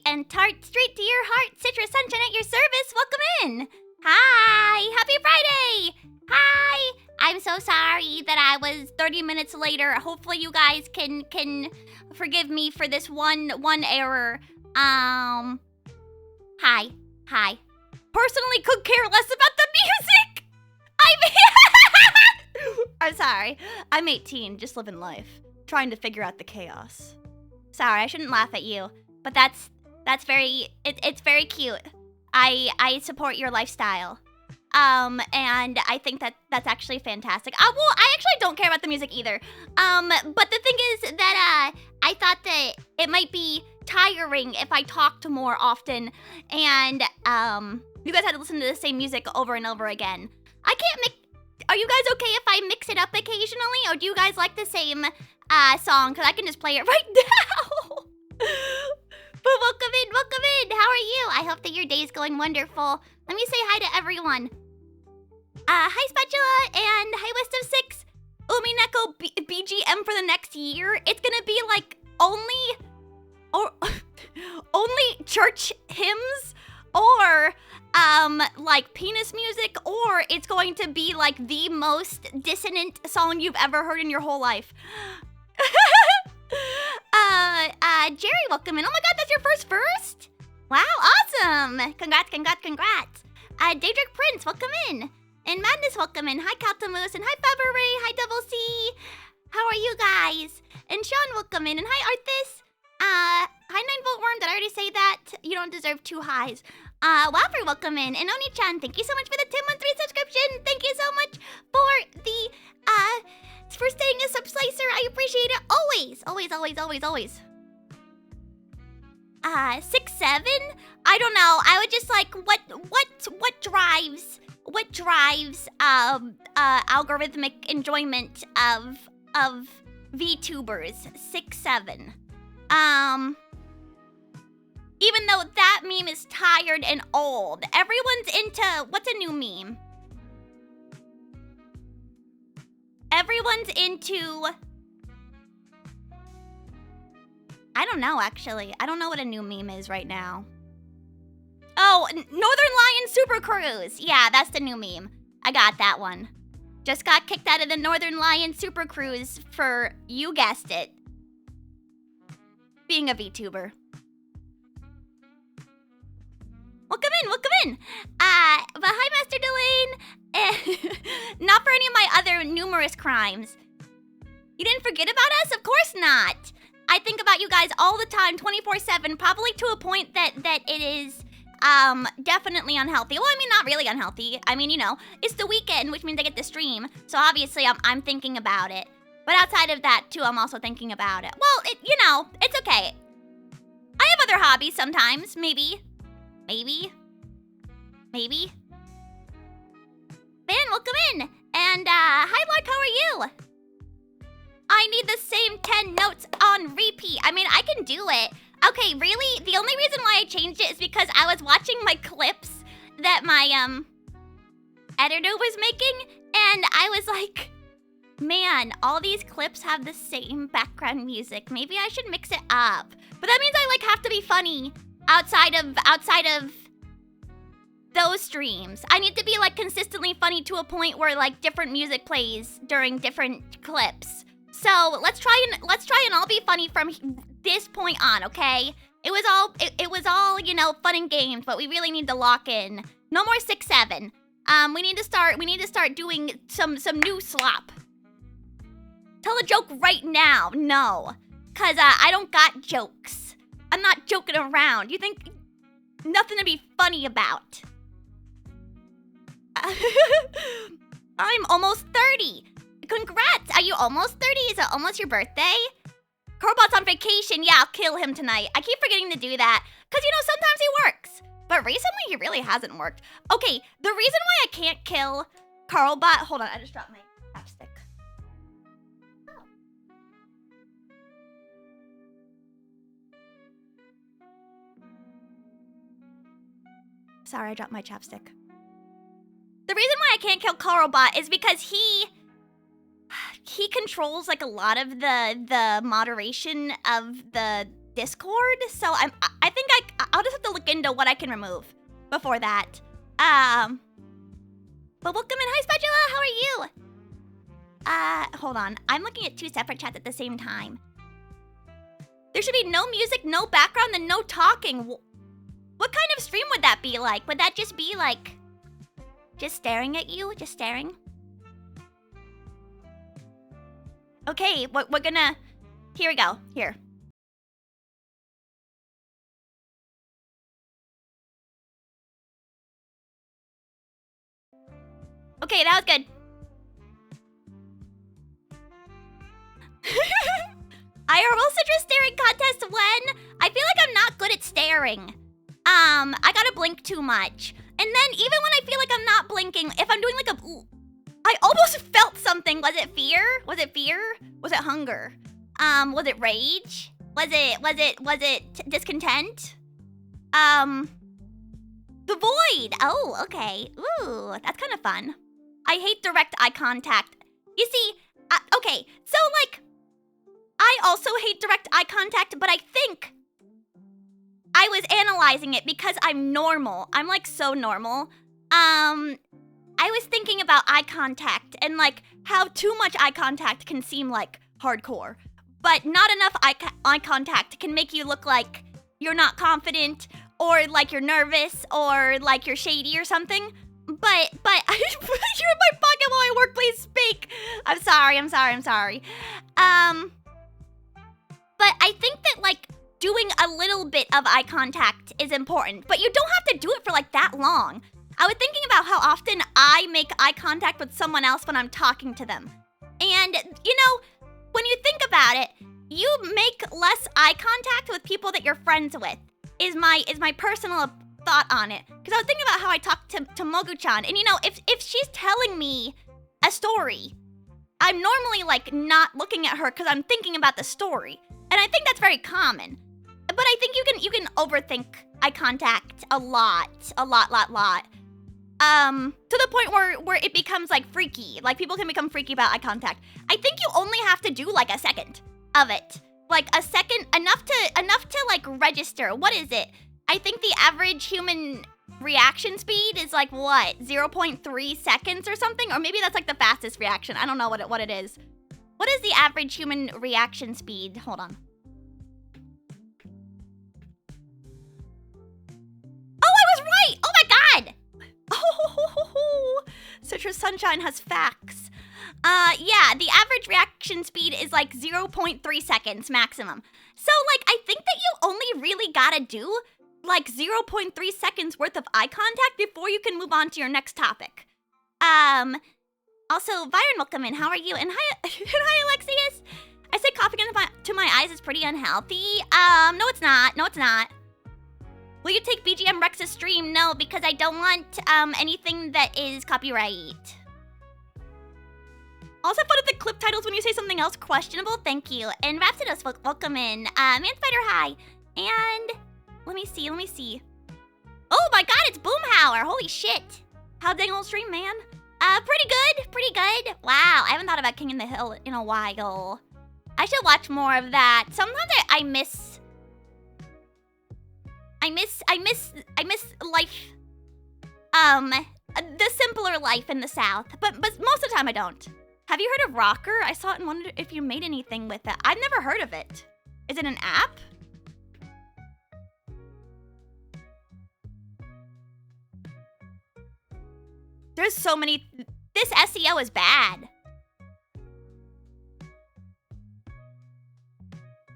and tart straight to your heart. Citrus Sunshine at your service. Welcome in. Hi. Happy Friday. Hi. I'm so sorry that I was 30 minutes later. Hopefully you guys can forgive me for this one error. Hi. Personally could care less about the music. I'm sorry. I'm 18, just living life, trying to figure out the chaos. Sorry, I shouldn't laugh at you, but that's very it's very cute. I support your lifestyle. And I think that's actually fantastic. Well, I actually don't care about the music either. But the thing is that I thought that it might be tiring if I talked more often, and you guys had to listen to the same music over and over again. I can't make. Are you guys okay if I mix it up occasionally, or do you guys like the same song? Because I can just play it right now. But welcome in. How are you? I hope that your day is going wonderful. Let me say hi to everyone. Hi Spatula, and hi West of Six. Umineko BGM for the next year. It's gonna be like only church hymns, or like penis music, or it's going to be like the most dissonant song you've ever heard in your whole life. Jerry, welcome in. Oh my god, that's your first? Wow, awesome. Congrats. Daedric Prince, welcome in. And Madness, welcome in. Hi, Caltamus, and hi, Faberray. Hi, Double C. How are you guys? And Sean, welcome in. And hi, Arthas. Hi, 9-Volt Worm. Did I already say that? You don't deserve 2 highs. Waffer, welcome in. And Oni-chan, thank you so much for the 10-month subscription. Thank you so much for the, for staying a sub-slicer. I appreciate it always. 6-7? I don't know. I would just like, what drives algorithmic enjoyment of VTubers? 6-7. Even though that meme is tired and old, everyone's into, what's a new meme? Everyone's into, I don't know actually. I don't know what a new meme is right now. Oh, Northern Lion Super Cruise. Yeah, that's the new meme. I got that one. Just got kicked out of the Northern Lion Super Cruise for, you guessed it, being a VTuber. Welcome in. But hi, Master Delane. Not for any of my other numerous crimes. You didn't forget about us? Of course not. I think about you guys all the time, 24/7, probably to a point that it is definitely unhealthy. Well, I mean, not really unhealthy. I mean, you know, it's the weekend, which means I get to stream. So obviously I'm thinking about it. But outside of that, too, I'm also thinking about it. Well, you know, it's okay. I have other hobbies sometimes, maybe. Ben, welcome in. And, hi, Lark, how are you? I need the same 10 notes on repeat. I mean, I can do it. Okay, really? The only reason why I changed it is because I was watching my clips that my, editor was making, and I was like, man, all these clips have the same background music. Maybe I should mix it up. But that means I, like, have to be funny outside of those streams. I need to be, like, consistently funny to a point where, like, different music plays during different clips. So let's try and all be funny from this point on, okay? It was all, you know, fun and games, but we really need to lock in. No more 6-7. We need to start doing some new slop. Tell a joke right now. No, cause I don't got jokes. I'm not joking around. You think nothing to be funny about? I'm almost 30. Congrats! Are you almost 30? Is it almost your birthday? Corbot's on vacation. Yeah, I'll kill him tonight. I keep forgetting to do that. Because, you know, sometimes he works. But recently, he really hasn't worked. Okay, the reason why I can't kill Carlbot... Hold on, I just dropped my chapstick. Oh. Sorry, I dropped my chapstick. The reason why I can't kill Carlbot is because he controls like a lot of the moderation of the Discord. So I think look into what I can remove before that. But welcome in. Hi, Spatula. How are you? Hold on. I'm looking at 2 separate chats at the same time. There should be no music, no background, and no talking. What kind of stream would that be like? Would that just be like... just staring at you? Just staring? Okay, we're gonna... Here we go. Here. Okay, that was good. IRL citrus staring contest when? I feel like I'm not good at staring. I gotta blink too much. And then even when I feel like I'm not blinking, if I'm doing like a... I almost felt something. Was it fear? Was it fear? Was it hunger? Was it rage? Was it discontent? The void. Oh, okay. Ooh, that's kind of fun. I hate direct eye contact. You see, okay, so like, I also hate direct eye contact, but I think I was analyzing it because I'm normal. I'm like so normal. I was thinking about eye contact and like how too much eye contact can seem like hardcore, but not enough eye contact can make you look like you're not confident or like you're nervous or like you're shady or something. But you're in my pocket while I work, please speak. I'm sorry. But I think that like doing a little bit of eye contact is important, but you don't have to do it for like that long. I was thinking about how often I make eye contact with someone else when I'm talking to them. And, you know, when you think about it, you make less eye contact with people that you're friends with, is my personal thought on it. Because I was thinking about how I talk to Mogu-chan, and you know, if she's telling me a story, I'm normally like not looking at her because I'm thinking about the story. And I think that's very common. But I think you can overthink eye contact a lot. To the point where it becomes like freaky. Like people can become freaky about eye contact. I think you only have to do like a second of it. Like a second, enough to like register. What is it? I think the average human reaction speed is like what? 0.3 seconds or something? Or maybe that's like the fastest reaction. I don't know what it is. What is the average human reaction speed? Hold on. Oh, I was right! Oh my god! Oh, Citrus Sunshine has facts. Yeah, the average reaction speed is like 0.3 seconds maximum. So, like, I think that you only really gotta do, like, 0.3 seconds worth of eye contact before you can move on to your next topic. Also, Byron will come in. How are you? And hi, hi, Alexius. I said coughing into my eyes is pretty unhealthy. No, it's not. No, it's not. Will you take BGM Rex's stream? No, because I don't want anything that is copyright. Also put up the clip titles when you say something else questionable. Thank you. And Rhapsodus, welcome in. Manspider, hi. And let me see. Oh my god, it's Boomhauer. Holy shit. How dang old stream, man. Pretty good. Wow, I haven't thought about King in the Hill in a while. I should watch more of that. Sometimes I miss life, the simpler life in the South, but most of the time I don't. Have you heard of Rocker? I saw it and wondered if you made anything with it. I've never heard of it. Is it an app? There's so many. This SEO is bad.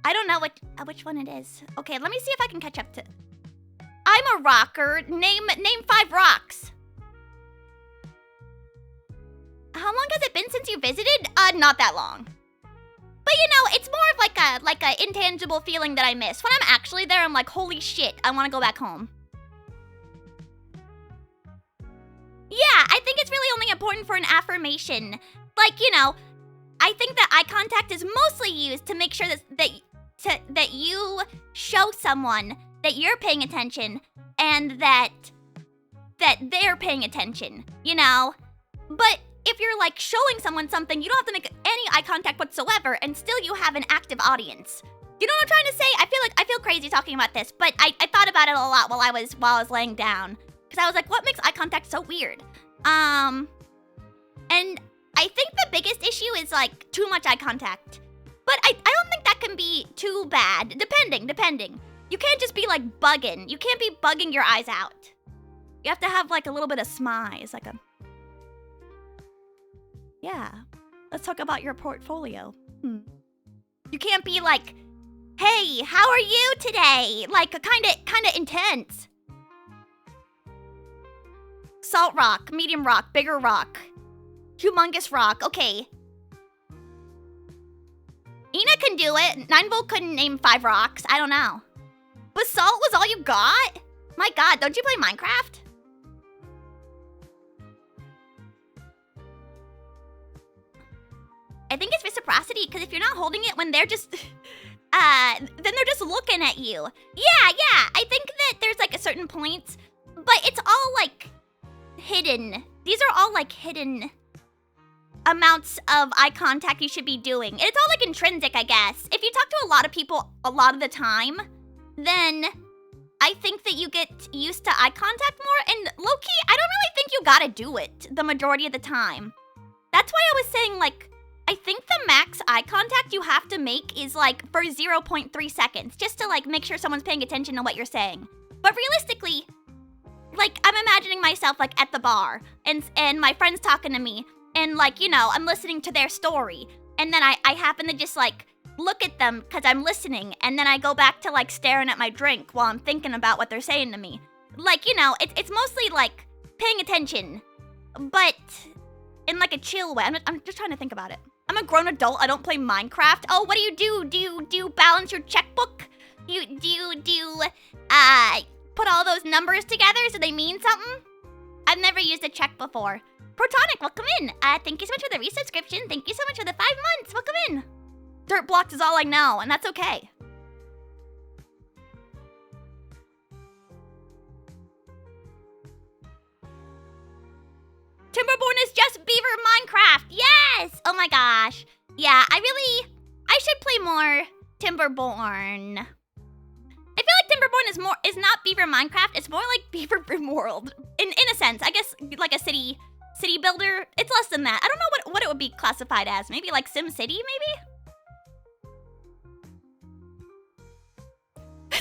I don't know which one it is. Okay, let me see if I can catch up to. I'm a rocker. Name 5 rocks. How long has it been since you visited? Not that long. But you know, it's more of like a intangible feeling that I miss. When I'm actually there, I'm like, holy shit, I want to go back home. Yeah, I think it's really only important for an affirmation. Like, you know, I think that eye contact is mostly used to make sure that you show someone that you're paying attention and that they're paying attention, you know? But if you're like showing someone something, you don't have to make any eye contact whatsoever and still you have an active audience. You know what I'm trying to say? I feel crazy talking about this, but I thought about it a lot while I was laying down. Because I was like, what makes eye contact so weird? And I think the biggest issue is like too much eye contact. But I don't think that can be too bad. Depending. You can't just be like bugging. You can't be bugging your eyes out. You have to have like a little bit of smize, like a... Yeah. Let's talk about your portfolio. You can't be like, hey, how are you today? Like a kinda intense. Salt rock, medium rock, bigger rock, humongous rock. Okay. Ina can do it. 9-Volt couldn't name 5 rocks. I don't know. Basalt was all you got? My god, don't you play Minecraft? I think it's reciprocity, because if you're not holding it when they're just... then they're just looking at you. Yeah. I think that there's like a certain point, but it's all like hidden. These are all like hidden amounts of eye contact you should be doing. It's all like intrinsic, I guess. If you talk to a lot of people a lot of the time, then I think that you get used to eye contact more. And low-key, I don't really think you gotta do it the majority of the time. That's why I was saying, like, I think the max eye contact you have to make is like for 0.3 seconds, just to like make sure someone's paying attention to what you're saying. But realistically, like I'm imagining myself like at the bar and my friend's talking to me and like, you know, I'm listening to their story and then I happen to just like look at them because I'm listening and then I go back to like staring at my drink while I'm thinking about what they're saying to me. Like, you know, it's mostly like paying attention, but in like a chill way. I'm just trying to think about it. I'm a grown adult. I don't play Minecraft. Oh, what do you do? Do you balance your checkbook? Do you put all those numbers together so they mean something? I've never used a check before. Protonic, welcome in. Thank you so much for the resubscription. Thank you so much for the 5 months. Welcome in. Dirt blocks is all I know, and that's okay. Timberborn is just Beaver Minecraft. Yes! Oh my gosh. Yeah, I should play more Timberborn. I feel like Timberborn is not Beaver Minecraft. It's more like Beaver Brimworld. In a sense, I guess like a city builder. It's less than that. I don't know what it would be classified as. Maybe like Sim City, maybe?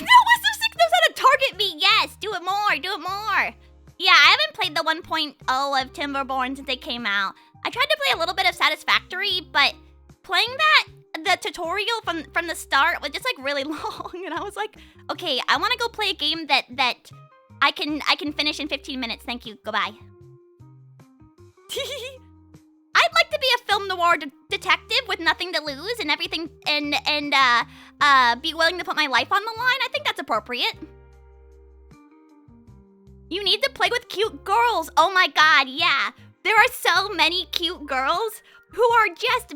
No, Wisdom 6 knows how to target me. Yes, do it more. Yeah, I haven't played the 1.0 of Timberborn since it came out. I tried to play a little bit of Satisfactory, but playing the tutorial from the start was just like really long, and I was like, okay, I want to go play a game that I can finish in 15 minutes. Thank you. Goodbye. I'd like to be a film noir detective with nothing to lose and everything, and be willing to put my life on the line. I think that's appropriate. You need to play with cute girls. Oh my god, yeah. There are so many cute girls who are just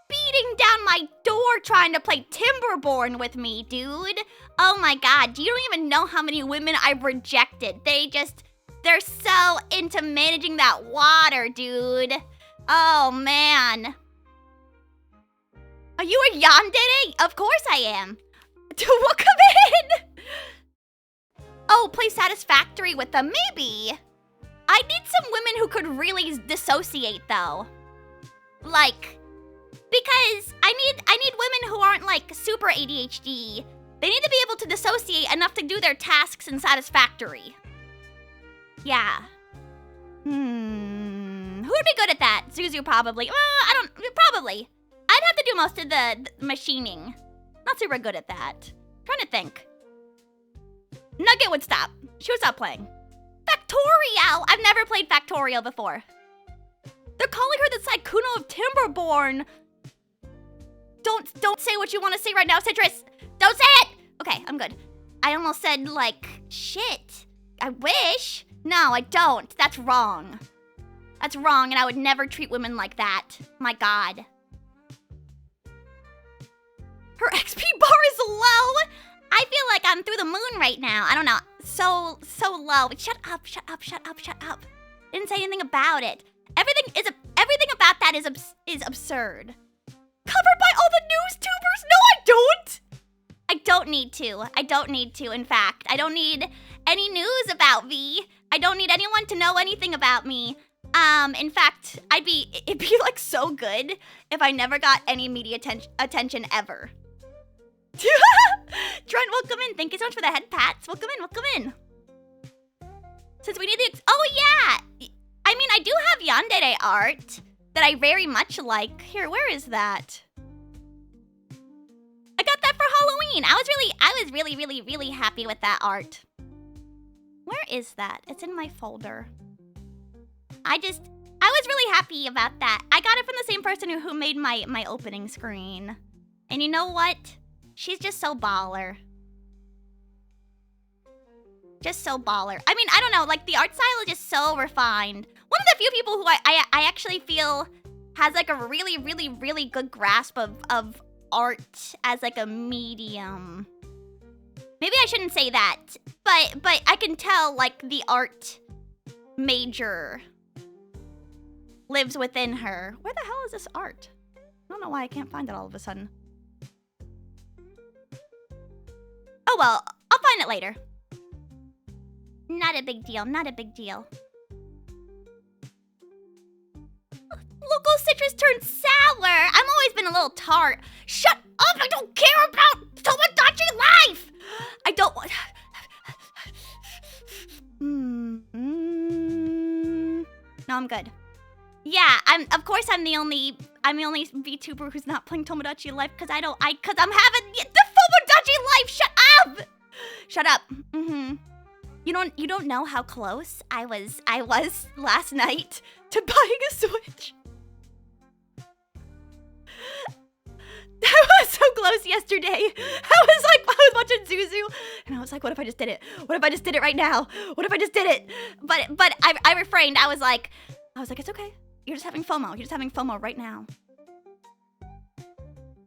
beating down my door trying to play Timberborn with me, dude. Oh my god, you don't even know how many women I've rejected. They're so into managing that water, dude. Oh man. Are you a yandere? Of course I am. Welcome in. Oh, play Satisfactory with them, maybe. I need some women who could really dissociate, though. Like, because I need women who aren't, like, super ADHD. They need to be able to dissociate enough to do their tasks in Satisfactory. Yeah. Who would be good at that? Zuzu, probably. Probably. I'd have to do most of the machining. Not super good at that. Trying to think. Nugget would stop. She would stop playing. Factorial! I've never played Factorial before. They're calling her the Sykkuno of Timberborn. Don't say what you want to say right now, Citrus. Don't say it! Okay, I'm good. I almost said, like, shit. I wish. No, I don't. That's wrong. That's wrong, and I would never treat women like that. My god. Her XP bar is low. I feel like I'm through the moon right now. I don't know. So low. Shut up. Didn't say anything about it. Everything about that is absurd. Covered by all the news tubers? No, I don't. I don't need to. I don't need to, in fact. I don't need any news about V. I don't need anyone to know anything about me. In fact, it'd be like so good if I never got any media attention ever. Trent, welcome in. Thank you so much for the head pats. Welcome in, welcome in. Since we need oh yeah! I mean, I do have yandere art that I very much like. Here, where is that? I got that for Halloween. I was really happy with that art. Where is that? It's in my folder. I was really happy about that. I got it from the same person who made my opening screen. And you know what? She's just so baller. Just so baller. I mean, I don't know, like the art style is just so refined. One of the few people who I actually feel has like a really good grasp of art as like a medium. Maybe I shouldn't say that, but I can tell like the art major lives within her. Where the hell is this art? I don't know why I can't find it all of a sudden. Oh well, I'll find it later. Not a big deal, not a big deal. Local citrus turned sour. I've always been a little tart. Shut up, I don't care about Tomodachi Life! I don't want... No, I'm good. Yeah, of course I'm the only VTuber who's not playing Tomodachi Life because I'm having the Tomodachi Life. Shut up! Shut up. You don't know how close I was last night to buying a Switch. I was so close yesterday. I was watching Zuzu, and I was like, what if I just did it? What if I just did it right now? What if I just did it? But I refrained. I was like, it's okay. You're just having FOMO. You're just having FOMO right now.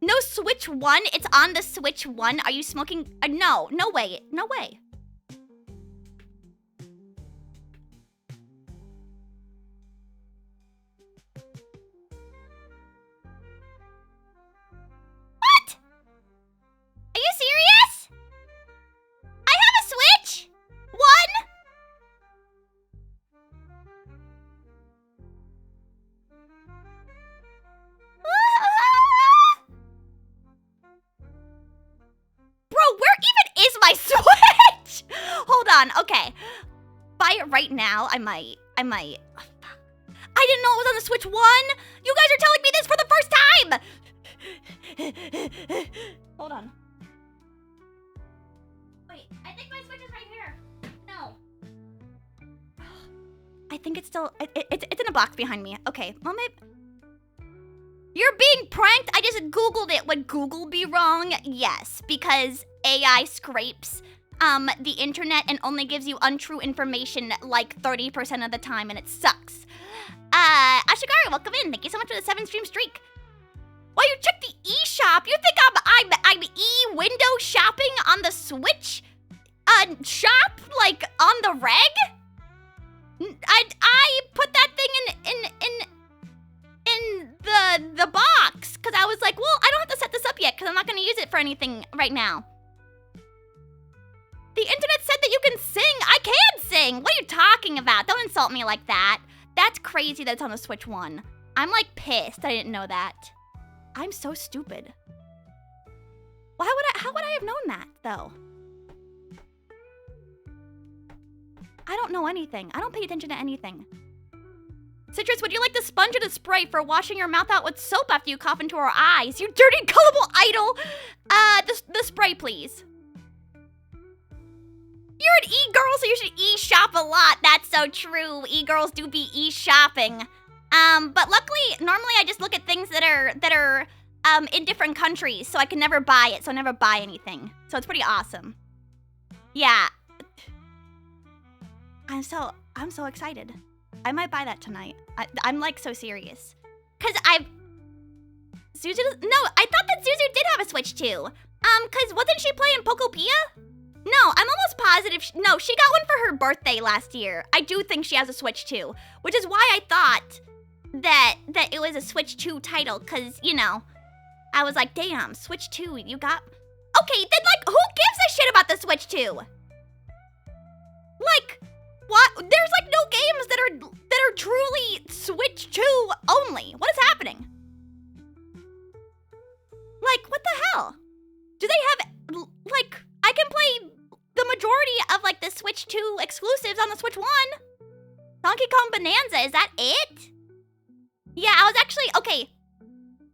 No Switch 1? It's on the Switch 1? Are you smoking? No way. No way. What? Are you serious? I have a Switch? 1? Bro, where even is my Switch? Hold on, okay. Buy it right now, I might. Oh, fuck. I didn't know it was on the Switch 1. You guys are telling me this for the first time. Hold on. Wait, I think my Switch is right here. No. I think it's still, it's in a box behind me. Okay, well, maybe. You're being pranked? I just Googled it. Would Google be wrong? Yes, because AI scrapes the internet and only gives you untrue information like 30% of the time, and it sucks. Ashigari, welcome in. Thank you so much for the 7-stream streak. Well, you check the eShop. You think I'm e-window shopping on the Switch shop, like on the reg? I put that thing in the box because I was like, well, I don't have to set this up yet because I'm not going to use it for anything right now. The internet said that you can sing. I can sing. What are you talking about? Don't insult me like that. That's crazy that it's on the Switch 1. I'm like pissed I didn't know that. I'm so stupid. Well, how would I have known that though? I don't know anything. I don't pay attention to anything. Citrus, would you like the sponge or the spray for washing your mouth out with soap after you cough into our eyes? You dirty, gullible idol! The spray, please. You're an e-girl, so you should e-shop a lot. That's so true. E-girls do be e-shopping. But luckily, normally I just look at things that are in different countries, so I can never buy it, so I never buy anything. So it's pretty awesome. Yeah. I'm so excited. I might buy that tonight. I'm like so serious. Cause Zuzu, no, I thought that Zuzu did have a Switch too. Cause wasn't she playing Pokopia? No, I'm almost positive, no, she got one for her birthday last year. I do think she has a Switch too, which is why I thought that it was a Switch 2 title, cause, you know, I was like, damn, Switch 2, you got Okay, then like, who gives a shit about the Switch 2? Like, what? There's like no games that are truly Switch 2 only. What is happening? Like, what the hell? Do they have, like, I can play the majority of like the Switch 2 exclusives on the Switch 1. Donkey Kong Bonanza, is that it? Yeah, I was actually, okay.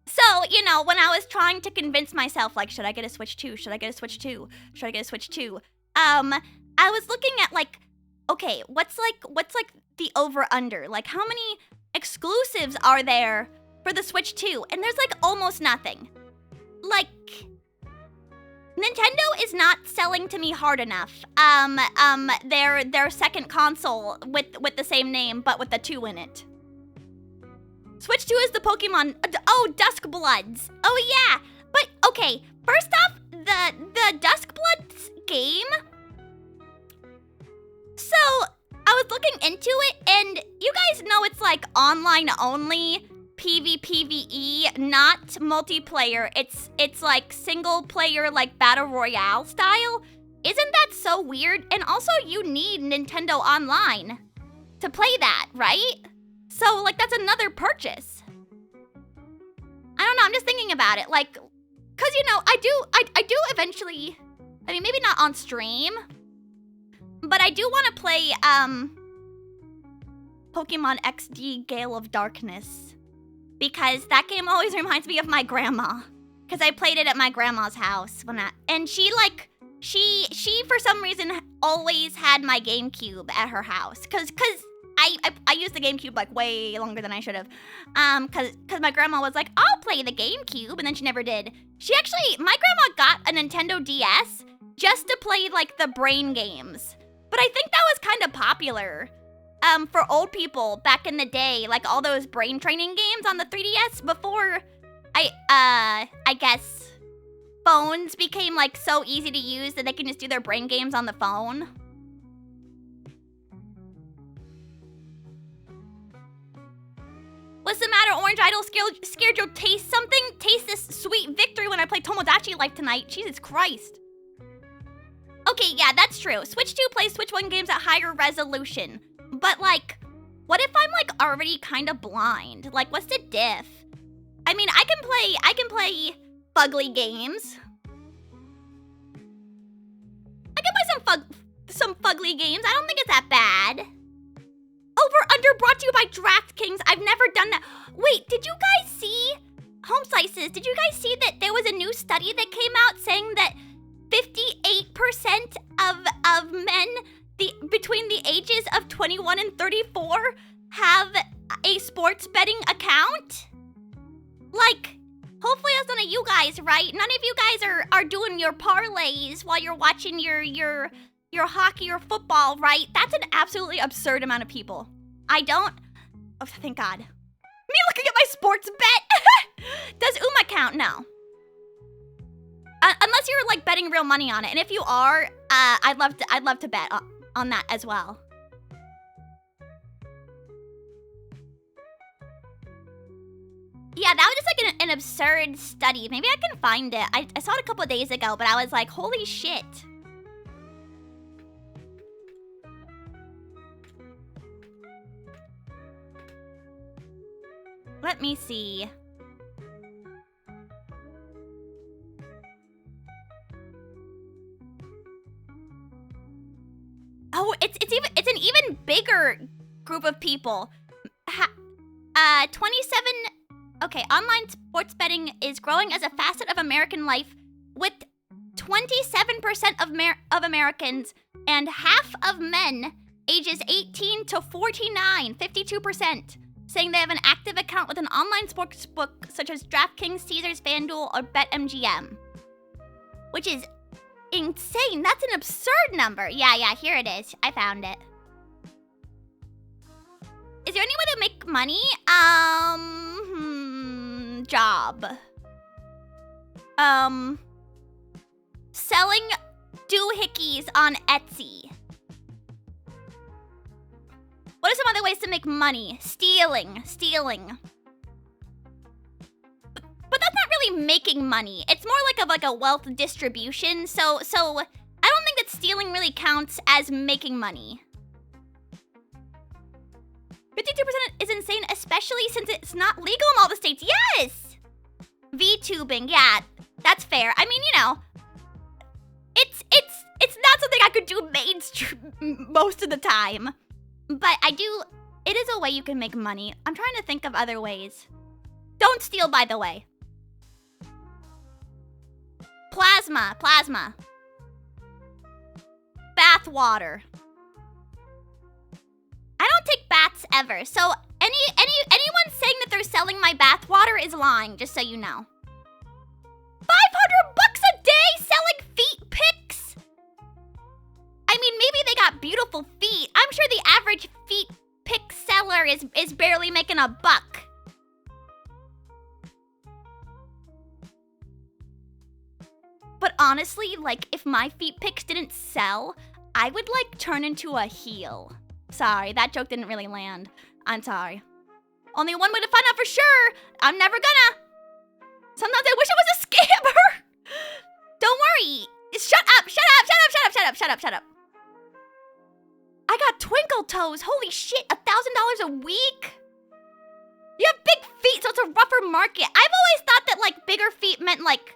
So, you know, when I was trying to convince myself, like, should I get a Switch 2? Should I get a Switch 2? Should I get a Switch 2? I was looking at, like, okay, what's the over-under? Like, how many exclusives are there for the Switch 2? And there's, like, almost nothing. Like, Nintendo is not selling to me hard enough. Their second console with the same name, but with the 2 in it. Switch 2 is the Pokemon, oh, Duskbloods. Oh yeah, but okay, first off, the Duskbloods game, so I was looking into it, and you guys know it's like online only, PvPvE, not multiplayer. It's like single player, like battle royale style. Isn't that so weird? And also you need Nintendo Online to play that, right? So like that's another purchase. I don't know, I'm just thinking about it, like, cause you know, I do eventually, I mean maybe not on stream, but I do wanna play Pokemon XD Gale of Darkness. Because that game always reminds me of my grandma. Because I played it at my grandma's house and she like, she for some reason always had my GameCube at her house. Cause I used the GameCube like way longer than I should have. Cause my grandma was like, I'll play the GameCube, and then she never did. My grandma got a Nintendo DS just to play like the brain games. But I think that was kind of popular. For old people back in the day, like all those brain training games on the 3DS before I guess phones became like so easy to use that they can just do their brain games on the phone. What's the matter, Orange Idol? Scared you'll taste something? Taste this sweet victory when I play Tomodachi Life tonight. Jesus Christ. Okay, yeah, that's true. Switch 2 plays Switch 1 games at higher resolution. But like, what if I'm like already kind of blind? Like, what's the diff? I mean, I can play fugly games. I can play some fugly games. I don't think it's that bad. Over Under brought to you by DraftKings. I've never done that. Wait, did you guys see, Home Slices, did you guys see that there was a new study that came out saying that 58% of men between the ages of 21 and 34 have a sports betting account? Like, hopefully that's none of you guys, right? None of you guys are doing your parlays while you're watching your hockey or football, right? That's an absolutely absurd amount of people. Oh, thank God. Me looking at my sports bet? Does Uma count? No. Unless you're like betting real money on it. And if you are, I'd love to bet on that as well. Yeah, that was just like an absurd study. Maybe I can find it. I saw it a couple of days ago, but I was like, holy shit. Let me see. Oh, it's an even bigger group of people. 27. Okay, online sports betting is growing as a facet of American life, with 27% of Americans and half of men ages 18 to 49, 52%, saying they have an active account with an online sports book such as DraftKings, Caesars, FanDuel, or BetMGM. Which is insane. That's an absurd number. Yeah, here it is. I found it. Is there any way to make money? Job. Selling doohickeys on Etsy. What are some other ways to make money? Stealing. But that's not really making money. It's more like a wealth distribution. So I don't think that stealing really counts as making money. 52% is insane, especially since it's not legal in all the states. Yes! VTubing, yeah, that's fair. I mean, you know, it's not something I could do mainstream most of the time. But it is a way you can make money. I'm trying to think of other ways. Don't steal, by the way. Plasma. Bath water. I don't take baths ever, so anyone saying that they're selling my bath water is lying, just so you know. $500 a day selling feet pics? I mean, maybe they got beautiful feet. I'm sure the average feet pic seller is barely making a buck. But honestly, like, if my feet pics didn't sell, I would, like, turn into a heel. Sorry, that joke didn't really land. I'm sorry. Only one way to find out for sure. I'm never gonna. Sometimes I wish it was a scammer. Don't worry. Shut up. I got twinkle toes. Holy shit, $1,000 a week? You have big feet, so it's a rougher market. I've always thought that, like, bigger feet meant, like,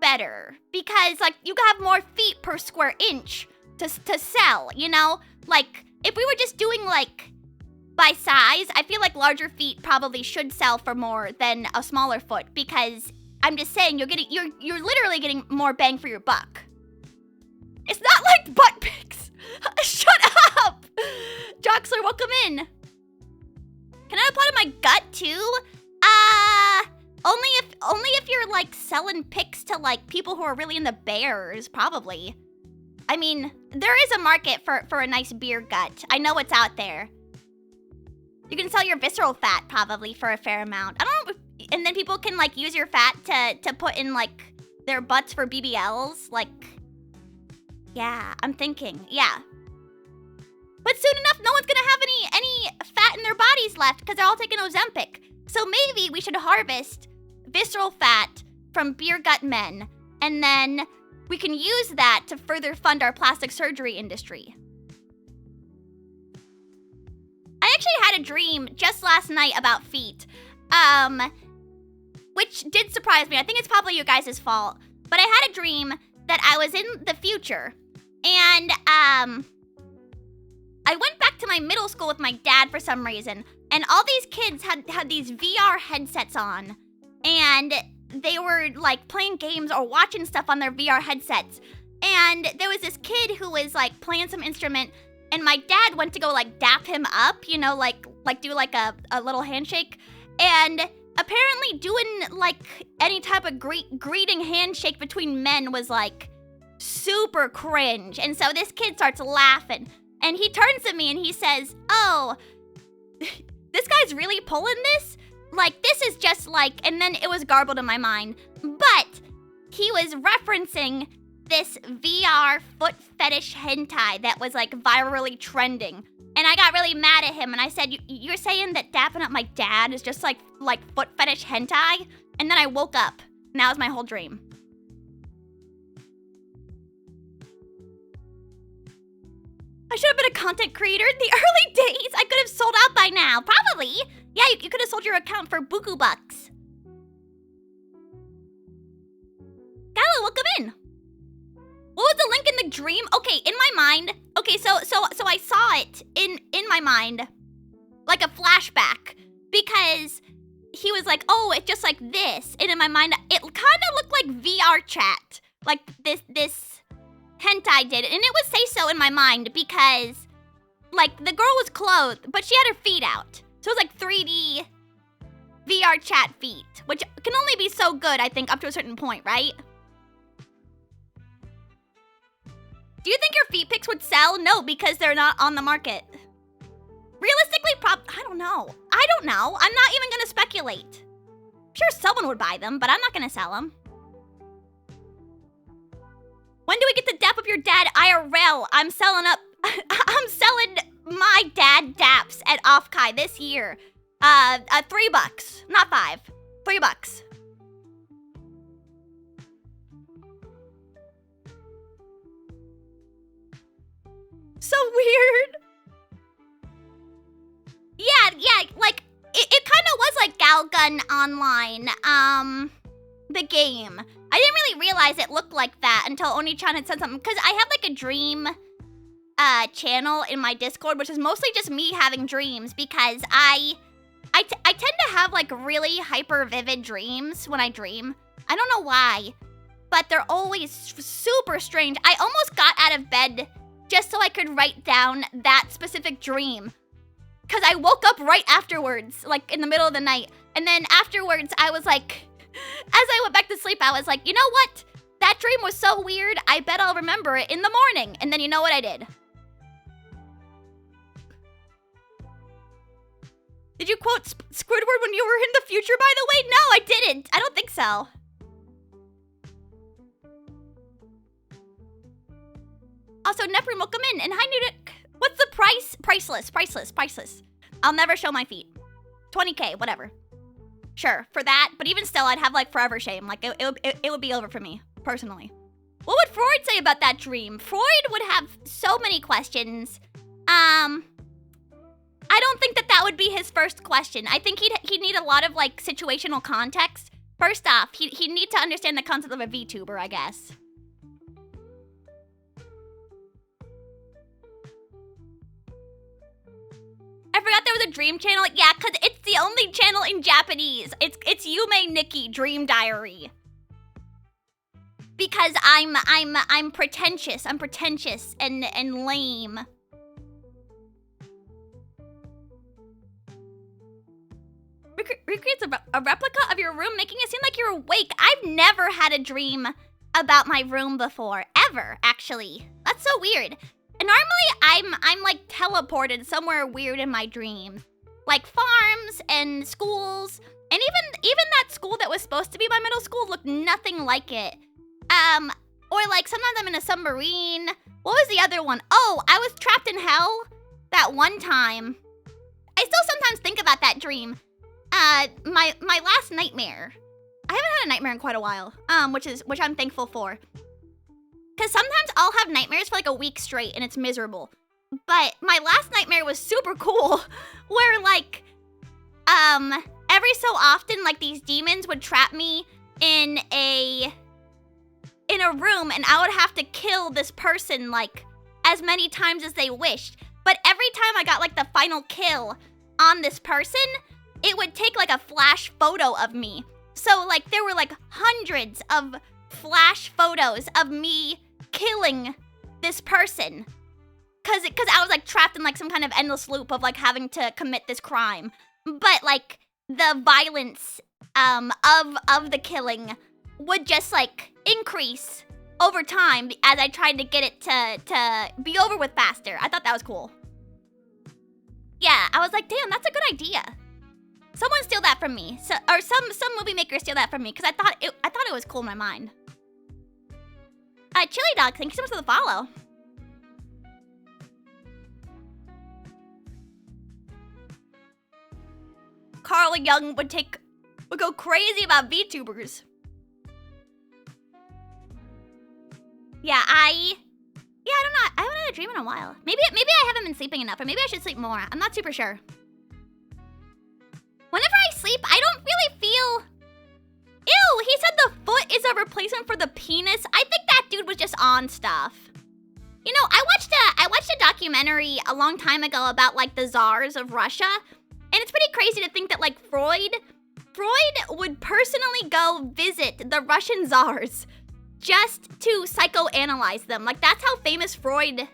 better. Because, like, you have more feet per square inch to sell, you know? Like, if we were just doing, like, by size, I feel like larger feet probably should sell for more than a smaller foot, because I'm just saying you're literally getting more bang for your buck. It's not like butt pics. Shut up! Joxler, welcome in. Can I apply to my gut too? Only if you're, like, selling pics to, like, people who are really into bears, probably. I mean, there is a market for a nice beer gut. I know it's out there. You can sell your visceral fat, probably, for a fair amount. I don't know, and then people can, like, use your fat to put in, like, their butts for BBLs. Like, yeah, I'm thinking, yeah. But soon enough, no one's gonna have any fat in their bodies left because they're all taking Ozempic. So maybe we should harvest visceral fat from beer gut men, and then we can use that to further fund our plastic surgery industry. I actually had a dream just last night about feet, which did surprise me. I think it's probably you guys' fault, but I had a dream that I was in the future, and I went back to my middle school with my dad for some reason, and all these kids had these VR headsets on, and they were, like, playing games or watching stuff on their VR headsets. And there was this kid who was, like, playing some instrument, and my dad went to go, like, dap him up, you know, like do, like, a little handshake. And apparently doing, like, any type of greeting handshake between men was, like, super cringe. And so this kid starts laughing, and he turns to me and he says, "Oh, this guy's really pulling this? Like, this is just like," and then it was garbled in my mind, but he was referencing this VR foot fetish hentai that was, like, virally trending. And I got really mad at him, and I said, "You're saying that dapping up my dad is just like foot fetish hentai?" And then I woke up, and that was my whole dream. I should have been a content creator in the early days. I could have sold out by now, probably. Yeah, you could have sold your account for buku bucks. Gallo, welcome in. What was the link in the dream? Okay, in my mind. Okay, so I saw it in my mind, like a flashback, because he was like, "Oh, it's just like this," and in my mind, it kind of looked like VR chat, like this hentai did, and it would say so in my mind because, like, the girl was clothed, but she had her feet out. So it was like 3D VR chat feet, which can only be so good, I think, up to a certain point, right? Do you think your feet pics would sell? No, because they're not on the market. Realistically, I don't know. I'm not even gonna speculate. I'm sure someone would buy them, but I'm not gonna sell them. When do we get to dap up your dad IRL? I'm selling my dad daps at Offkai this year. $3, not $5. $3. So weird. Yeah, like, it kind of was like Galgun Online, the game. I didn't really realize it looked like that until Oni-chan had said something, because I have like a dream channel in my Discord, which is mostly just me having dreams, because I tend to have like really hyper vivid dreams when I dream. I don't know why, but they're always super strange. I almost got out of bed just so I could write down that specific dream, because I woke up right afterwards, like in the middle of the night. And then afterwards, I was like, as I went back to sleep, I was like, you know what? That dream was so weird, I bet I'll remember it in the morning. And then you know what I did? Did you quote Squidward when you were in the future, by the way? No, I didn't. I don't think so. Also, Neprim, welcome in. And hi, Nudek. What's the price? Priceless. I'll never show my feet. 20K, whatever. Sure, for that. But even still, I'd have like forever shame. Like, it would be over for me, personally. What would Freud say about that dream? Freud would have so many questions. I don't think that would be his first question. I think he'd need a lot of like situational context. First off, he'd need to understand the concept of a VTuber, I guess. I forgot there was a dream channel. Yeah, because it's the only channel in Japanese. It's Yume Nikki Dream Diary. Because I'm pretentious. I'm pretentious and lame. Recreates a replica of your room, making it seem like you're awake. I've never had a dream about my room before, ever, actually. That's so weird. And normally I'm like teleported somewhere weird in my dreams, like farms and schools, and even that school that was supposed to be my middle school looked nothing like it. Or like sometimes I'm in a submarine. What was the other one? Oh, I was trapped in hell that one time. I still sometimes think about that dream. My last nightmare. I haven't had a nightmare in quite a while, which I'm thankful for. Because sometimes I'll have nightmares for like a week straight and it's miserable. But my last nightmare was super cool, where like, every so often, like these demons would trap me in a room and I would have to kill this person like as many times as they wished. But every time I got like the final kill on this person, it would take like a flash photo of me. So like there were like hundreds of flash photos of me killing this person. Cause I was like trapped in like some kind of endless loop of like having to commit this crime. But like the violence of the killing would just like increase over time as I tried to get it to be over with faster. I thought that was cool. Yeah, I was like, damn, that's a good idea. Someone steal that from me. Or some movie maker steal that from me, because I thought it was cool in my mind. Chili Dog, thank you so much for the follow. Carl Young would go crazy about VTubers. Yeah, I don't know. I haven't had a dream in a while. Maybe I haven't been sleeping enough, or maybe I should sleep more. I'm not super sure. Whenever I sleep, I don't really feel... Ew, he said the foot is a replacement for the penis. I think that dude was just on stuff. You know, I watched a documentary a long time ago about like the czars of Russia, and it's pretty crazy to think that like Freud would personally go visit the Russian czars just to psychoanalyze them. Like that's how famous Freud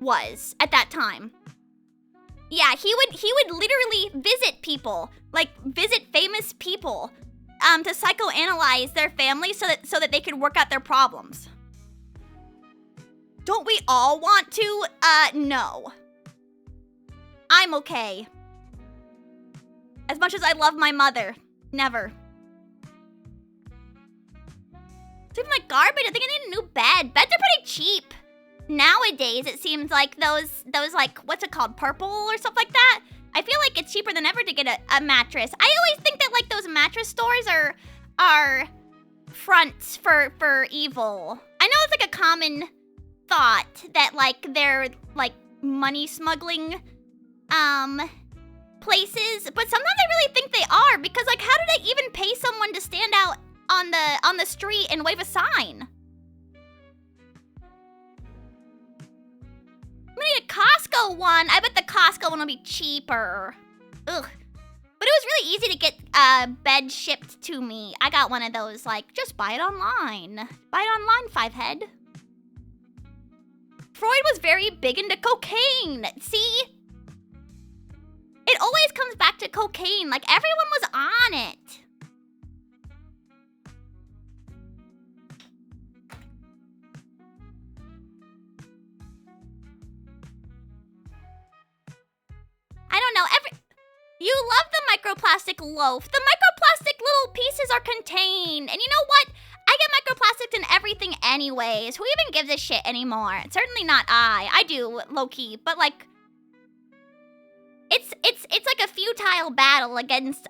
was at that time. Yeah, he would literally visit people, like visit famous people, to psychoanalyze their families so that they could work out their problems. Don't we all want to? No. I'm okay. As much as I love my mother, never. Sleeping like garbage. I think I need a new bed. Beds are pretty cheap. Nowadays, it seems like those like, what's it called, Purple or stuff like that? I feel like it's cheaper than ever to get a mattress. I always think that like those mattress stores are fronts for evil. I know it's like a common thought that like they're like money smuggling, places, but sometimes I really think they are, because like, how do they even pay someone to stand out on the street and wave a sign? I'm gonna need a Costco one. I bet the Costco one will be cheaper. Ugh. But it was really easy to get a bed shipped to me. I got one of those, like, just buy it online. Buy it online, 5head. Freud was very big into cocaine. See? It always comes back to cocaine. Like, everyone was on it. I don't know. You love the microplastic loaf. The microplastic little pieces are contained. And you know what? I get microplastics in everything anyways. Who even gives a shit anymore? Certainly not I. I do, low-key. But, like, it's like a futile battle against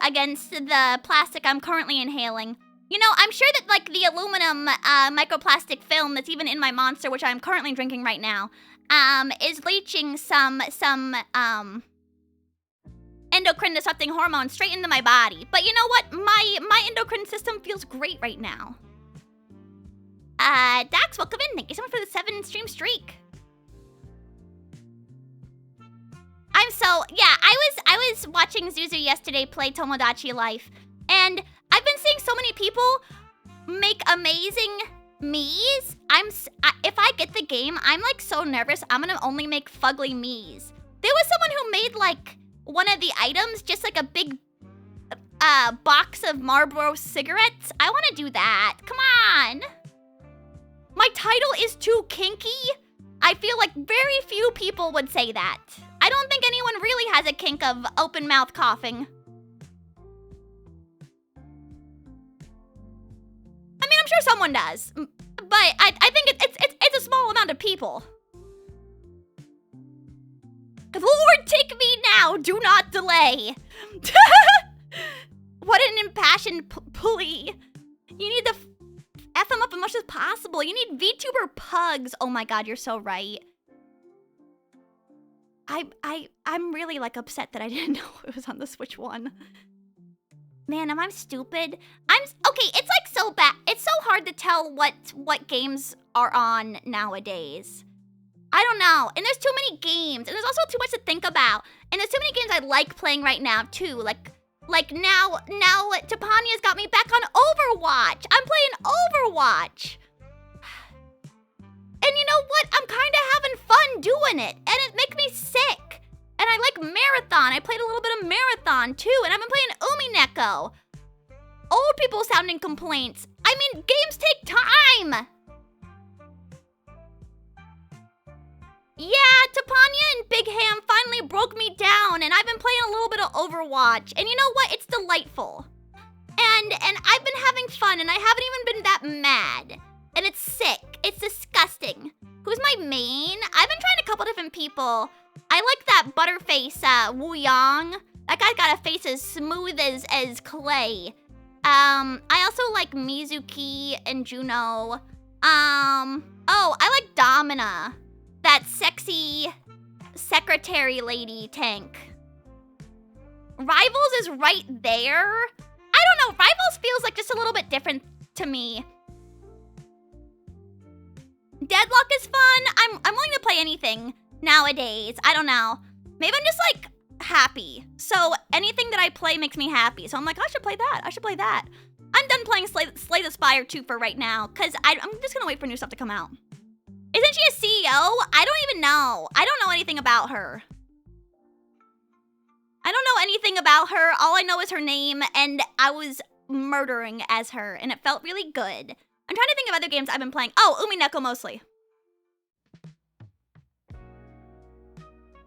the plastic I'm currently inhaling. You know, I'm sure that, like, the aluminum microplastic film that's even in my Monster, which I'm currently drinking right now, is leaching some endocrine disrupting hormones straight into my body. But you know what? My endocrine system feels great right now. Dax, welcome in. Thank you so much for the 7-stream streak. I was watching Zuzu yesterday play Tomodachi Life, and I've been seeing so many people make amazing Miis. If I get the game, I'm like so nervous. I'm gonna only make fugly Miis. There was someone who made like one of the items, just like a big box of Marlboro cigarettes. I want to do that. Come on. My title is too kinky. I feel like very few people would say that. I don't think anyone really has a kink of open mouth coughing. I mean, I'm sure someone does, but I think it's a small amount of people. Lord, take me now! Do not delay! What an impassioned plea. You need to F them up as much as possible. You need VTuber pugs. Oh my god, you're so right. I'm really like upset that I didn't know it was on the Switch 1. Man, am I stupid? Okay, it's like so bad. It's so hard to tell what games are on nowadays. I don't know. And there's too many games. And there's also too much to think about. And there's too many games I like playing right now, too. Like now Tapanya's got me back on Overwatch. I'm playing Overwatch. And you know what? I'm kind of having fun doing it. And it makes me sick. And I like Marathon. I played a little bit of Marathon, too. And I've been playing Umineko. Old people sounding complaints. I mean, games take time. Yeah, Tapanya and Big Ham finally broke me down, and I've been playing a little bit of Overwatch, and you know what? It's delightful. And I've been having fun, and I haven't even been that mad. And it's sick. It's disgusting. Who's my main? I've been trying a couple different people. I like that Butterface, Wu Yang. That guy's got a face as smooth as clay. I also like Mizuki and Juno. Oh, I like Domina. That sexy secretary lady tank. Rivals is right there. I don't know. Rivals feels like just a little bit different to me. Deadlock is fun. I'm willing to play anything nowadays. I don't know. Maybe I'm just like happy. So anything that I play makes me happy. So I'm like, I should play that. I should play that. I'm done playing Slay the Spire 2 for right now, because I'm just gonna wait for new stuff to come out. Isn't she a CEO? I don't even know. I don't know anything about her. I don't know anything about her. All I know is her name, and I was murdering as her, and it felt really good. I'm trying to think of other games I've been playing. Oh, Umineko mostly.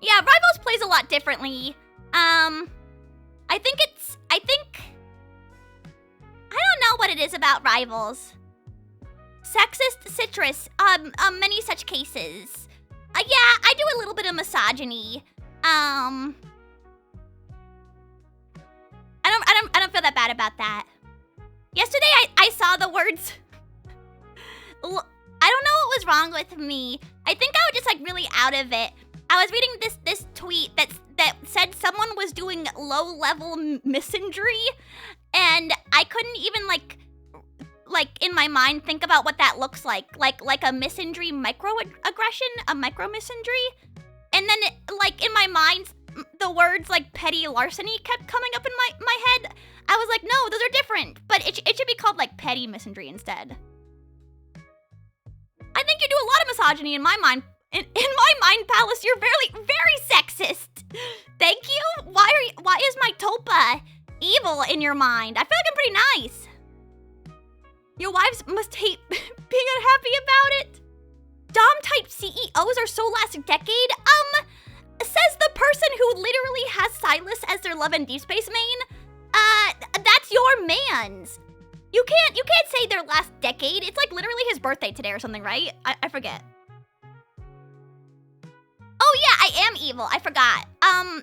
Yeah, Rivals plays a lot differently. I don't know what it is about Rivals. Sexist citrus, many such cases. Yeah, I do a little bit of misogyny. I don't feel that bad about that. Yesterday, I saw the words. I don't know what was wrong with me. I think I was just like really out of it. I was reading this tweet that said someone was doing low-level misandry, and I couldn't even like in my mind think about what that looks like a misandry microaggression, a micro misandry, and then in my mind the words like petty larceny kept coming up in my head. I was like, no, those are different, but it should be called like petty misandry instead. I think you do a lot of misogyny in my mind. In my mind palace, you're very sexist. Thank you. Why is my Topa evil in your mind? I feel like I'm pretty nice. Your wives must hate being unhappy about it. Dom type CEOs are so last decade. Says the person who literally has Silas as their Love and Deep Space main. That's your man's. You can't say their last decade. It's like literally his birthday today or something, right? I forget. Oh yeah, I am evil. I forgot.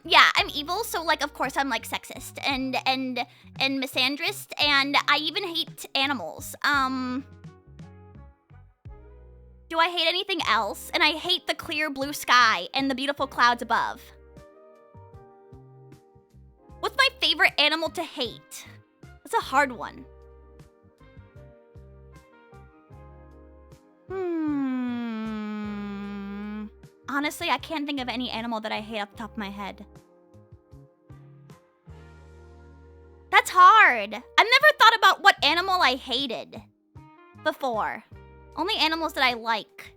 Yeah, I'm evil, so like of course I'm like sexist and misandrist, and I even hate animals. Do I hate anything else? And I hate the clear blue sky and the beautiful clouds above. What's my favorite animal to hate? That's a hard one. Honestly, I can't think of any animal that I hate off the top of my head. That's hard. I've never thought about what animal I hated before. Only animals that I like.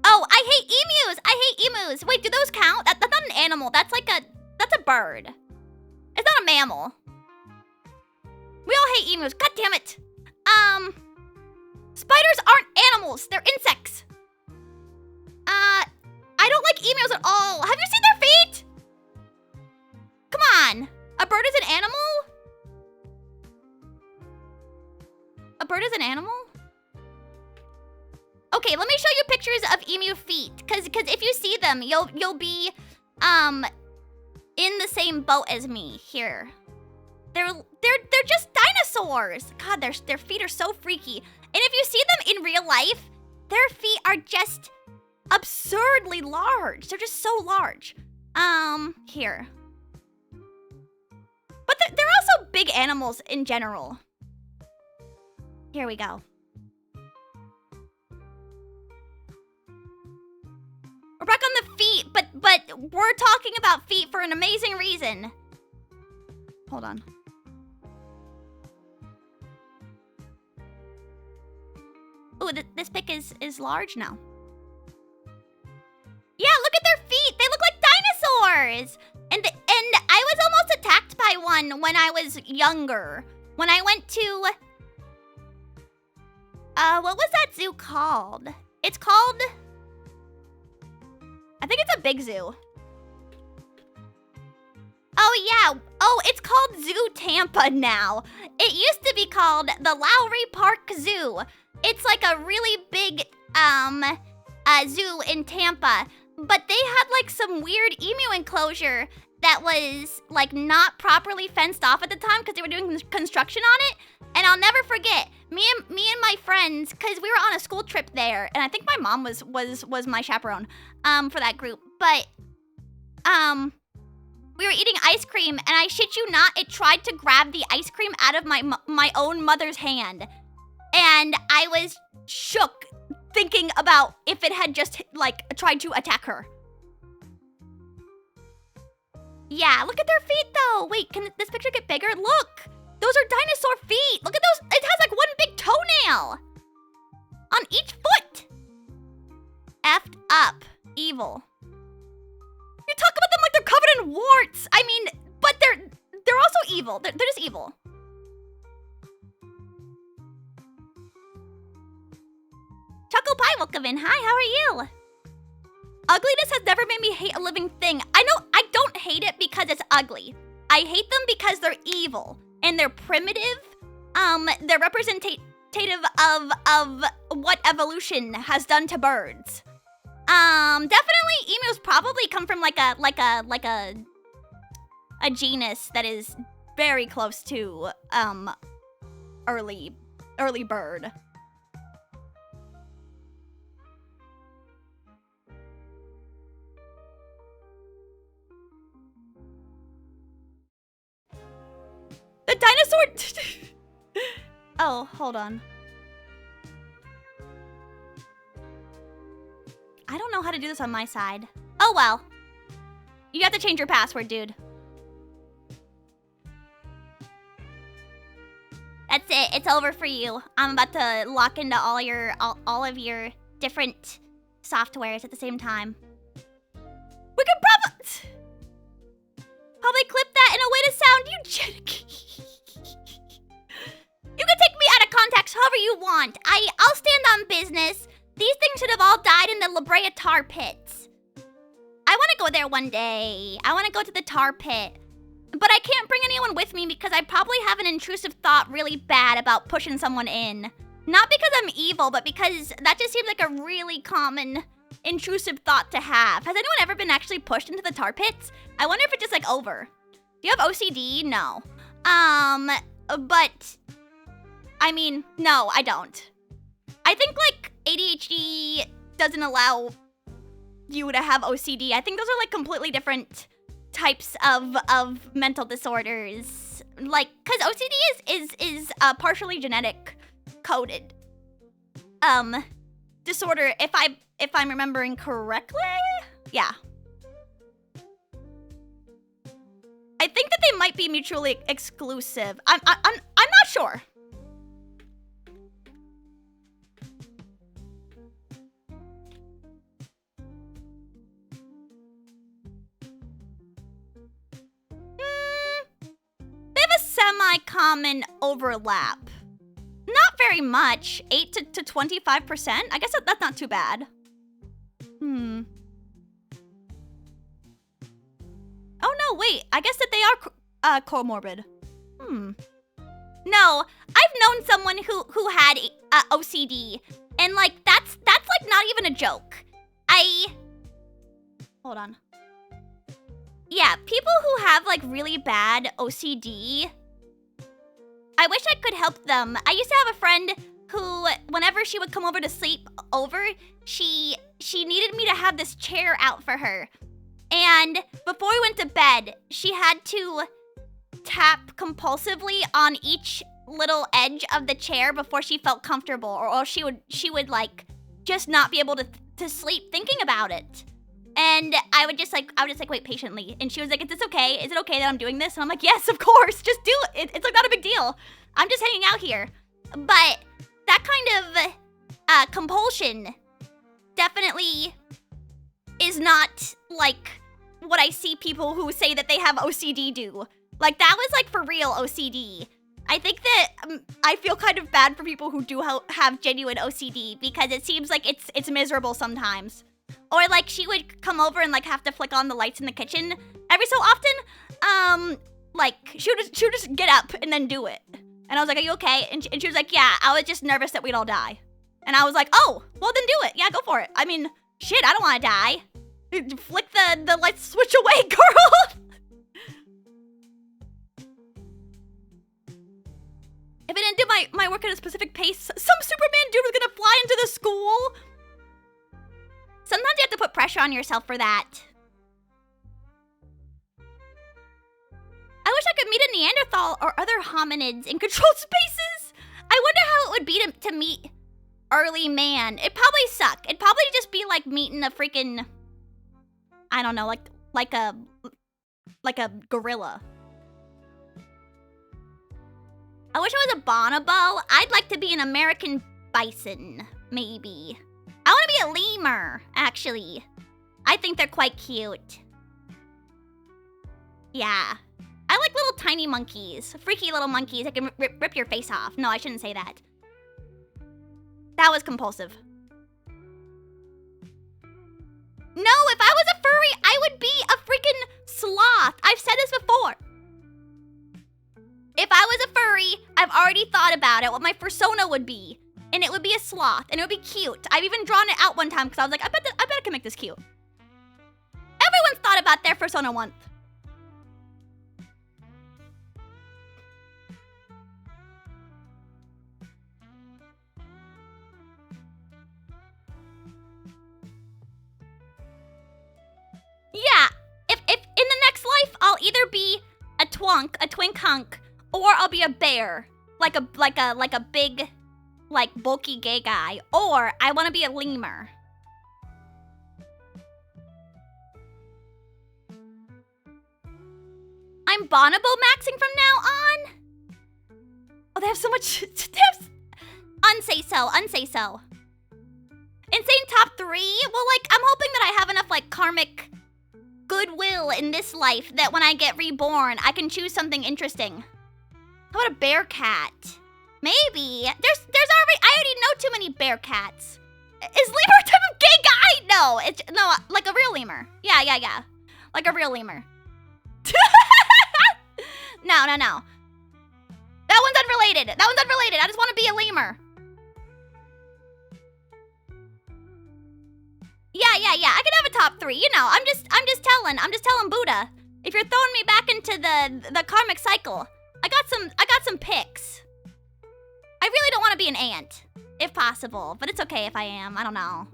Oh, I hate emus! I hate emus! Wait, do those count? That's not an animal. That's a bird. It's not a mammal. We all hate emus. God damn it. Spiders aren't animals. They're insects. I don't like emus at all. Have you seen their feet? Come on. A bird is an animal? A bird is an animal? Okay, let me show you pictures of emu feet, cause if you see them, you'll be in the same boat as me. Here, they're just dinosaurs. God, their feet are so freaky. And if you see them in real life, their feet are just absurdly large. They're just so large. Here. But they're also big animals in general. Here we go. We're back on the feet, but we're talking about feet for an amazing reason. Hold on. Ooh, this pic is large now. Yeah, look at their feet. They look like dinosaurs. And I was almost attacked by one when I was younger. When I went to what was that zoo called? It's called, I think it's a big zoo. Oh yeah, oh, it's called Zoo Tampa now. It used to be called the Lowry Park Zoo. It's like a really big zoo in Tampa, but they had like some weird emu enclosure that was like not properly fenced off at the time because they were doing construction on it. And I'll never forget, me and my friends, because we were on a school trip there, and I think my mom was my chaperone for that group. But we were eating ice cream, and I shit you not, it tried to grab the ice cream out of my own mother's hand. And I was shook thinking about if it had just like tried to attack her. Yeah, look at their feet though. Wait, can this picture get bigger? Look, those are dinosaur feet. Look at those. It has like one big toenail on each foot. Effed up. Evil. You talk about them like they're covered in warts. I mean, but they're also evil. They're just evil. Choco Pie, welcome in. Hi, how are you? Ugliness has never made me hate a living thing. I know I don't hate it because it's ugly. I hate them because they're evil and they're primitive. They're representative of what evolution has done to birds. Definitely emus probably come from like a genus that is very close to early bird. disorder. Oh, hold on. I don't know how to do this on my side. Oh well. You have to change your password, dude. That's it. It's over for you. I'm about to lock into all of your different softwares at the same time. We could probably clip that in a way to sound eugenic. You can take me out of context however you want. I'll stand on business. These things should have all died in the La Brea tar pits. I want to go there one day. I want to go to the tar pit. But I can't bring anyone with me because I probably have an intrusive thought really bad about pushing someone in. Not because I'm evil, but because that just seems like a really common intrusive thought to have. Has anyone ever been actually pushed into the tar pits? I wonder if it's just like over. Do you have OCD? No. But I mean, no, I don't. I think like ADHD doesn't allow you to have OCD. I think those are like completely different types of mental disorders. Like, cause OCD is partially genetic coded disorder if I'm remembering correctly. Yeah. I think that they might be mutually exclusive. I'm not sure. They have a semi-common overlap. Not very much. 8 to 25%. I guess that's not too bad. Oh no, wait. I guess that they are comorbid. No, I've known someone who had OCD, and like that's like not even a joke. Hold on. Yeah, people who have like really bad OCD, I wish I could help them. I used to have a friend who, whenever she would come over to sleep over, she needed me to have this chair out for her. And before we went to bed, she had to tap compulsively on each little edge of the chair before she felt comfortable, or she would like just not be able to sleep thinking about it. And I would just like wait patiently. And she was like, "Is this okay? Is it okay that I'm doing this?" And I'm like, "Yes, of course. Just do it. It's like not a big deal. I'm just hanging out here." But that kind of compulsion definitely is not like what I see people who say that they have OCD do. Like that was like for real OCD. I think that I feel kind of bad for people who do have genuine OCD because it seems like it's miserable sometimes. Or like she would come over and like have to flick on the lights in the kitchen every so often. Like she would just get up and then do it. And I was like, "Are you okay?" And she was like, "Yeah, I was just nervous that we'd all die." And I was like, "Oh, well then do it. Yeah, go for it. I mean, shit, I don't want to die. Flick the light switch away, girl." If I didn't do my work at a specific pace, some Superman dude was gonna fly into the school. Sometimes you have to put pressure on yourself for that. I wish I could meet a Neanderthal or other hominids in controlled spaces. I wonder how it would be to meet early man. It'd probably suck. It'd probably just be like meeting a freaking, I don't know, like a gorilla. I wish I was a bonobo. I'd like to be an American bison, maybe. I want to be a lemur, actually. I think they're quite cute. Yeah. I like little tiny monkeys. Freaky little monkeys that can rip your face off. No, I shouldn't say that. That was compulsive. No, if I was a furry, I would be a freaking sloth. I've said this before. If I was a furry, I've already thought about it, what my persona would be. And it would be a sloth, and it would be cute. I've even drawn it out one time because I was like, I bet I can make this cute. Everyone's thought about their persona once. Yeah, if in the next life I'll either be a twink hunk, Or I'll be a bear, like a big, like bulky gay guy. Or I want to be a lemur. I'm Bonobo maxing from now on? Oh, they have so much. Unsay so, unsay so. Insane top 3? Well, like, I'm hoping that I have enough, like, karmic goodwill in this life that when I get reborn, I can choose something interesting. How about a bear cat? Maybe. There's already, I already know too many bear cats. Is lemur a type of gay guy? No, no, like a real lemur. Yeah. Like a real lemur. No. That one's unrelated. I just want to be a lemur. Yeah. I can have a top 3. You know, I'm just telling Buddha. If you're throwing me back into the karmic cycle, I got some picks. I really don't want to be an ant, if possible, but it's okay if I am. I don't know.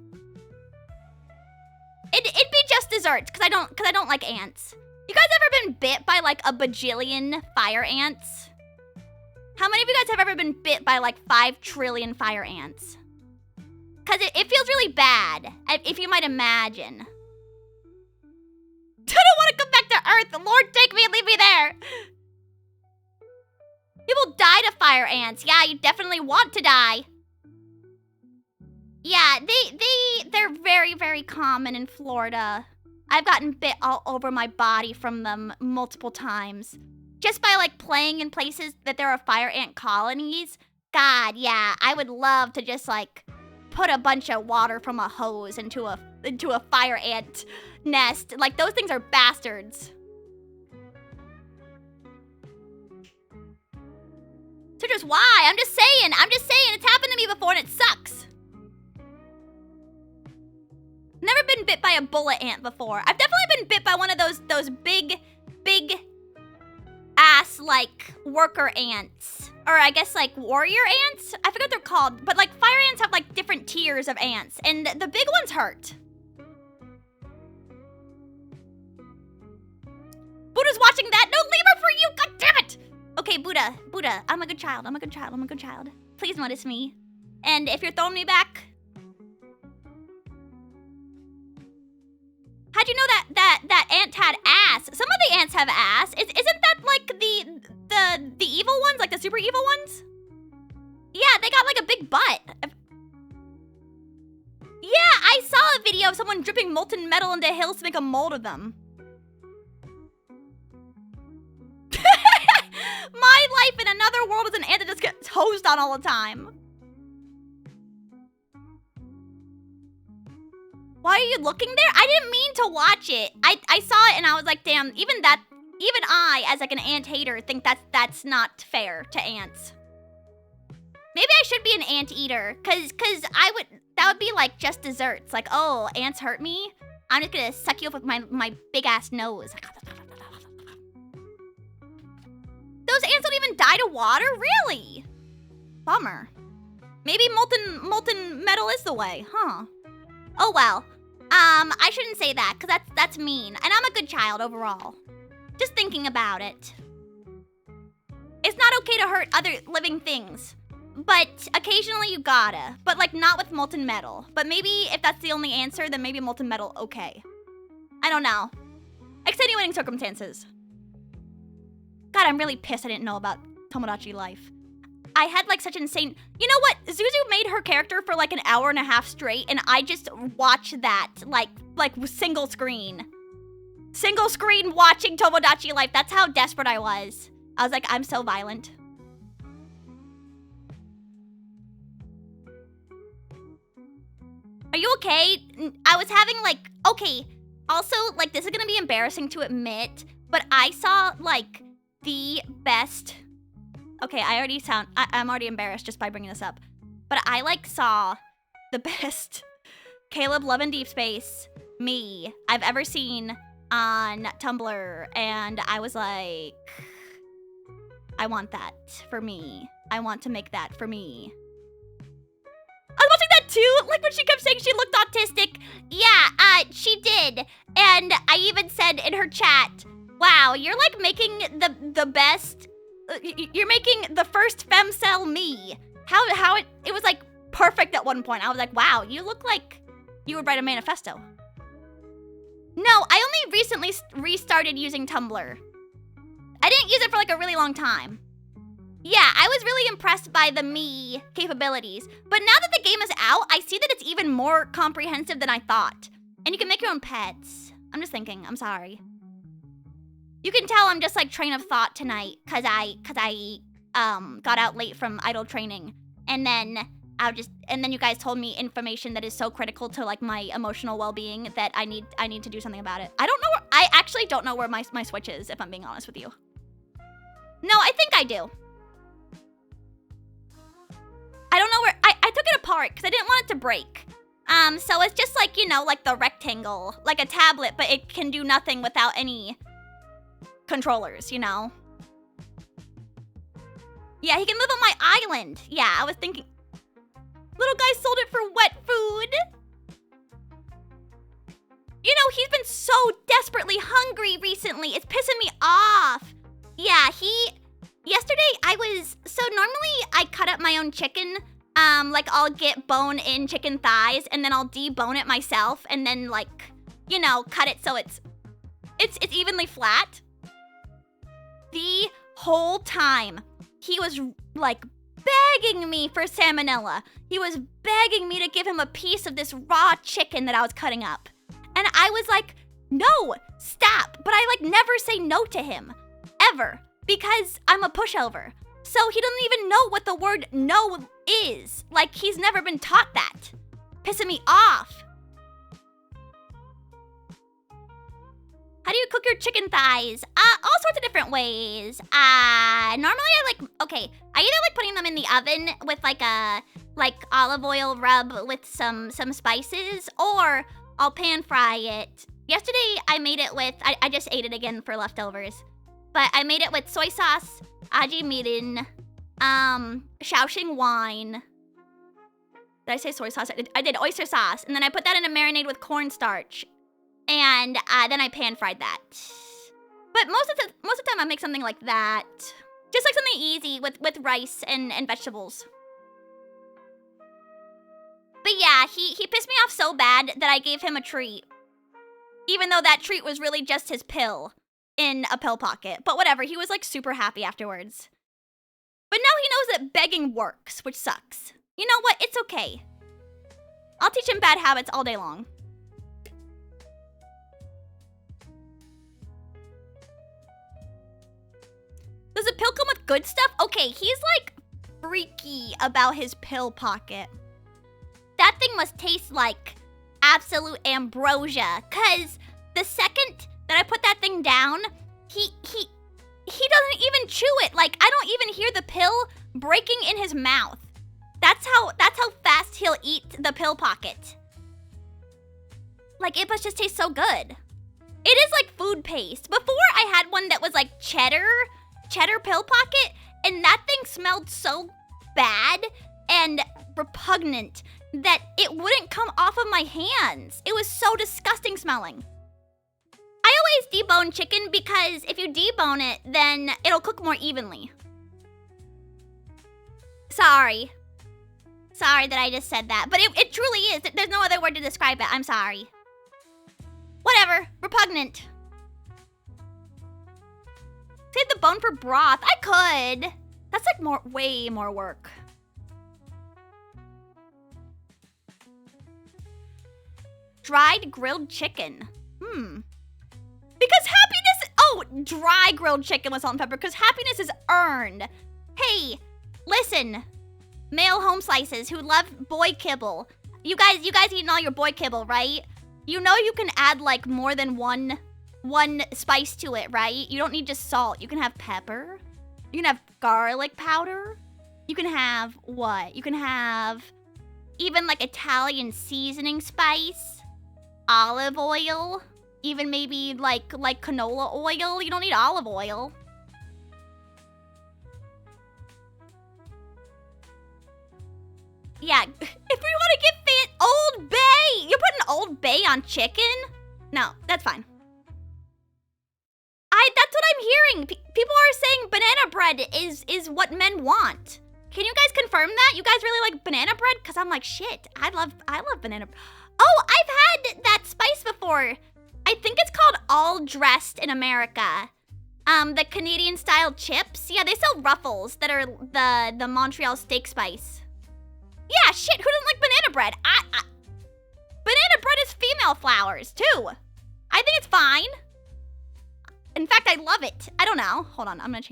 It'd be just desserts, cause I don't like ants. You guys ever been bit by like a bajillion fire ants? How many of you guys have ever been bit by like 5 trillion fire ants? Cause it feels really bad, if you might imagine. I don't want to come back to Earth. The Lord take me and leave me there. People die to fire ants. Yeah, you definitely want to die. Yeah, they're very, very common in Florida. I've gotten bit all over my body from them multiple times. Just by like playing in places that there are fire ant colonies. God, yeah, I would love to just like put a bunch of water from a hose into a fire ant nest. Like those things are bastards. So just why? I'm just saying, it's happened to me before and it sucks. Never been bit by a bullet ant before. I've definitely been bit by one of those big ass like worker ants. Or I guess like warrior ants? I forget what they're called. But like fire ants have like different tiers of ants. And the big ones hurt. Buddha's watching that. No lemur for you, god damn it! Okay, Buddha, I'm a good child. Please notice me. And if you're throwing me back, how'd you know that ant had ass? Some of the ants have ass. Isn't that like the evil ones, like the super evil ones? Yeah, they got like a big butt. Yeah, I saw a video of someone dripping molten metal into hills to make a mold of them. My life in another world as an ant that just gets hosed on all the time. Why are you looking there? I didn't mean to watch it. I saw it and I was like, damn, even I, as like an ant hater, think that's not fair to ants. Maybe I should be an ant eater, cause that would be like just desserts. Like, oh, ants hurt me? I'm just gonna suck you up with my big ass nose. Those ants don't even die to water? Really? Bummer. Maybe molten metal is the way, huh? Oh well. I shouldn't say that, because that's mean. And I'm a good child overall. Just thinking about it. It's not okay to hurt other living things. But occasionally you gotta. But like not with molten metal. But maybe if that's the only answer, then maybe molten metal okay. I don't know. Extenuating circumstances. God, I'm really pissed I didn't know about Tomodachi Life. I had like such insane... You know what? Zuzu made her character for like an hour and a half straight, and I just watched that like single screen. Single screen watching Tomodachi Life. That's how desperate I was. I was like, I'm so violent. Are you okay? I was having like... Okay, also, like this is gonna be embarrassing to admit, but I saw like the best... Okay, I'm already embarrassed just by bringing this up. But I like saw the best Caleb Love and Deep Space me I've ever seen on Tumblr. And I was like, I want that for me. I want to make that for me. I was watching that too, like when she kept saying she looked autistic. Yeah, she did. And I even said in her chat, wow, you're like making the best You're making the first femcel me. How it was like perfect at one point. I was like, wow, you look like you would write a manifesto. No, I only recently restarted using Tumblr. I didn't use it for like a really long time. Yeah, I was really impressed by the me capabilities. But now that the game is out, I see that it's even more comprehensive than I thought. And you can make your own pets. I'm just thinking, I'm sorry. You can tell I'm just like train of thought tonight cause I got out late from idol training. And then you guys told me information that is so critical to like my emotional well-being that I need to do something about it. I actually don't know where my Switch is, if I'm being honest with you. No, I think I do. I don't know where, I took it apart because I didn't want it to break. So it's just like, you know, like the rectangle, like a tablet, but it can do nothing without any controllers, you know? Yeah, he can live on my island. Yeah, I was thinking, little guy sold it for wet food. You know, he's been so desperately hungry recently. It's pissing me off. Yeah, yesterday so normally I cut up my own chicken. Like I'll get bone-in chicken thighs and then I'll debone it myself and then like, you know, cut it so it's evenly flat. The whole time he was like begging me for salmonella. He was begging me to give him a piece of this raw chicken that I was cutting up. And I was like, no, stop. But I like never say no to him, ever, because I'm a pushover. So he doesn't even know what the word no is. Like he's never been taught that. Pissing me off. How do you cook your chicken thighs? All sorts of different ways. Normally I either like putting them in the oven with like a olive oil rub with some spices, or I'll pan fry it. Yesterday I made it with, I just ate it again for leftovers, but I made it with soy sauce, aji mirin, Shaoxing wine. Did I say soy sauce? I did oyster sauce, and then I put that in a marinade with cornstarch. And then I pan fried that. But most of the time I make something like that. Just like something easy with rice and vegetables. But yeah, he pissed me off so bad that I gave him a treat. Even though that treat was really just his pill in a pill pocket. But whatever, he was like super happy afterwards. But now he knows that begging works, which sucks. You know what? It's okay. I'll teach him bad habits all day long. Does a pill come with good stuff? Okay, he's like freaky about his pill pocket. That thing must taste like absolute ambrosia, cause the second that I put that thing down, he doesn't even chew it. Like I don't even hear the pill breaking in his mouth. That's how fast he'll eat the pill pocket. Like it must just taste so good. It is like food paste. Before I had one that was like cheddar pill pocket, and that thing smelled so bad and repugnant that it wouldn't come off of my hands. It was so disgusting smelling. I always debone chicken because if you debone it, then it'll cook more evenly. Sorry that I just said that, but it truly is. There's no other word to describe it. I'm sorry. Whatever, repugnant. Save the bone for broth. I could. That's like way more work. Dried grilled chicken. Because happiness, dry grilled chicken with salt and pepper, because happiness is earned. Hey, listen, male home slices who love boy kibble. You guys eating all your boy kibble, right? You know you can add like more than one spice to it, right? You don't need just salt. You can have pepper. You can have garlic powder. You can have what? You can have even like Italian seasoning spice, olive oil, even maybe like canola oil. You don't need olive oil. Yeah, if we want to get fit, Old Bay. You're putting Old Bay on chicken? No, that's fine. That's what I I'm hearing. People are saying banana bread is what men want. Can you guys confirm that? You guys really like banana bread? Cause I'm like, shit, I love banana. Oh, I've had that spice before. I think it's called All Dressed in America. The Canadian style chips. Yeah, they sell Ruffles that are the Montreal steak spice. Yeah, shit, who doesn't like banana bread? Banana bread is female flowers too. I think it's fine. In fact, I love it. I don't know. Hold on, I'm gonna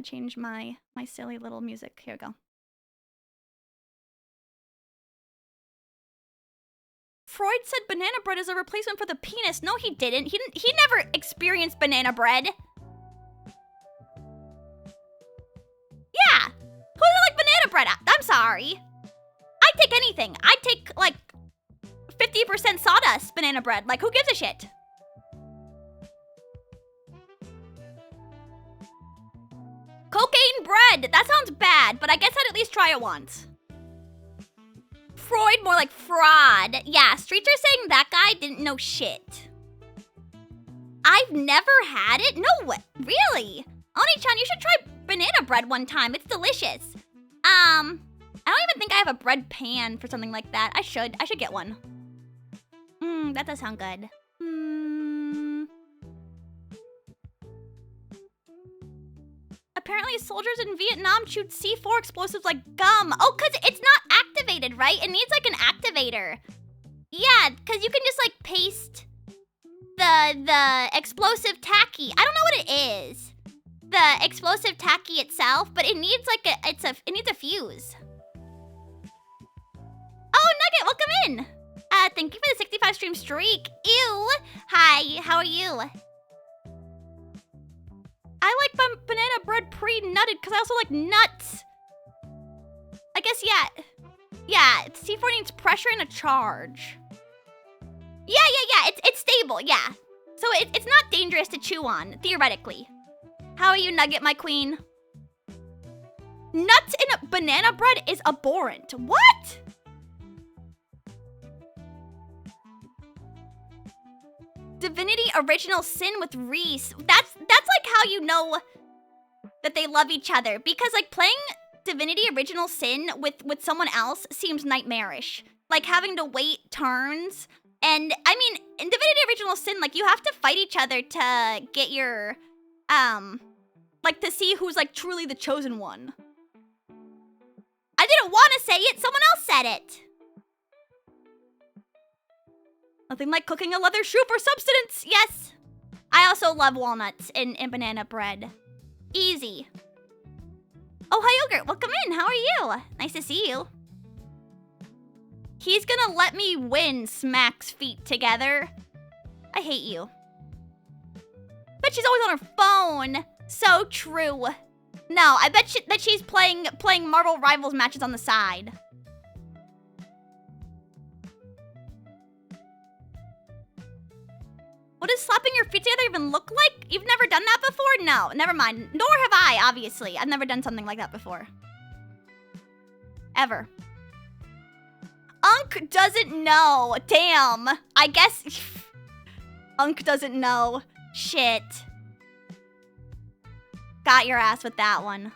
change my silly little music. Here we go. Freud said banana bread is a replacement for the penis. No, he didn't. He never experienced banana bread. Yeah. Who doesn't like banana bread? I'm sorry. I'd take anything. I'd take like 50% sawdust banana bread. Like, who gives a shit? Cocaine bread. That sounds bad, but I guess I'd at least try it once. Freud, more like fraud. Yeah, Streets are saying that guy didn't know shit. I've never had it. No, really? Oni-chan, you should try banana bread one time. It's delicious. I don't even think I have a bread pan for something like that. I should get one. That does sound good. Apparently soldiers in Vietnam shoot C4 explosives like gum. Oh, cause it's not activated, right? It needs like an activator. Yeah, cause you can just like paste the explosive tacky. I don't know what it is. The explosive tacky itself, but it needs like it needs a fuse. Oh, Nugget, welcome in. Thank you for the 65 stream streak. Ew. Hi, how are you? I like banana bread pre-nutted because I also like nuts. I guess, yeah. Yeah, C4 needs pressure and a charge. Yeah. It's stable, yeah. So it's not dangerous to chew on, theoretically. How are you, Nugget, my queen? Nuts in a banana bread is abhorrent. What? Divinity Original Sin with Reese. That's like how you know that they love each other. Because like playing Divinity Original Sin with someone else seems nightmarish. Like having to wait turns. And I mean, in Divinity Original Sin, like you have to fight each other to get your, like to see who's like truly the chosen one. I didn't want to say it, someone else said it. Nothing like cooking a leather shoe for substance, yes. I also love walnuts in banana bread. Easy. Oh, hi, Yogurt, welcome in, how are you? Nice to see you. He's gonna let me win, smacks feet together. I hate you. Bet she's always on her phone. So true. No, I bet that she's playing Marvel Rivals matches on the side. What does slapping your feet together even look like? You've never done that before? No, never mind. Nor have I, obviously. I've never done something like that before. Ever. Unk doesn't know. Damn. I guess... Unk doesn't know. Shit. Got your ass with that one.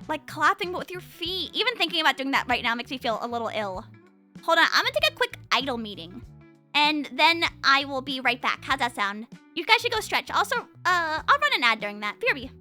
Like clapping, but with your feet. Even thinking about doing that right now makes me feel a little ill. Hold on, I'm gonna take a quick idle meeting. And then I will be right back. How's that sound? You guys should go stretch. Also, I'll run an ad during that. BRB.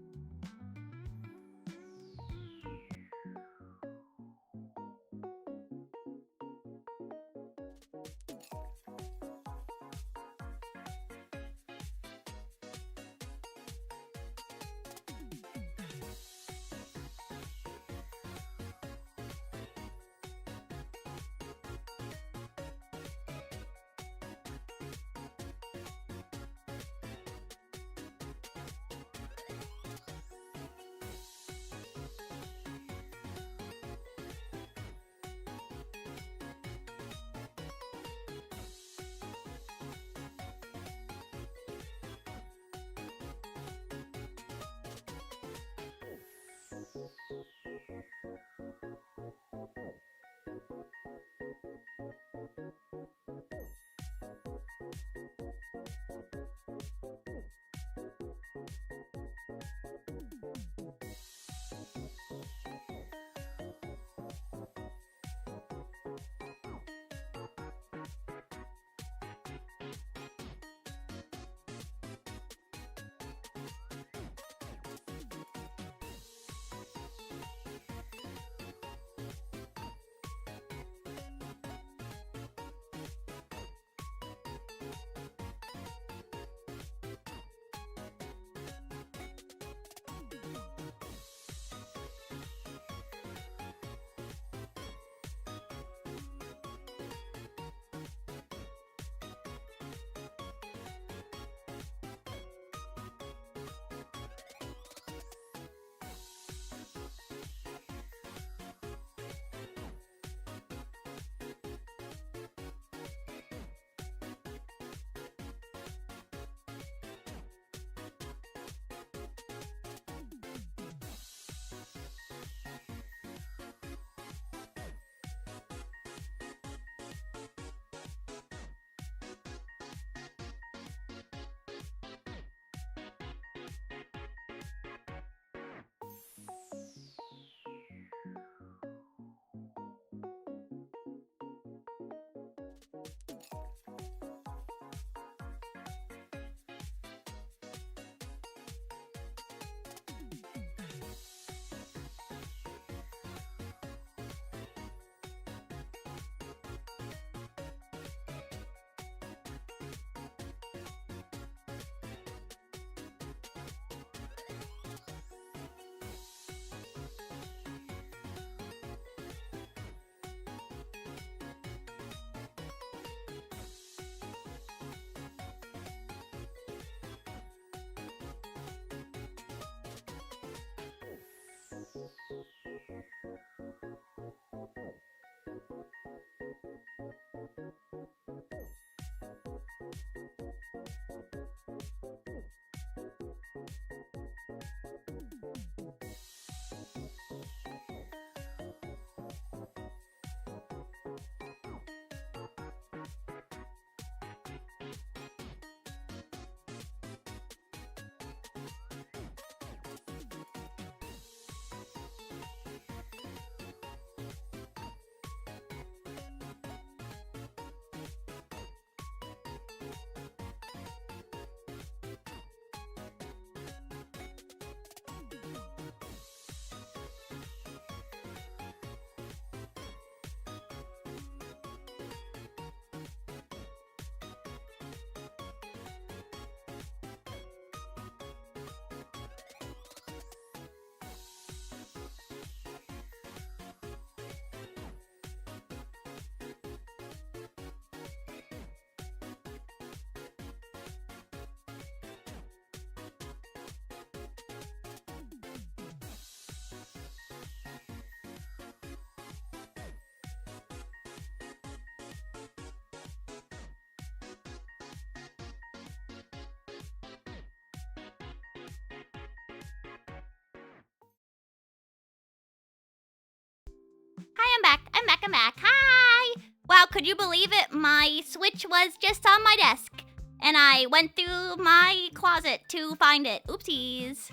Hi, I'm back. I'm back. Hi! Wow, could you believe it? My Switch was just on my desk. And I went through my closet to find it. Oopsies.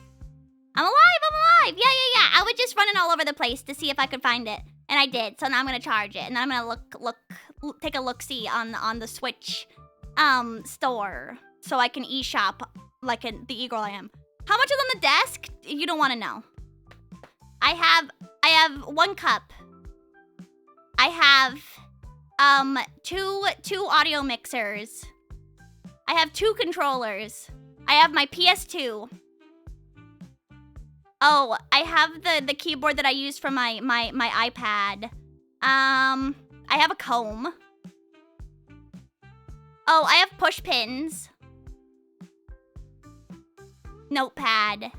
I'm alive! Yeah. I was just running all over the place to see if I could find it. And I did, so now I'm gonna charge it. And then I'm gonna take a look-see on the Switch store. So I can eShop like the e-girl I am. How much is on the desk? You don't wanna know. I have 1 cup. I have two audio mixers. I have 2 controllers. I have my PS2. Oh, I have the keyboard that I use for my iPad. I have a comb. Oh, I have push pins. Notepad.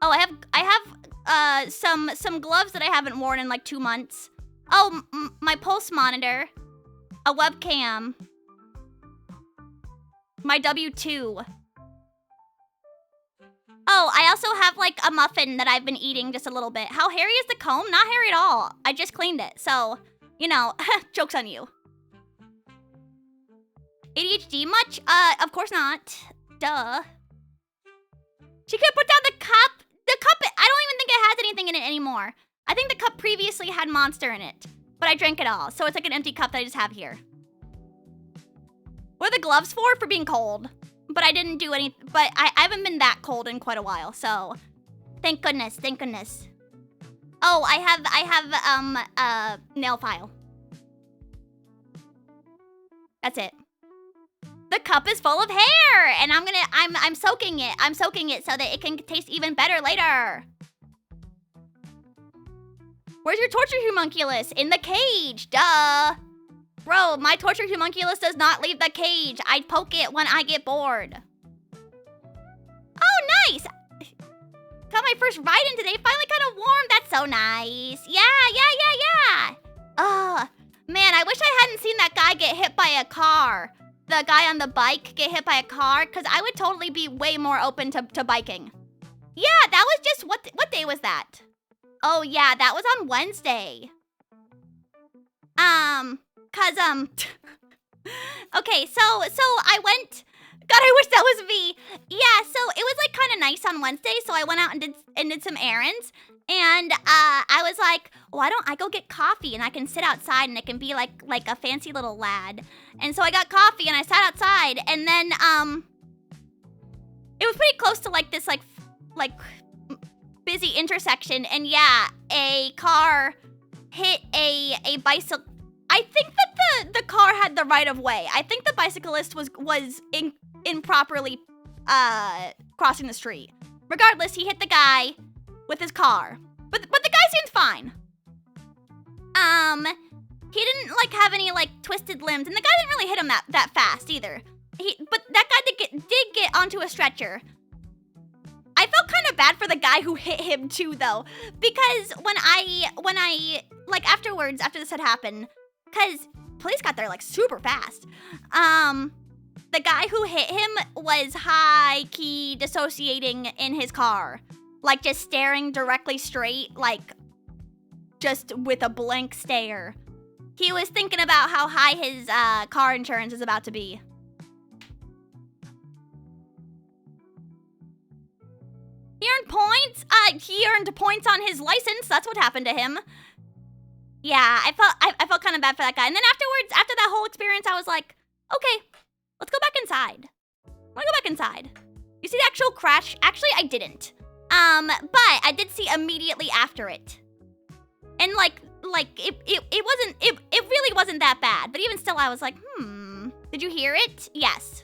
Oh, I have some gloves that I haven't worn in like 2 months. Oh, my pulse monitor, a webcam, my W2. Oh, I also have like a muffin that I've been eating just a little bit. How hairy is the comb? Not hairy at all. I just cleaned it, so, you know, joke's on you. ADHD much? Of course not. Duh. She could put down the cup. The cup, I don't even think it has anything in it anymore. I think the cup previously had Monster in it, but I drank it all, so it's like an empty cup that I just have here. What are the gloves for? For being cold. But I didn't do any, but I haven't been that cold in quite a while, so thank goodness. Oh, I have nail file. That's it. The cup is full of hair, and I'm soaking it. I'm soaking it so that it can taste even better later. Where's your torture homunculus? In the cage, duh. Bro, my torture homunculus does not leave the cage. I poke it when I get bored. Oh, nice. Got my first ride-in today. Finally kind of warm. That's so nice. Yeah. Oh, man, I wish I hadn't seen that guy get hit by a car. The guy on the bike get hit by a car, because I would totally be way more open to biking. Yeah, that was just, what day was that? Oh, yeah, that was on Wednesday. Okay, so I went, God, I wish that was me. Yeah, so it was like kind of nice on Wednesday, so I went out and did some errands, And I was like, why don't I go get coffee and I can sit outside and it can be like a fancy little lad. And so I got coffee and I sat outside, and then it was pretty close to like this like busy intersection, and yeah, a car hit a bicycle. I think that the car had the right of way. I think the bicyclist was improperly crossing the street. Regardless, he hit the guy with his car. But the guy seems fine. He didn't like have any like twisted limbs, and the guy didn't really hit him that fast either. But that guy did get onto a stretcher. I felt kind of bad for the guy who hit him too, though, because when I like afterwards, after this had happened, because police got there like super fast. The guy who hit him was high-key dissociating in his car, like just staring directly straight, like just with a blank stare. He was thinking about how high his car insurance is about to be. He earned points? He earned points on his license. That's what happened to him. Yeah, I felt kind of bad for that guy. And then afterwards, after that whole experience, I was like, okay, let's go back inside. I want to go back inside. You see the actual crash? Actually, I didn't. But I did see immediately after it. And like it really wasn't that bad. But even still, I was like, did you hear it? Yes.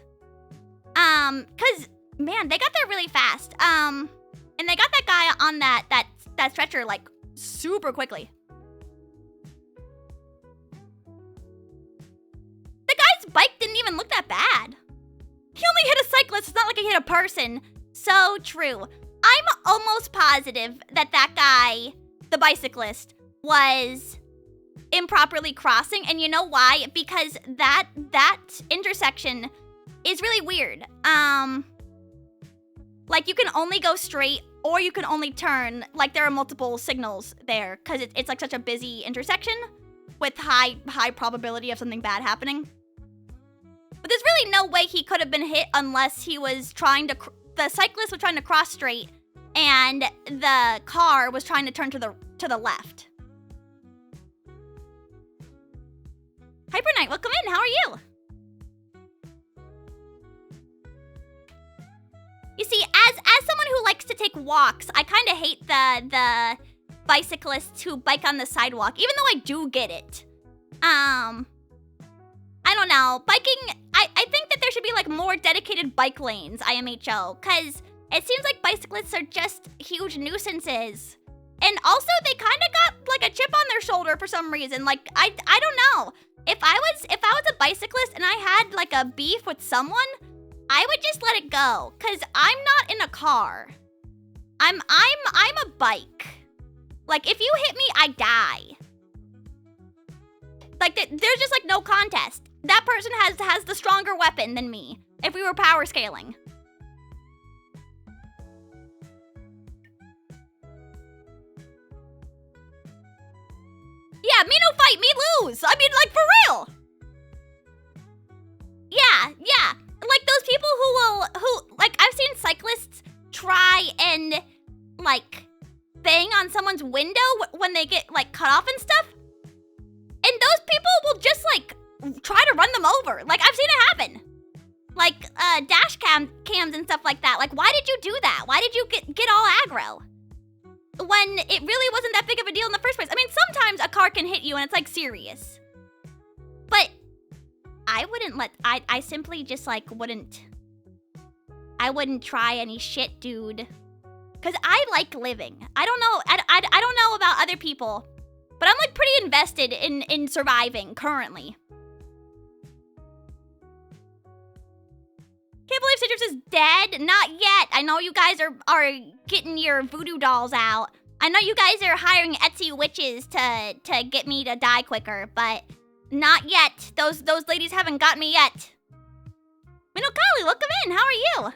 Cause man, they got there really fast. And they got that guy on that stretcher like super quickly. The guy's bike didn't even look that bad. He only hit a cyclist. It's not like he hit a person. So true. I'm almost positive that guy, the bicyclist, was improperly crossing. And you know why? Because that intersection is really weird. Like you can only go straight or you can only turn. Like there are multiple signals there because it's like such a busy intersection with high probability of something bad happening. But there's really no way he could have been hit unless he was trying to, the cyclist was trying to cross straight and the car was trying to turn to the left. Hyper Knight, welcome in. How are you? You see, as someone who likes to take walks, I kind of hate the bicyclists who bike on the sidewalk, even though I do get it. I don't know. Biking, I think that there should be like more dedicated bike lanes, IMHO, because it seems like bicyclists are just huge nuisances. And also, they kind of got like a chip on their shoulder for some reason. Like, I don't know. If I was a bicyclist and I had like a beef with someone, I would just let it go, cause I'm not in a car. I'm a bike. Like if you hit me, I die. Like there's just like no contest. That person has the stronger weapon than me. If we were power scaling. Yeah, me no fight, me lose. I mean, like for real. Yeah. Like those people who like I've seen cyclists try and like bang on someone's window when they get like cut off and stuff. And those people will just like try to run them over. Like I've seen it happen. Like dash cams and stuff like that. Like why did you do that? Why did you get all aggro? When it really wasn't that big of a deal in the first place. I mean, sometimes a car can hit you and it's like serious. But I wouldn't I simply just like I wouldn't try any shit, dude. Cause I like living. I don't know, I don't know about other people, but I'm like pretty invested in surviving currently. Can't believe Citrus is dead. Not yet. I know you guys are getting your voodoo dolls out. I know you guys are hiring Etsy witches to get me to die quicker, but not yet. Those ladies haven't got me yet. Minokali, welcome in. How are you?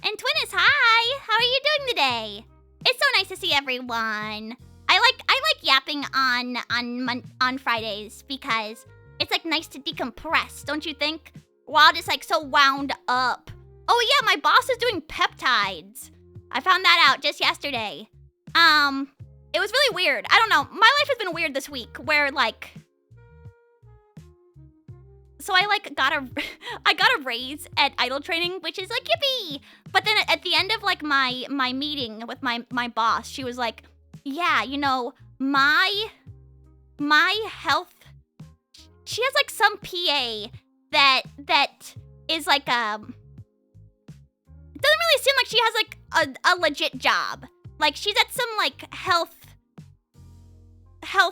And Twinnis, hi. How are you doing today? It's so nice to see everyone. I like yapping on Fridays because it's like nice to decompress, don't you think? We're all just like so wound up. Oh yeah, my boss is doing peptides. I found that out just yesterday. It was really weird. I don't know. My life has been weird this week where like so I like got a raise at idol training, which is like yippee. But then at the end of like my meeting with my boss, she was like, "Yeah, you know, my health, she has like some PA that is like it doesn't really seem like she has like a legit job. Like she's at some like health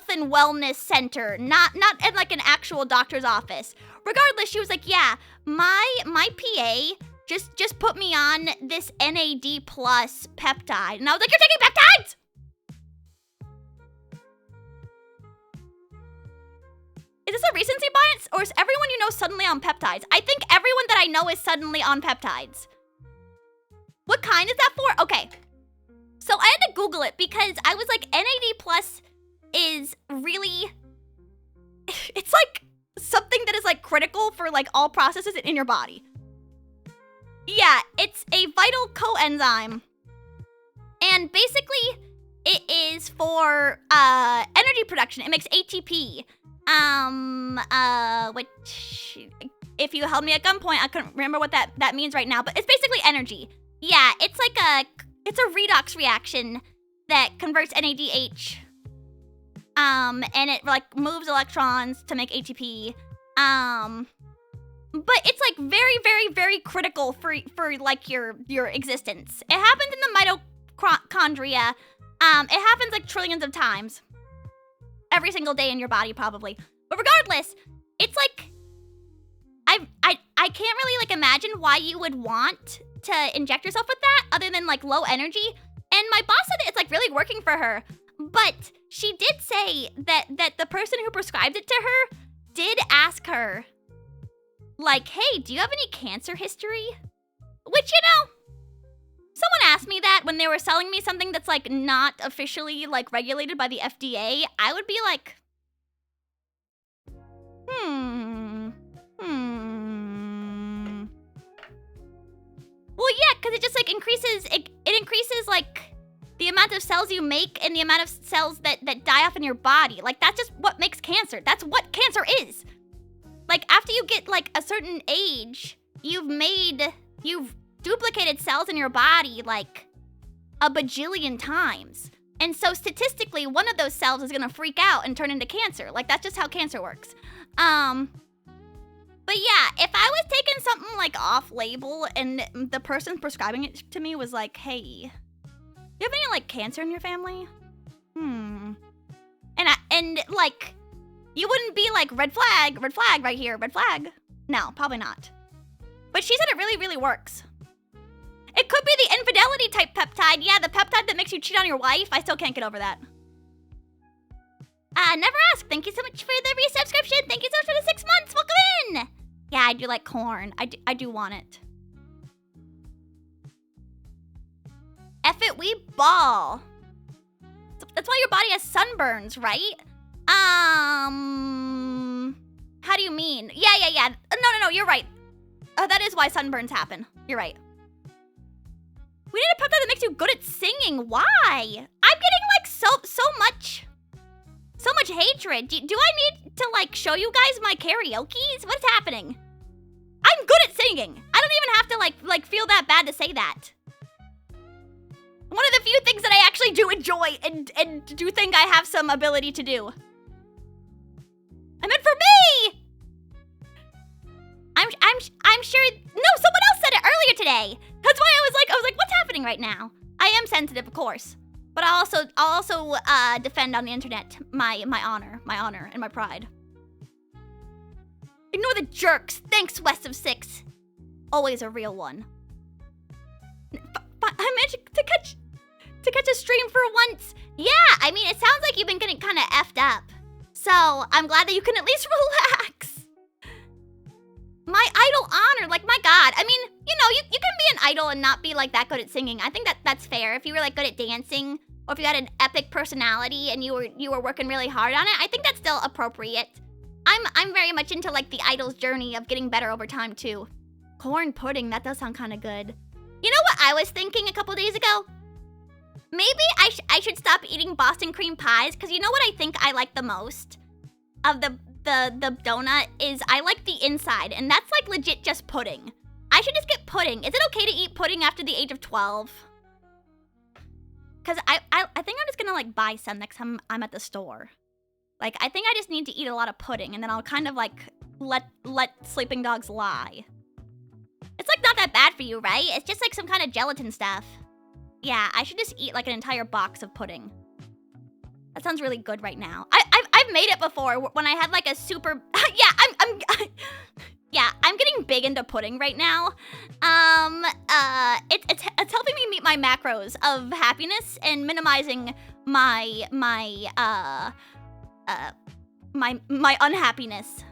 and wellness center, not at like an actual doctor's office." Regardless, she was like, "Yeah, my PA just put me on this NAD plus peptide." And I was like, "You're taking peptides?" Is this a recency bias, or is everyone you know suddenly on peptides? I think everyone that I know is suddenly on peptides. What kind is that for? Okay. So I had to Google it because I was like, NAD plus is really, it's like something that is like critical for like all processes in your body. Yeah, it's a vital coenzyme. And basically, it is for energy production. It makes ATP. Which, if you held me at gunpoint, I couldn't remember what that means right now, but it's basically energy. Yeah, it's like it's a redox reaction that converts NADH. And it like moves electrons to make ATP. But it's like very, very, very critical for like your existence. It happens in the mitochondria. It happens like trillions of times. Every single day in your body, probably. But regardless, it's like I can't really like imagine why you would want to inject yourself with that other than like low energy. And my boss said it's like really working for her. But she did say that the person who prescribed it to her did ask her, like, "Hey, do you have any cancer history?" Which, you know, someone asked me that when they were selling me something that's like not officially like regulated by the FDA. I would be like, Well, yeah, because it just like increases, it increases like the amount of cells you make and the amount of cells that die off in your body. Like that's just what makes cancer. That's what cancer is. Like after you get like a certain age, you've duplicated cells in your body like a bajillion times. And so statistically, one of those cells is gonna freak out and turn into cancer. Like that's just how cancer works. But yeah, if I was taking something like off label and the person prescribing it to me was like, "Hey, you have any like cancer in your family?" And like, you wouldn't be like, red flag right here, red flag. No, probably not. But she said it really, really works. It could be the infidelity type peptide. Yeah, the peptide that makes you cheat on your wife. I still can't get over that. Never ask. Thank you so much for the resubscription. Thank you so much for the 6 months. Welcome in. Yeah, I do like corn. I do want it. F it, we ball. That's why your body has sunburns, right? How do you mean? Yeah. No, you're right. That is why sunburns happen. You're right. We need a peptide that makes you good at singing. Why? I'm getting like so much hatred. Do I need to like show you guys my karaoke's? What's happening? I'm good at singing. I don't even have to like feel that bad to say that. One of the few things that I actually do enjoy and do think I have some ability to do. I meant for me. I'm sure. No, someone else said it earlier today. That's why I was like, what's happening right now? I am sensitive, of course, but I'll also defend on the internet my honor, and my pride. Ignore the jerks. Thanks, West of 6. Always a real one. I managed to catch a stream for once. Yeah, I mean, it sounds like you've been getting kind of effed up. So I'm glad that you can at least relax. My idol honor, like my god. I mean, you know, you can be an idol and not be like that good at singing. I think that's fair. If you were like good at dancing, or if you had an epic personality and you were working really hard on it, I think that's still appropriate. I'm very much into like the idol's journey of getting better over time too. Corn pudding, that does sound kind of good. You know what? I was thinking a couple days ago? Maybe I should stop eating Boston cream pies, because you know what I think I like the most of the donut is I like the inside, and that's like legit just pudding. I should just get pudding. Is it okay to eat pudding after the age of 12? Because I think I'm just gonna like buy some next time I'm at the store. Like, I think I just need to eat a lot of pudding, and then I'll kind of like let sleeping dogs lie. It's like not that bad for you, right? It's just like some kind of gelatin stuff. Yeah, I should just eat like an entire box of pudding. That sounds really good right now. I've made it before when I had like a super yeah, I'm getting big into pudding right now. It's helping me meet my macros of happiness and minimizing my unhappiness.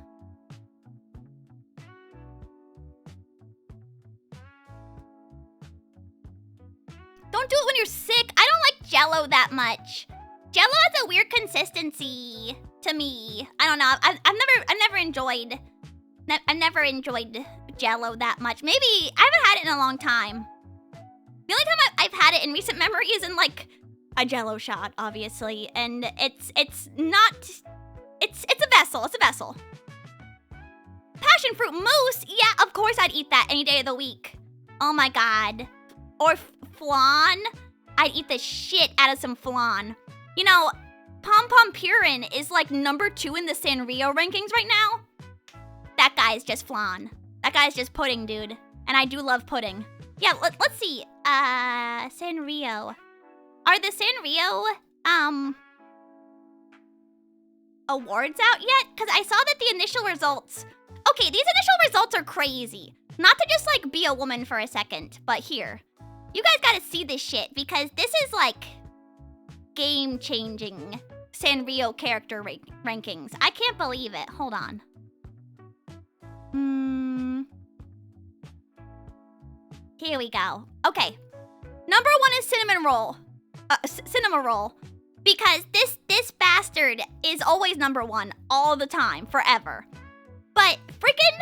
Don't do it when you're sick. I don't like Jell-O that much. Jell-O has a weird consistency to me. I don't know. I've never enjoyed Jell-O that much. Maybe I haven't had it in a long time. The only time I've had it in recent memory is in like a Jell-O shot, obviously, and it's a vessel. It's a vessel. Passion fruit mousse. Yeah, of course I'd eat that any day of the week. Oh my god. Or flan. I'd eat the shit out of some flan. You know, Pom Pom Purin is like #2 in the Sanrio rankings right now. That guy's just flan. That guy's just pudding, dude. And I do love pudding. Yeah, let's see. Sanrio. Are the Sanrio, awards out yet? Because I saw that the initial results... Okay, these initial results are crazy. Not to just, like, be a woman for a second, but here. You guys gotta see this shit, because this is, like, game-changing Sanrio character rankings. I can't believe it. Hold on. Here we go. Okay. #1 is Cinnamon Roll. Cinema Roll. Because this bastard is always #1 all the time, forever. But freaking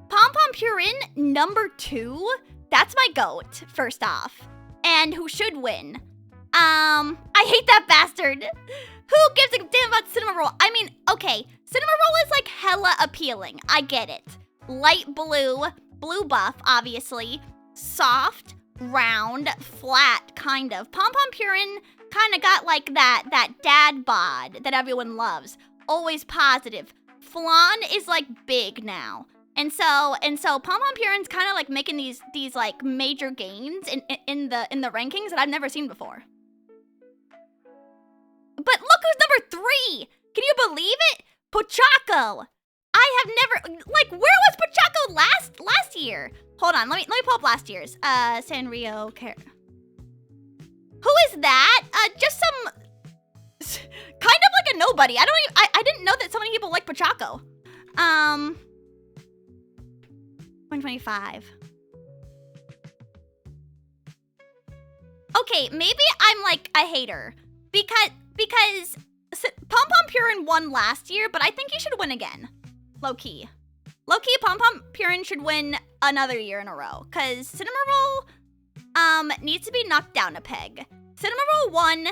Pom Pom Purin #2? That's my goat, first off. And who should win? I hate that bastard. Who gives a damn about Cinnamon Roll? I mean, okay, Cinnamon Roll is like hella appealing. I get it. Light blue, blue buff, obviously. Soft, round, flat, kind of. Pom Pom Purin kind of got like that dad bod that everyone loves. Always positive. Flan is like big now. And so Pom Pom Purin's kind of like making these like major gains in the rankings that I've never seen before. But look who's #3! Can you believe it? Pochacco! I have never, like, where was Pochacco last year? Hold on, let me pull up last year's. Sanrio Who is that? Just some, kind of like a nobody. I didn't know that so many people like Pochacco. 125. Okay, maybe I'm like a hater. Because Pom Pom Purin won last year, but I think he should win again. Low-key. Low-key, Pom Pom Purin should win another year in a row. Because Cinnamon Roll, needs to be knocked down a peg. Cinnamon Roll won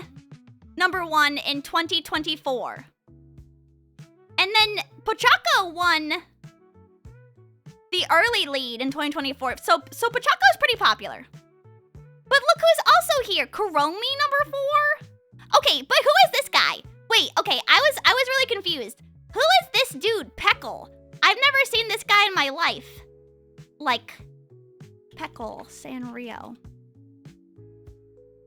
#1 in 2024. And then Pochacco won the early lead in 2024. So Pochacco's pretty popular. But look who's also here. Kuromi #4? Okay, but who is this guy? Wait, okay, I was really confused. Who is this dude, Peckle? I've never seen this guy in my life. Like, Peckle Sanrio.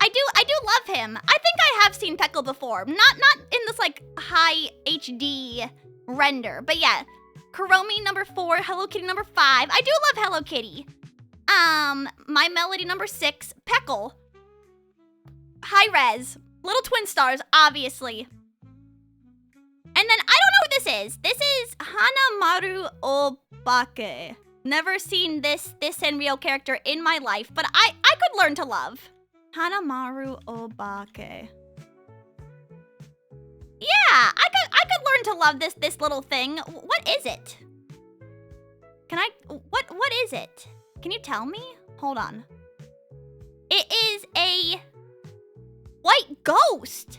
I do love him. I think I have seen Peckle before. Not in this like high HD render, but yeah. Kuromi #4, Hello Kitty #5. I do love Hello Kitty. My Melody #6, Peckle. High res. Little twin stars, obviously. And then, I don't know who this is. This is Hanamaru Obake. Never seen this Sanrio character in my life, but I could learn to love. Hanamaru Obake. Yeah, I could learn to love this little thing. What is it? What is it? Can you tell me? Hold on. It is a white ghost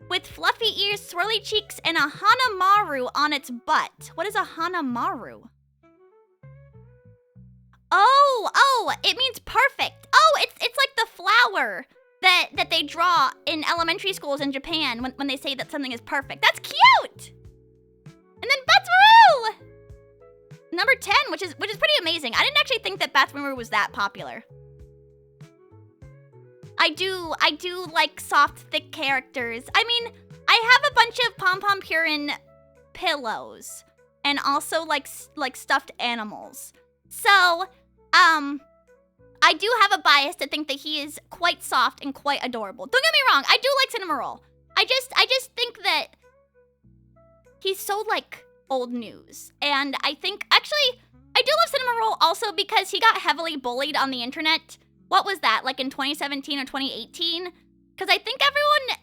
with fluffy ears, swirly cheeks, and a Hanamaru on its butt. What is a Hanamaru? Oh, it means perfect. Oh, it's like the flower that they draw in elementary schools in Japan when they say that something is perfect. That's cute! And then Batsumaru! Number 10, which is pretty amazing. I didn't actually think that Batsumaru was that popular. I do like soft, thick characters. I mean, I have a bunch of Pom Pom Purin pillows and also like stuffed animals. So, I do have a bias to think that he is quite soft and quite adorable. Don't get me wrong, I do like Cinnamoroll. I just think that he's so like old news. And I think actually I do love Cinnamoroll also because he got heavily bullied on the internet. What was that, like in 2017 or 2018? Because I think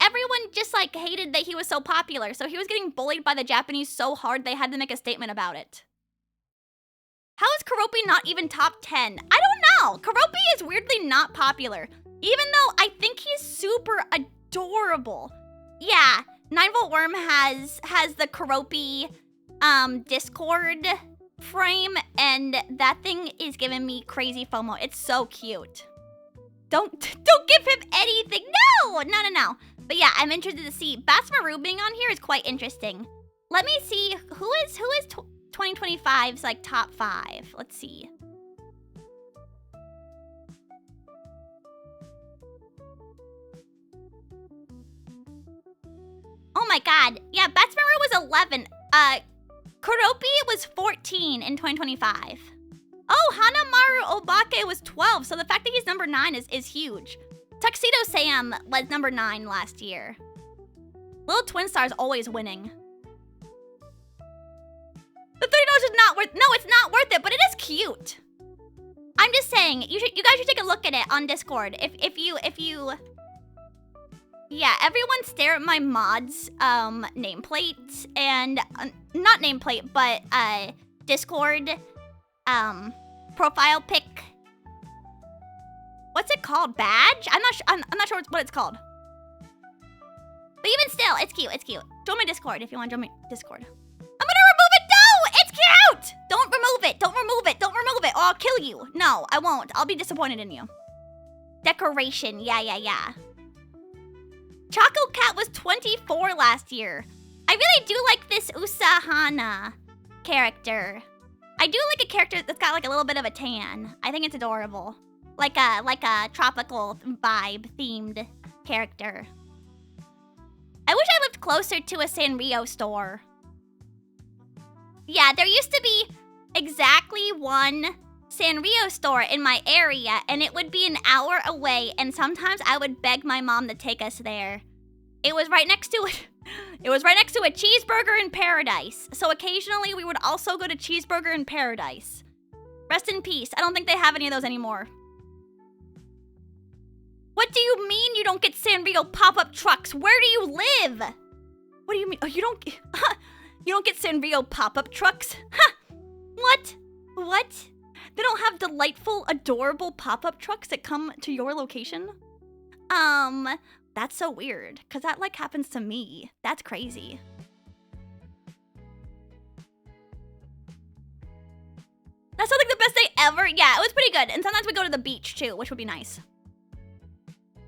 everyone just like hated that he was so popular. So he was getting bullied by the Japanese so hard they had to make a statement about it. How is Keroppi not even top 10? I don't know. Keroppi is weirdly not popular, even though I think he's super adorable. Yeah, 9V Worm has the Keroppi Discord frame, and that thing is giving me crazy FOMO. It's so cute. Don't give him anything. No. But yeah, I'm interested to see Batsumaru being on here is quite interesting. Let me see who is 2025's like top 5. Let's see. Oh my god. Yeah, Batsumaru was 11. Keroppi was 14 in 2025. Oh, Hanamaru Obake was 12, so the fact that he's number 9 is huge. Tuxedo Sam was number 9 last year. Little Twin Star's always winning. The $30 is not worth. No, it's not worth it, but it is cute. I'm just saying, you guys should take a look at it on Discord. If you, yeah, everyone stare at my mods nameplate and not nameplate, but Discord profile pic. What's it called? Badge? I'm not sure what it's called. But even still, it's cute. It's cute. Join my Discord if you want to join my Discord. I'm gonna remove it. No, it's cute. Don't remove it. Don't remove it. Don't remove it, or I'll kill you. No, I won't. I'll be disappointed in you. Decoration. Yeah. Choco Cat was 24 last year. I really do like this Usahana character. I do like a character that's got like a little bit of a tan. I think it's adorable. Like a tropical vibe themed character. I wish I lived closer to a Sanrio store. Yeah, there used to be exactly one Sanrio store in my area, and it would be an hour away, and sometimes I would beg my mom to take us there. It was right next to it. It was right next to a Cheeseburger in Paradise. So occasionally we would also go to Cheeseburger in Paradise. Rest in peace. I don't think they have any of those anymore. What do you mean you don't get Sanrio pop-up trucks? Where do you live? What do you mean? Oh, you don't get Sanrio pop-up trucks? Huh? What? They don't have delightful, adorable pop-up trucks that come to your location? That's so weird, because that, like, happens to me. That's crazy. That sounds like the best day ever. Yeah, it was pretty good. And sometimes we go to the beach, too, which would be nice.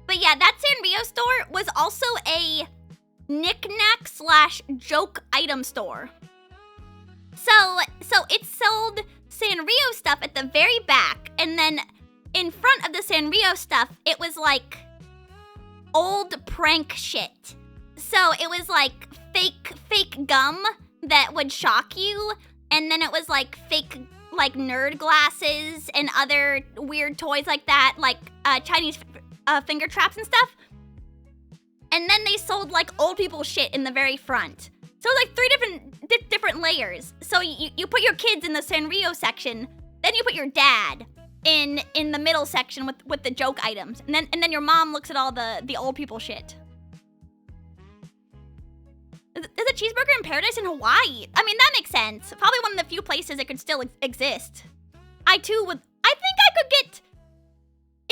But yeah, that Sanrio store was also a knick-knack/joke item store. So it sold Sanrio stuff at the very back, and then in front of the Sanrio stuff, it was like old prank shit. So it was like fake gum that would shock you, and then it was like fake like nerd glasses and other weird toys like that, like Chinese finger traps and stuff. And then they sold like old people shit in the very front. So like 3 different layers. So you put your kids in the Sanrio section, then you put your dad in the middle section with the joke items, and then your mom looks at all the old people shit. There's a Cheeseburger in Paradise in Hawaii. I mean, that makes sense. Probably one of the few places it could still exist. I too would. I think I could get.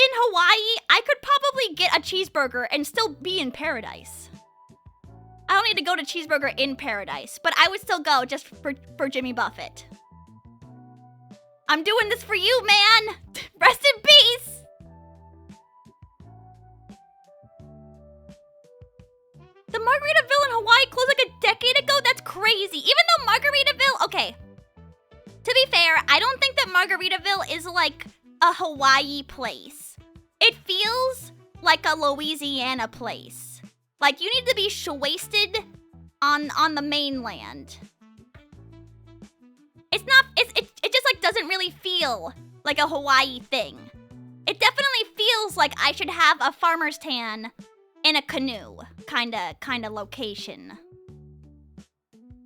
in Hawaii, I could probably get a cheeseburger and still be in paradise. I don't need to go to Cheeseburger in Paradise, but I would still go just for Jimmy Buffett. I'm doing this for you, man! Rest in peace! The Margaritaville in Hawaii closed like a decade ago? That's crazy. Even though Margaritaville... Okay. To be fair, I don't think that Margaritaville is like a Hawaii place. It feels like a Louisiana place. Like, you need to be wasted on the mainland. It's not... It just, like, doesn't really feel like a Hawaii thing. It definitely feels like I should have a farmer's tan in a canoe kinda location.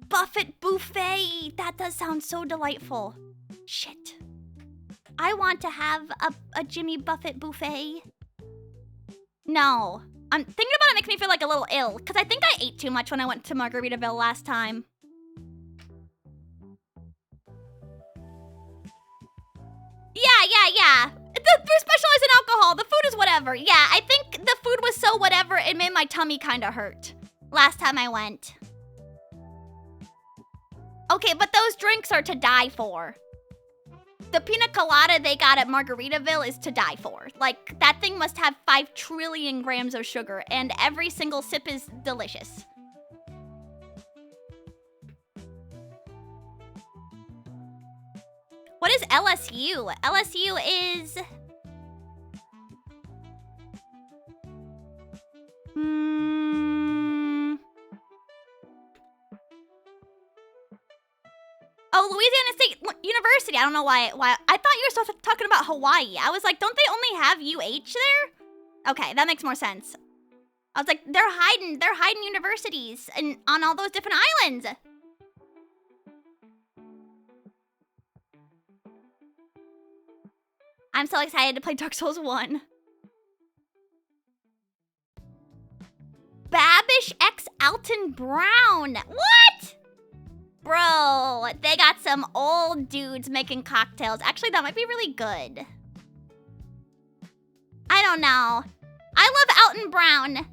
Buffett buffet! That does sound so delightful. Shit. I want to have a Jimmy Buffett buffet. No. I'm thinking about it makes me feel like a little ill, because I think I ate too much when I went to Margaritaville last time. Yeah. They're specialized in alcohol. The food is whatever. Yeah, I think the food was so whatever, it made my tummy kind of hurt last time I went. Okay, but those drinks are to die for. The pina colada they got at Margaritaville is to die for. Like, that thing must have 5 trillion grams of sugar, and every single sip is delicious. What is LSU? LSU is... Oh, Louisiana State University. I don't know why. I thought you were talking about Hawaii. I was like, don't they only have UH there? Okay, that makes more sense. I was like, they're hiding universities and on all those different islands. I'm so excited to play Dark Souls 1. Babish X Alton Brown. What? Bro, they got some old dudes making cocktails. Actually, that might be really good. I don't know. I love Alton Brown.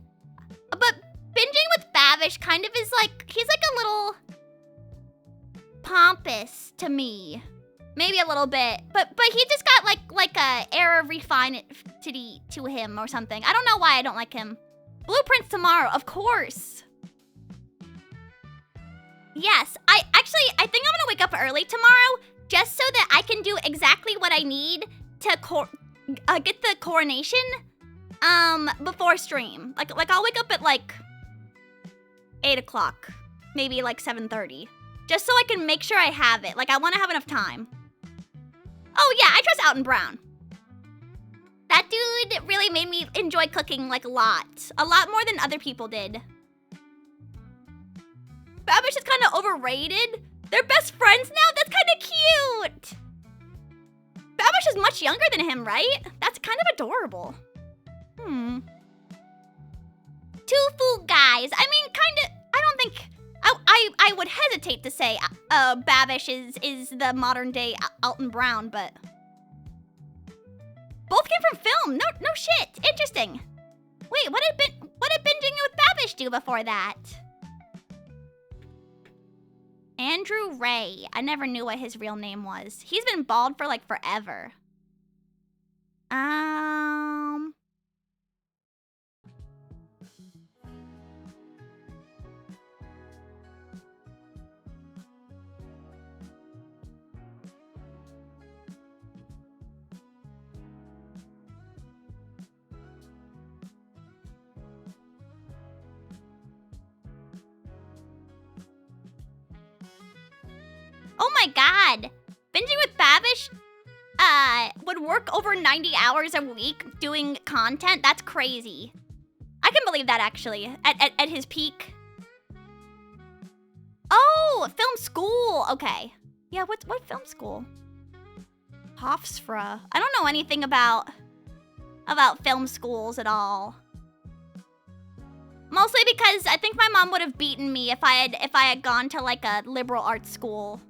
But binging with Babish kind of is like, he's like a little pompous to me. Maybe a little bit. But he just got like a air of refinement to him or something. I don't know why I don't like him. Blueprints tomorrow, of course. Yes, I think I'm gonna wake up early tomorrow just so that I can do exactly what I need to get the coronation before stream. Like I'll wake up at like 8 o'clock, maybe like 7:30, just so I can make sure I have it. Like I want to have enough time. Oh yeah, I trust Alton Brown. That dude really made me enjoy cooking like a lot more than other people did. Babish is kind of overrated. They're best friends now? That's kind of cute. Babish is much younger than him, right? That's kind of adorable. Two food guys. I mean, kind of, I don't think, I would hesitate to say Babish is the modern day Alton Brown, but both came from film. No shit. Interesting. Wait, what did binging with Babish do before that? Andrew Ray. I never knew what his real name was. He's been bald for like forever. Oh my god! Binging with Babish would work over 90 hours a week doing content? That's crazy. I can believe that actually, at his peak. Oh, film school, okay. Yeah, what film school? Hofstra. I don't know anything about film schools at all. Mostly because I think my mom would have beaten me if I had gone to like a liberal arts school.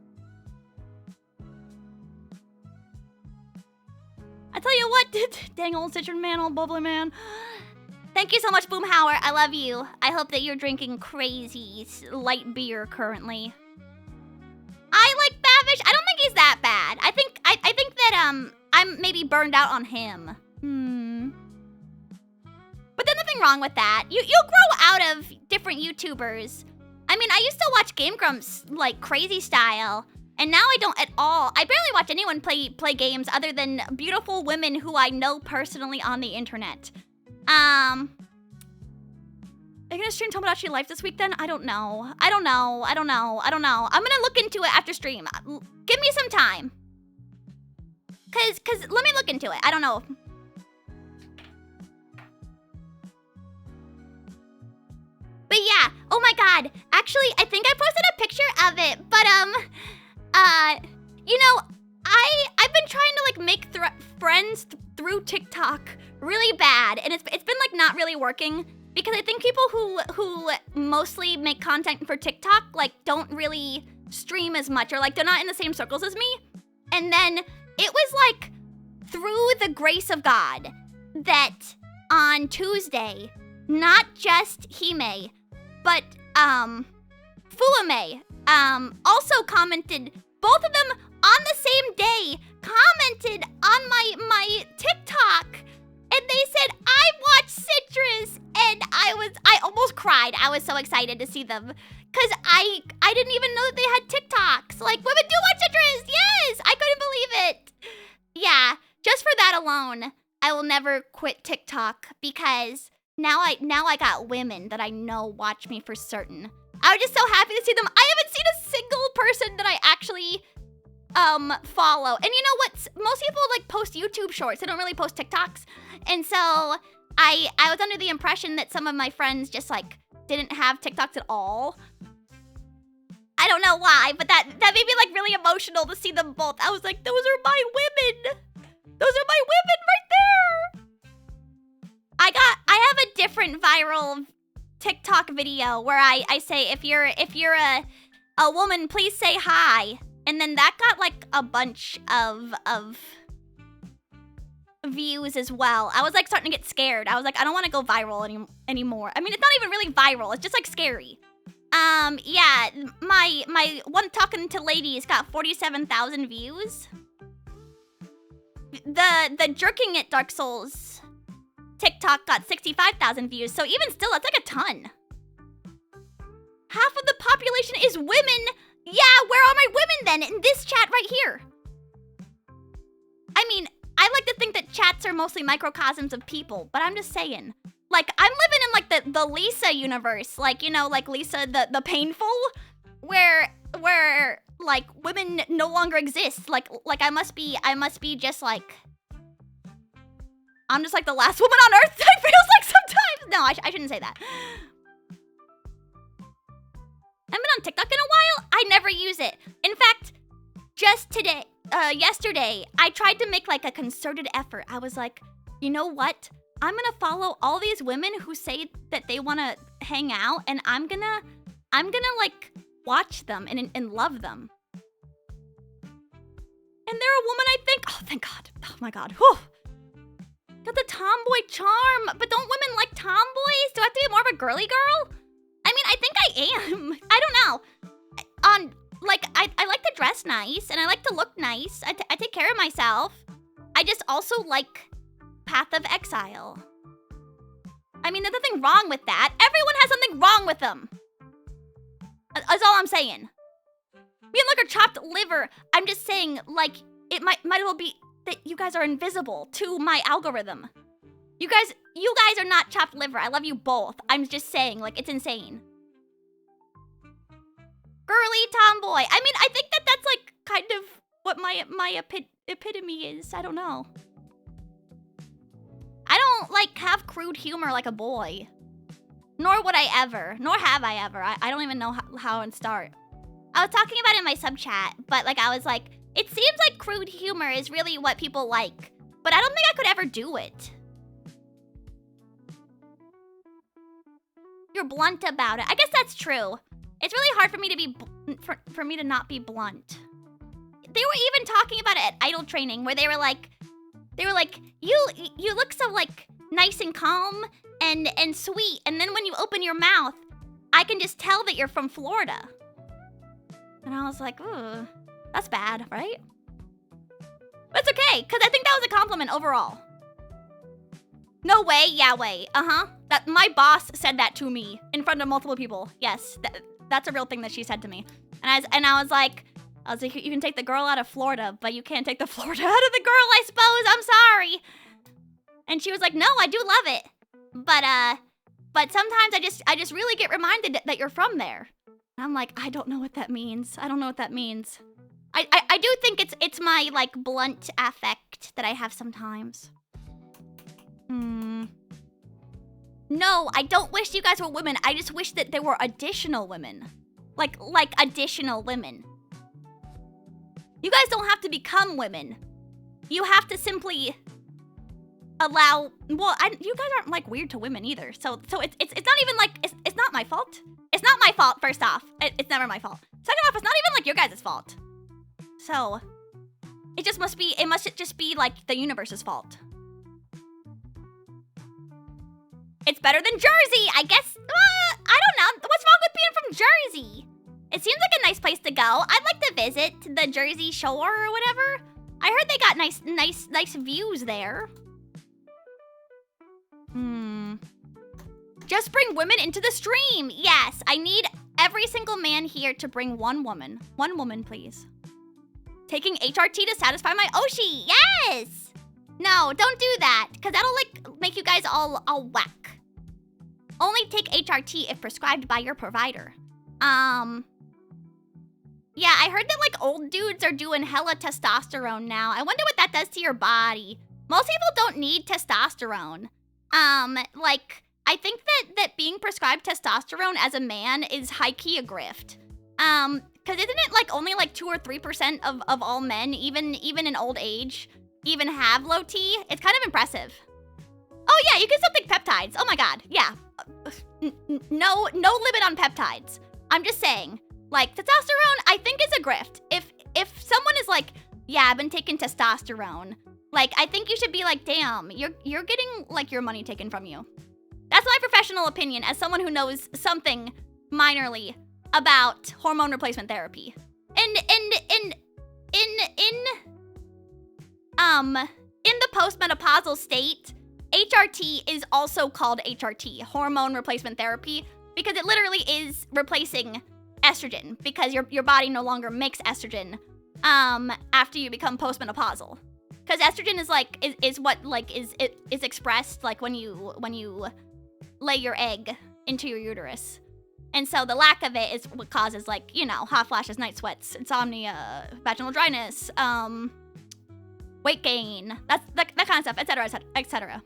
tell you what, dang old citron man, old bubbly man. Thank you so much, Boomhauer. I love you. I hope that you're drinking crazy light beer currently. I like Bavish. I don't think he's that bad. I think that I'm maybe burned out on him. But there's nothing wrong with that. You'll grow out of different YouTubers. I mean, I used to watch Game Grumps like crazy style, and now I don't at all. I barely watch anyone play games other than beautiful women who I know personally on the internet. Are you gonna stream Tomodachi Life this week then? I don't know. I'm gonna look into it after stream. Give me some time. Cause let me look into it. I don't know. But yeah, oh my god. Actually, I think I posted a picture of it, but you know, I've been trying to like make friends through TikTok really bad, and it's been like not really working because I think people who mostly make content for TikTok like don't really stream as much, or like they're not in the same circles as me. And then it was like through the grace of God that on Tuesday, not just Hime, but Fuame also commented, both of them on the same day commented on my TikTok, and they said, I watch Citrus, and I almost cried. I was so excited to see them, because I didn't even know that they had TikToks. Like, women do watch Citrus, yes! I couldn't believe it. Yeah, just for that alone, I will never quit TikTok, because now I got women that I know watch me for certain. I was just so happy to see them. I haven't seen a single person that I actually follow. And you know what? Most people like post YouTube shorts. They don't really post TikToks. And so I was under the impression that some of my friends just like didn't have TikToks at all. I don't know why, but that made me like really emotional to see them both. I was like, those are my women. Those are my women right there. I have a different viral TikTok video where I say, if you're a woman, please say hi. And then that got like a bunch of views as well. I was like starting to get scared. I was like, I don't want to go viral anymore. I mean, it's not even really viral. It's just like scary. Yeah, my one talking to ladies got 47,000 views. The jerking at Dark Souls TikTok got 65,000 views. So even still, that's like a ton. Half of the population is women. Yeah, where are my women then? In this chat right here. I mean, I like to think that chats are mostly microcosms of people, but I'm just saying. Like, I'm living in like the Lisa universe. Like, you know, like Lisa the painful, where like women no longer exist. Like I must be just like, I'm just like the last woman on earth, it feels like sometimes. No, I shouldn't say that. I haven't been on TikTok in a while. I never use it. In fact, just yesterday, I tried to make like a concerted effort. I was like, you know what? I'm gonna follow all these women who say that they wanna hang out, and I'm gonna like watch them and love them. And they're a woman, I think. Oh, thank God. Oh my God. Whew. Got the tomboy charm, but don't women like tomboys? Do I have to be more of a girly girl? I mean, I think I am. I don't know. Like, I like to dress nice, and I like to look nice. I take care of myself. I just also like Path of Exile. I mean, there's nothing wrong with that. Everyone has something wrong with them. That's all I'm saying. Me and look, chopped liver. I'm just saying, like, it might as well be that you guys are invisible to my algorithm. You guys are not chopped liver. I love you both. I'm just saying, like, it's insane. Girly tomboy. I mean, I think that that's like kind of what my epitome is. I don't know. I don't like have crude humor like a boy. Nor would I ever. Nor have I ever. I don't even know how to start. I was talking about it in my sub chat, but like I was like, it seems like crude humor is really what people like, but I don't think I could ever do it. You're blunt about it. I guess that's true. It's really hard for me to be for me to not be blunt. They were even talking about it at Idol Training, where they were like, They were like, you look so like nice and calm and sweet, and then when you open your mouth, I can just tell that you're from Florida. And I was like, ooh, that's bad, right? But it's okay, because I think that was a compliment overall. No way, yeah way, That my boss said that to me in front of multiple people. Yes, that's a real thing that she said to me. And I was like, you can take the girl out of Florida, but you can't take the Florida out of the girl, I suppose. I'm sorry. And she was like, no, I do love it. But sometimes I just really get reminded that you're from there. And I'm like, I don't know what that means. I don't know what that means. I do think it's my like blunt affect that I have sometimes. No, I don't wish you guys were women. I just wish that there were additional women. Like additional women. You guys don't have to become women. You have to simply allow, well, you guys aren't like weird to women either. So it's not even like, it's not my fault. It's not my fault, first off. It's never my fault. Second off, it's not even like your guys' fault. So it must just be like the universe's fault. It's better than Jersey, I guess. I don't know. What's wrong with being from Jersey? It seems like a nice place to go. I'd like to visit the Jersey Shore or whatever. I heard they got nice views there. Just bring women into the stream. Yes, I need every single man here to bring one woman. One woman, please. Taking HRT to satisfy my Oshi. Yes. No, don't do that, because that'll like make you guys all whack. Only take HRT if prescribed by your provider. Yeah, I heard that like old dudes are doing hella testosterone now. I wonder what that does to your body. Most people don't need testosterone. Like I think that being prescribed testosterone as a man is high-key a grift. Because isn't it like only like 2 or 3% of all men, even in old age, even have low T? It's kind of impressive. Oh yeah, you can still take peptides. Oh my god, yeah. No limit on peptides. I'm just saying, like testosterone, I think is a grift. If someone is like, yeah, I've been taking testosterone, like I think you should be like, damn, you're getting like your money taken from you. That's my professional opinion as someone who knows something minorly about hormone replacement therapy. In the postmenopausal state, HRT is also called HRT, hormone replacement therapy, because it literally is replacing estrogen, because your body no longer makes estrogen after you become postmenopausal. Because estrogen is what is expressed like when you lay your egg into your uterus. And so the lack of it is what causes, like, you know, hot flashes, night sweats, insomnia, vaginal dryness, weight gain, that kind of stuff, etc., etc.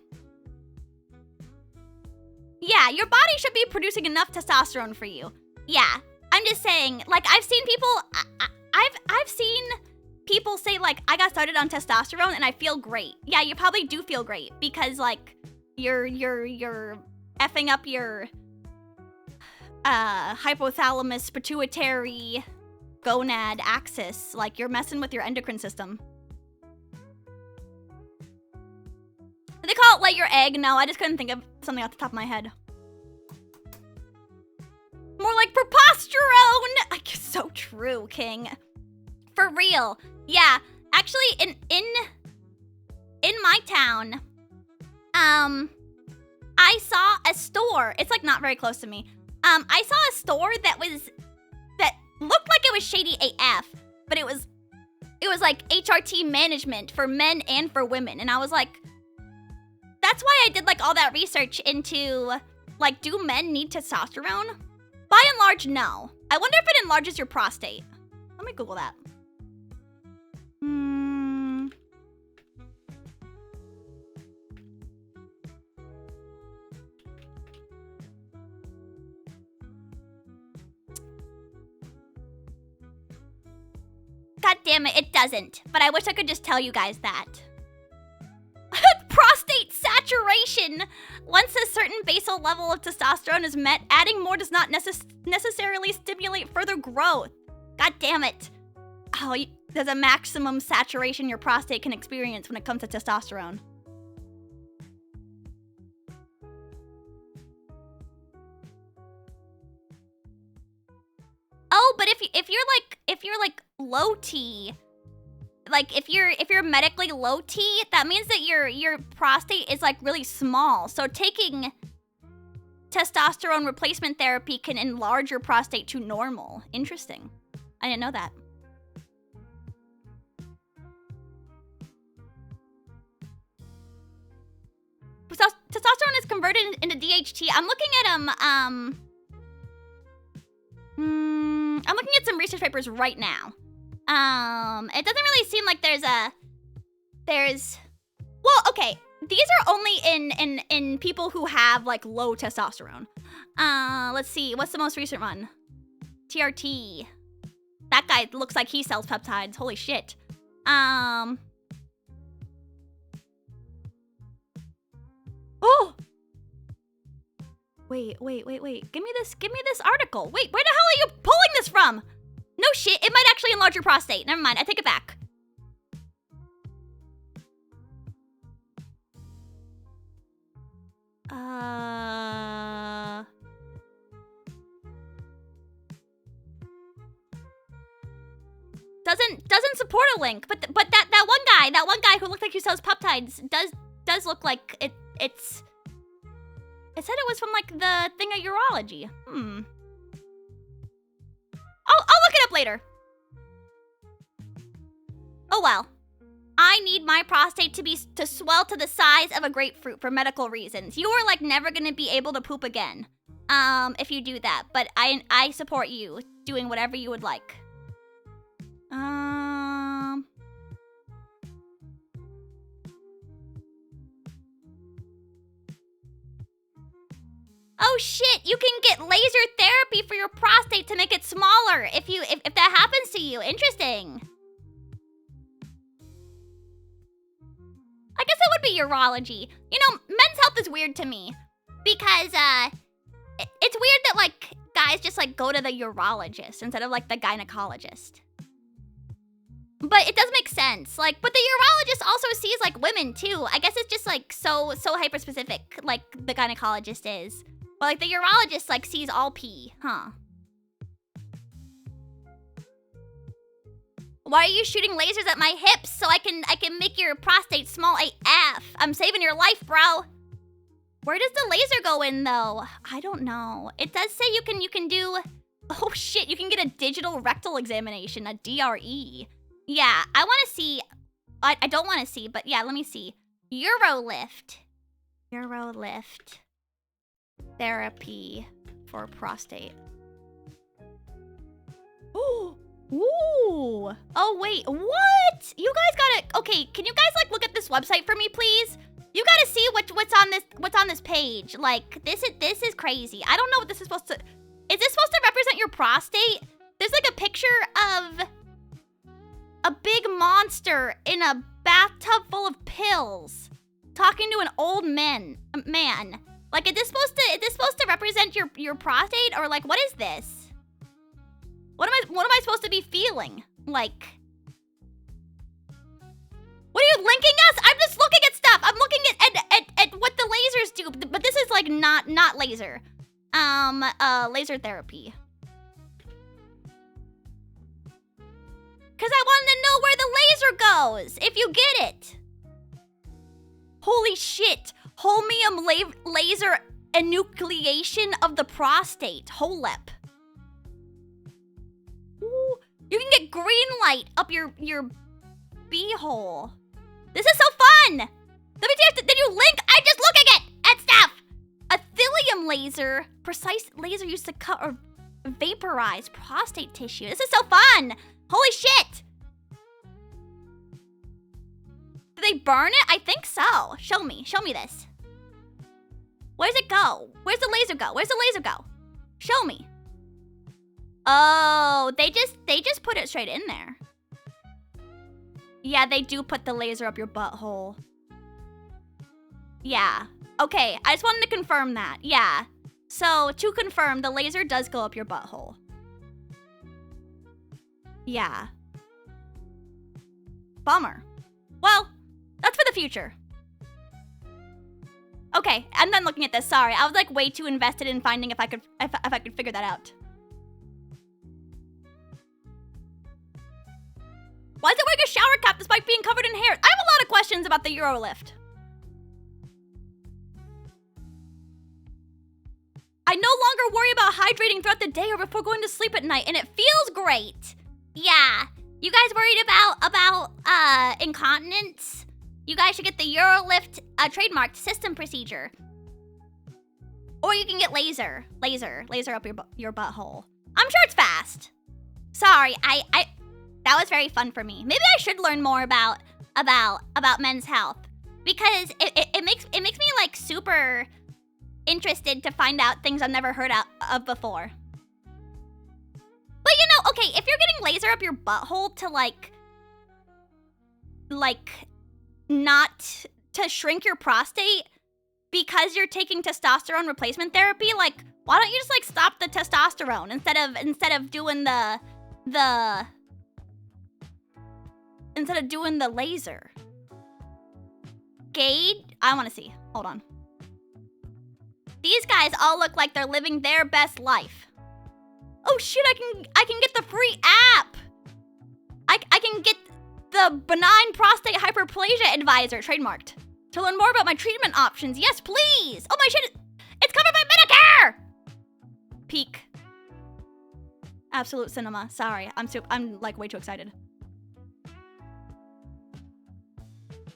Yeah, your body should be producing enough testosterone for you. Yeah, I'm just saying, like, I've seen people, I've seen people say, like, I got started on testosterone and I feel great. Yeah, you probably do feel great because, like, you're effing up your hypothalamus pituitary gonad axis. Like, you're messing with your endocrine system. Did they call it lay your egg? No, I just couldn't think of something off the top of my head. More like proposterone! Like, so true, King. For real. Yeah, actually, in my town, I saw a store. It's like not very close to me. I saw a store that looked like it was shady AF, but it was like HRT management for men and for women, and I was like, that's why I did like all that research into like, do men need testosterone? By and large, no. I wonder if it enlarges your prostate. Let me Google that. God damn it, it doesn't. But I wish I could just tell you guys that. Prostate saturation! Once a certain basal level of testosterone is met, adding more does not necessarily stimulate further growth. God damn it. there's a maximum saturation your prostate can experience when it comes to testosterone. Oh, but if you're like low T, like if you're medically low T, that means that your prostate is like really small. So taking testosterone replacement therapy can enlarge your prostate to normal. Interesting. I didn't know that. Testosterone is converted into DHT. I'm looking at I'm looking at some research papers right now. It doesn't really seem like well, okay. These are only in people who have like low testosterone. Let's see. What's the most recent one? TRT. That guy looks like he sells peptides. Holy shit. Oh. Wait. Give me this article. Wait, where the hell are you pulling this from? No shit, it might actually enlarge your prostate. Never mind, I take it back. Doesn't support a link, but that one guy who looked like he sells peptides does look like it's. It said it was from like the thing of urology. I'll look it up later. Oh well. I need my prostate to swell to the size of a grapefruit for medical reasons. You are like never gonna be able to poop again. If you do that. But I support you doing whatever you would like. Oh shit, you can get laser therapy for your prostate to make it smaller if that happens to you. Interesting. I guess it would be urology. You know, men's health is weird to me because it's weird that like guys just like go to the urologist instead of like the gynecologist. But it does make sense. Like, but the urologist also sees like women too. I guess it's just like so hyper specific like the gynecologist is. But like the urologist like sees all pee, huh? Why are you shooting lasers at my hips so I can make your prostate small AF? I'm saving your life, bro. Where does the laser go in though? I don't know. It does say you can do. Oh shit! You can get a digital rectal examination, a DRE. Yeah, I want to see. I don't want to see, but yeah, let me see. Urolift therapy for prostate. Ooh. Oh wait, what? You guys gotta. Okay, can you guys like look at this website for me, please? You gotta see what's on this page. Like this is crazy. I don't know what this is supposed to. Is this supposed to represent your prostate? There's like a picture of a big monster in a bathtub full of pills talking to an old man. Like, is this supposed to represent your prostate, or like what is this? What am I supposed to be feeling? Like, what are you linking us? I'm just looking at stuff. I'm looking at what the lasers do, but this is like not laser. Laser therapy. Cause I wanted to know where the laser goes, if you get it. Holy shit. Holmium laser enucleation of the prostate. HOLEP. Ooh, you can get green light up your beehole. This is so fun. Let me tell you, did you link? I'm just looking at stuff. A thulium laser, precise laser used to cut or vaporize prostate tissue. This is so fun. Holy shit. Do they burn it? I think so. Show me this. Where's it go? Where's the laser go? Show me. Oh, they just put it straight in there. Yeah, they do put the laser up your butthole. Yeah. Okay, I just wanted to confirm that. Yeah. So, to confirm, the laser does go up your butthole. Yeah. Bummer. Well, that's for the future. Okay, I'm done looking at this. Sorry, I was like way too invested in finding if I could figure that out. Why is it wearing a shower cap despite being covered in hair? I have a lot of questions about the Eurolift. I no longer worry about hydrating throughout the day or before going to sleep at night, and it feels great. Yeah, you guys worried about incontinence? You guys should get the Eurolift trademarked system procedure. Or you can get laser up your butthole. I'm sure it's fast. Sorry, that was very fun for me. Maybe I should learn more about men's health, because it makes me like super interested to find out things I've never heard of before. But you know, okay, if you're getting laser up your butthole to like not to shrink your prostate because you're taking testosterone replacement therapy, like why don't you just like stop the testosterone instead of doing the laser? Gade, I want to see. Hold on. These guys all look like they're living their best life. Oh shit, I can get the free app. I can get the benign prostate hyperplasia advisor trademarked. To learn more about my treatment options, yes please. Oh my shit, it's covered by Medicare. Peak. Absolute cinema. Sorry, I'm like way too excited.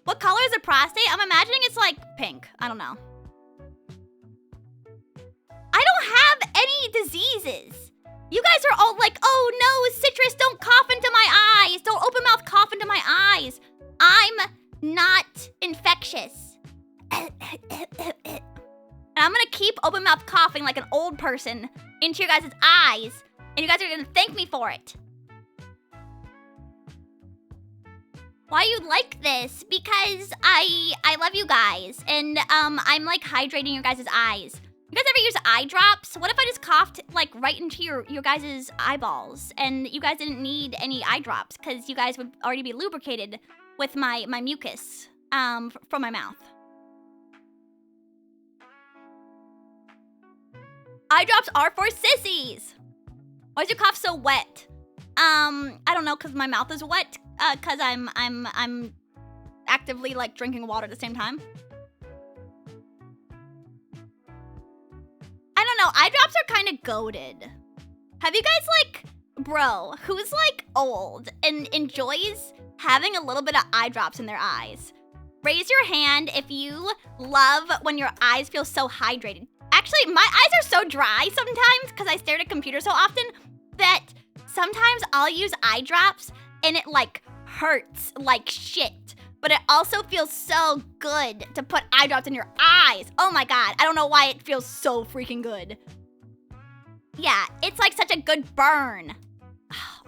What color is a prostate? I'm imagining it's like pink. I don't know. I don't have any diseases. You guys are all like, oh no, Citrus, don't cough into my eyes. Don't open mouth cough into my eyes. I'm not infectious. And I'm gonna keep open mouth coughing like an old person into your guys' eyes. And you guys are gonna thank me for it. Why you like this? Because I love you guys. And I'm like hydrating your guys' eyes. You guys ever use eye drops? What if I just coughed like right into your guys' eyeballs and you guys didn't need any eye drops because you guys would already be lubricated with my mucus from my mouth. Eye drops are for sissies. Why is your cough so wet? I don't know, cause my mouth is wet. Cause I'm actively like drinking water at the same time. I don't know, eye drops are kind of goated. Have you guys like, bro, who's like old and enjoys having a little bit of eye drops in their eyes? Raise your hand if you love when your eyes feel so hydrated. Actually, my eyes are so dry sometimes because I stare at a computer so often that sometimes I'll use eye drops and it like hurts like shit. But it also feels so good to put eye drops in your eyes. Oh my god, I don't know why it feels so freaking good. Yeah, it's like such a good burn.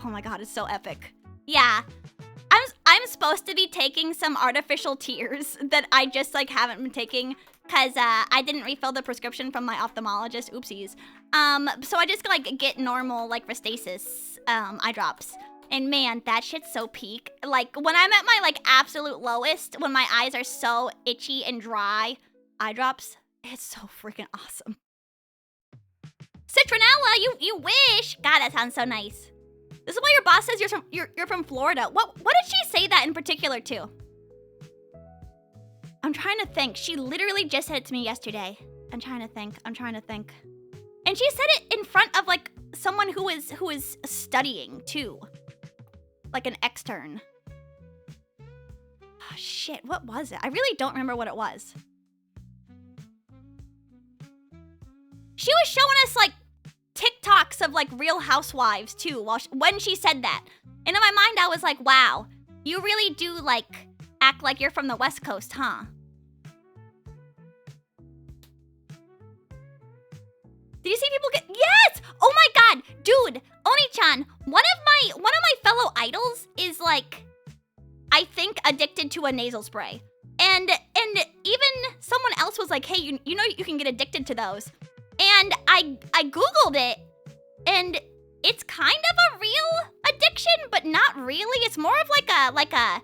Oh my god, it's so epic. Yeah, I'm supposed to be taking some artificial tears that I just like haven't been taking because I didn't refill the prescription from my ophthalmologist. Oopsies. So I just like get normal like Restasis eye drops. And man, that shit's so peak. Like when I'm at my like absolute lowest, when my eyes are so itchy and dry, eye drops, it's so freaking awesome. Citronella, you wish. God, that sounds so nice. This is why your boss says you're from Florida. What did she say that in particular to? I'm trying to think. She literally just said it to me yesterday. I'm trying to think. And she said it in front of like someone who is studying too. Like an extern. Oh shit, what was it? I really don't remember what it was. She was showing us like TikToks of like Real Housewives too when she said that. And in my mind I was like, wow, you really do like act like you're from the West Coast, huh? Did you see people get, yes! Oh my god, dude, Oni-chan, one of my fellow idols is like, I think addicted to a nasal spray. And even someone else was like, hey, you know you can get addicted to those. And I Googled it, and it's kind of a real addiction, but not really. It's more of like a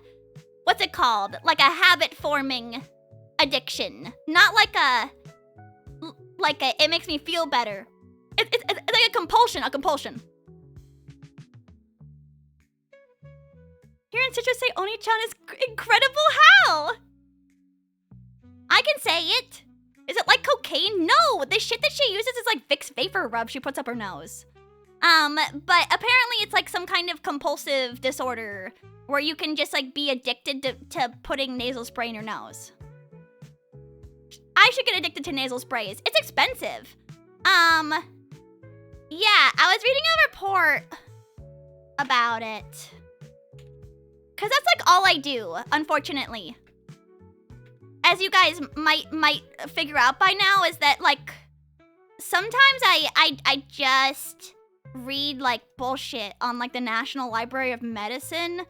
what's it called? Like a habit-forming addiction. Not like a it makes me feel better. It's like a compulsion. Here in Citrus say Oni-chan is incredible. How? I can say it. Is it like cocaine? No, the shit that she uses is like Vicks Vapor Rub she puts up her nose. But apparently it's like some kind of compulsive disorder where you can just like be addicted to putting nasal spray in your nose. I should get addicted to nasal sprays. It's expensive. Yeah, I was reading a report about it. Cause that's like all I do, unfortunately. As you guys might figure out by now, is that like sometimes I just read like bullshit on like the National Library of Medicine,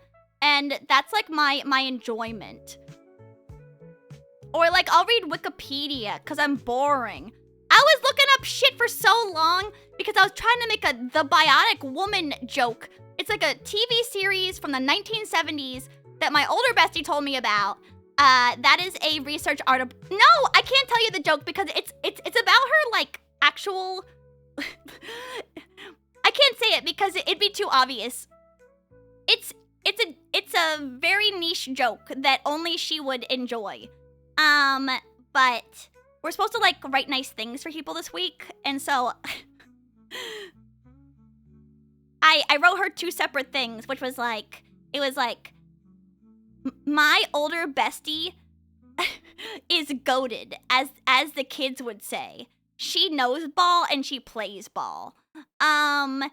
and that's like my enjoyment. Or like I'll read Wikipedia because I'm boring. I was looking up shit for so long because I was trying to make the Biotic Woman joke. It's like a TV series from the 1970s that my older bestie told me about. That is a research article. No, I can't tell you the joke because it's about her like actual. I can't say it because it'd be too obvious. It's a very niche joke that only she would enjoy. But we're supposed to like write nice things for people this week, and so I wrote her two separate things, which was like my older bestie is goated, as the kids would say. She knows ball and she plays ball. So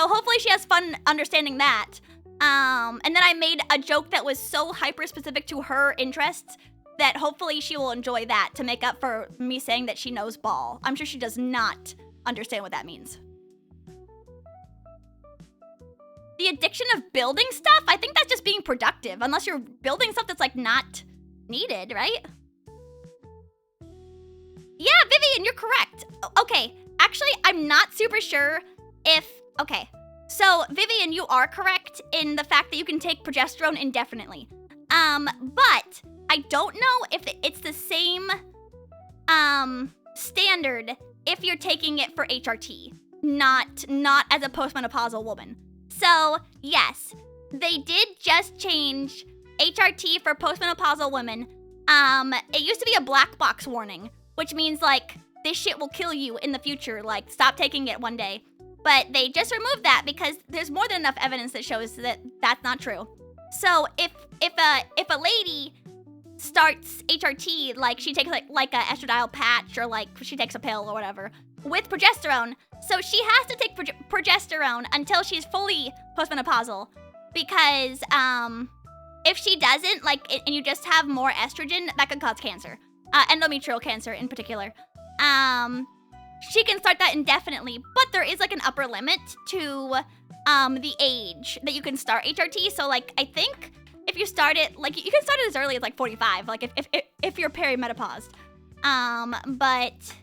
hopefully she has fun understanding that. And then I made a joke that was so hyper specific to her interests that hopefully she will enjoy that to make up for me saying that she knows ball. I'm sure she does not understand what that means. The addiction of building stuff? I think that's just being productive, unless you're building stuff that's like not needed, right? Yeah, Vivian, you're correct. Okay, actually, I'm not super sure if... Okay, so Vivian, you are correct in the fact that you can take progesterone indefinitely. But I don't know if it's the same standard if you're taking it for HRT, not as a postmenopausal woman. So, yes, they did just change HRT for postmenopausal women. It used to be a black box warning, which means, like, this shit will kill you in the future. Like, stop taking it one day. But they just removed that because there's more than enough evidence that shows that that's not true. So, if a lady starts HRT, like, she takes, like a estradiol patch or, like, she takes a pill or whatever, with progesterone, so she has to take progesterone until she's fully postmenopausal, because if she doesn't, like, and you just have more estrogen, that could cause cancer, endometrial cancer in particular. She can start that indefinitely, but there is like an upper limit to the age that you can start HRT. So like I think if you start it, like you can start it as early as like 45, like if you're perimenopaused. But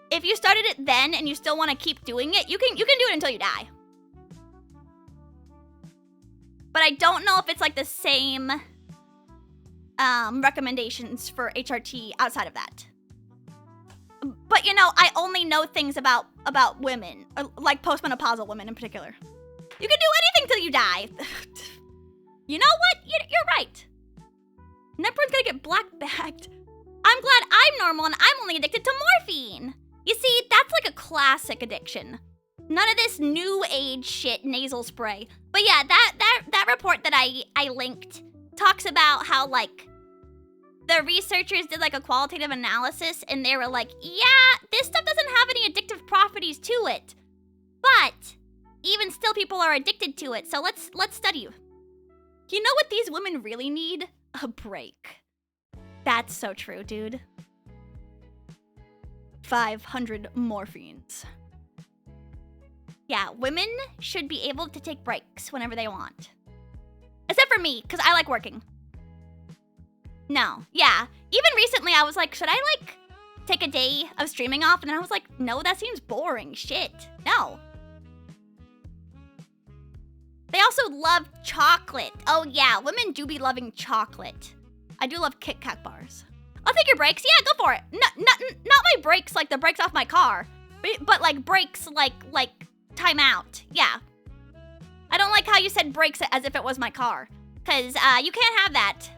if you started it then and you still want to keep doing it, you can do it until you die. But I don't know if it's like the same recommendations for HRT outside of that. But you know, I only know things about women, like postmenopausal women in particular. You can do anything till you die. You know what? You're right. Nephron's gonna get black bagged. I'm glad I'm normal and I'm only addicted to morphine. You see, that's like a classic addiction. None of this new age shit nasal spray. But yeah, that report that I linked talks about how like the researchers did like a qualitative analysis and they were like, yeah, this stuff doesn't have any addictive properties to it. But even still people are addicted to it. So let's study. You know what these women really need? A break. That's so true, dude. 500 morphines. Yeah, women should be able to take breaks whenever they want. Except for me, because I like working. No, yeah. Even recently, I was like, should I, like, take a day of streaming off? And then I was like, no, that seems boring. Shit. No. They also love chocolate. Oh yeah, women do be loving chocolate. I do love Kit Kat bars. I'll take your brakes. Yeah, go for it. Not my brakes like the brakes off my car, but like brakes like time out. Yeah. I don't like how you said brakes as if it was my car, cause you can't have that.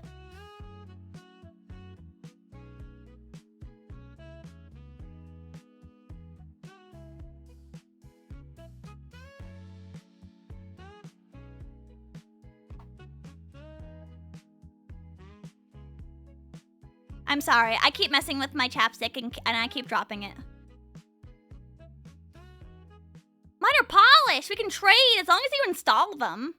I'm sorry. I keep messing with my chapstick and I keep dropping it. Mine are polished. We can trade as long as you install them.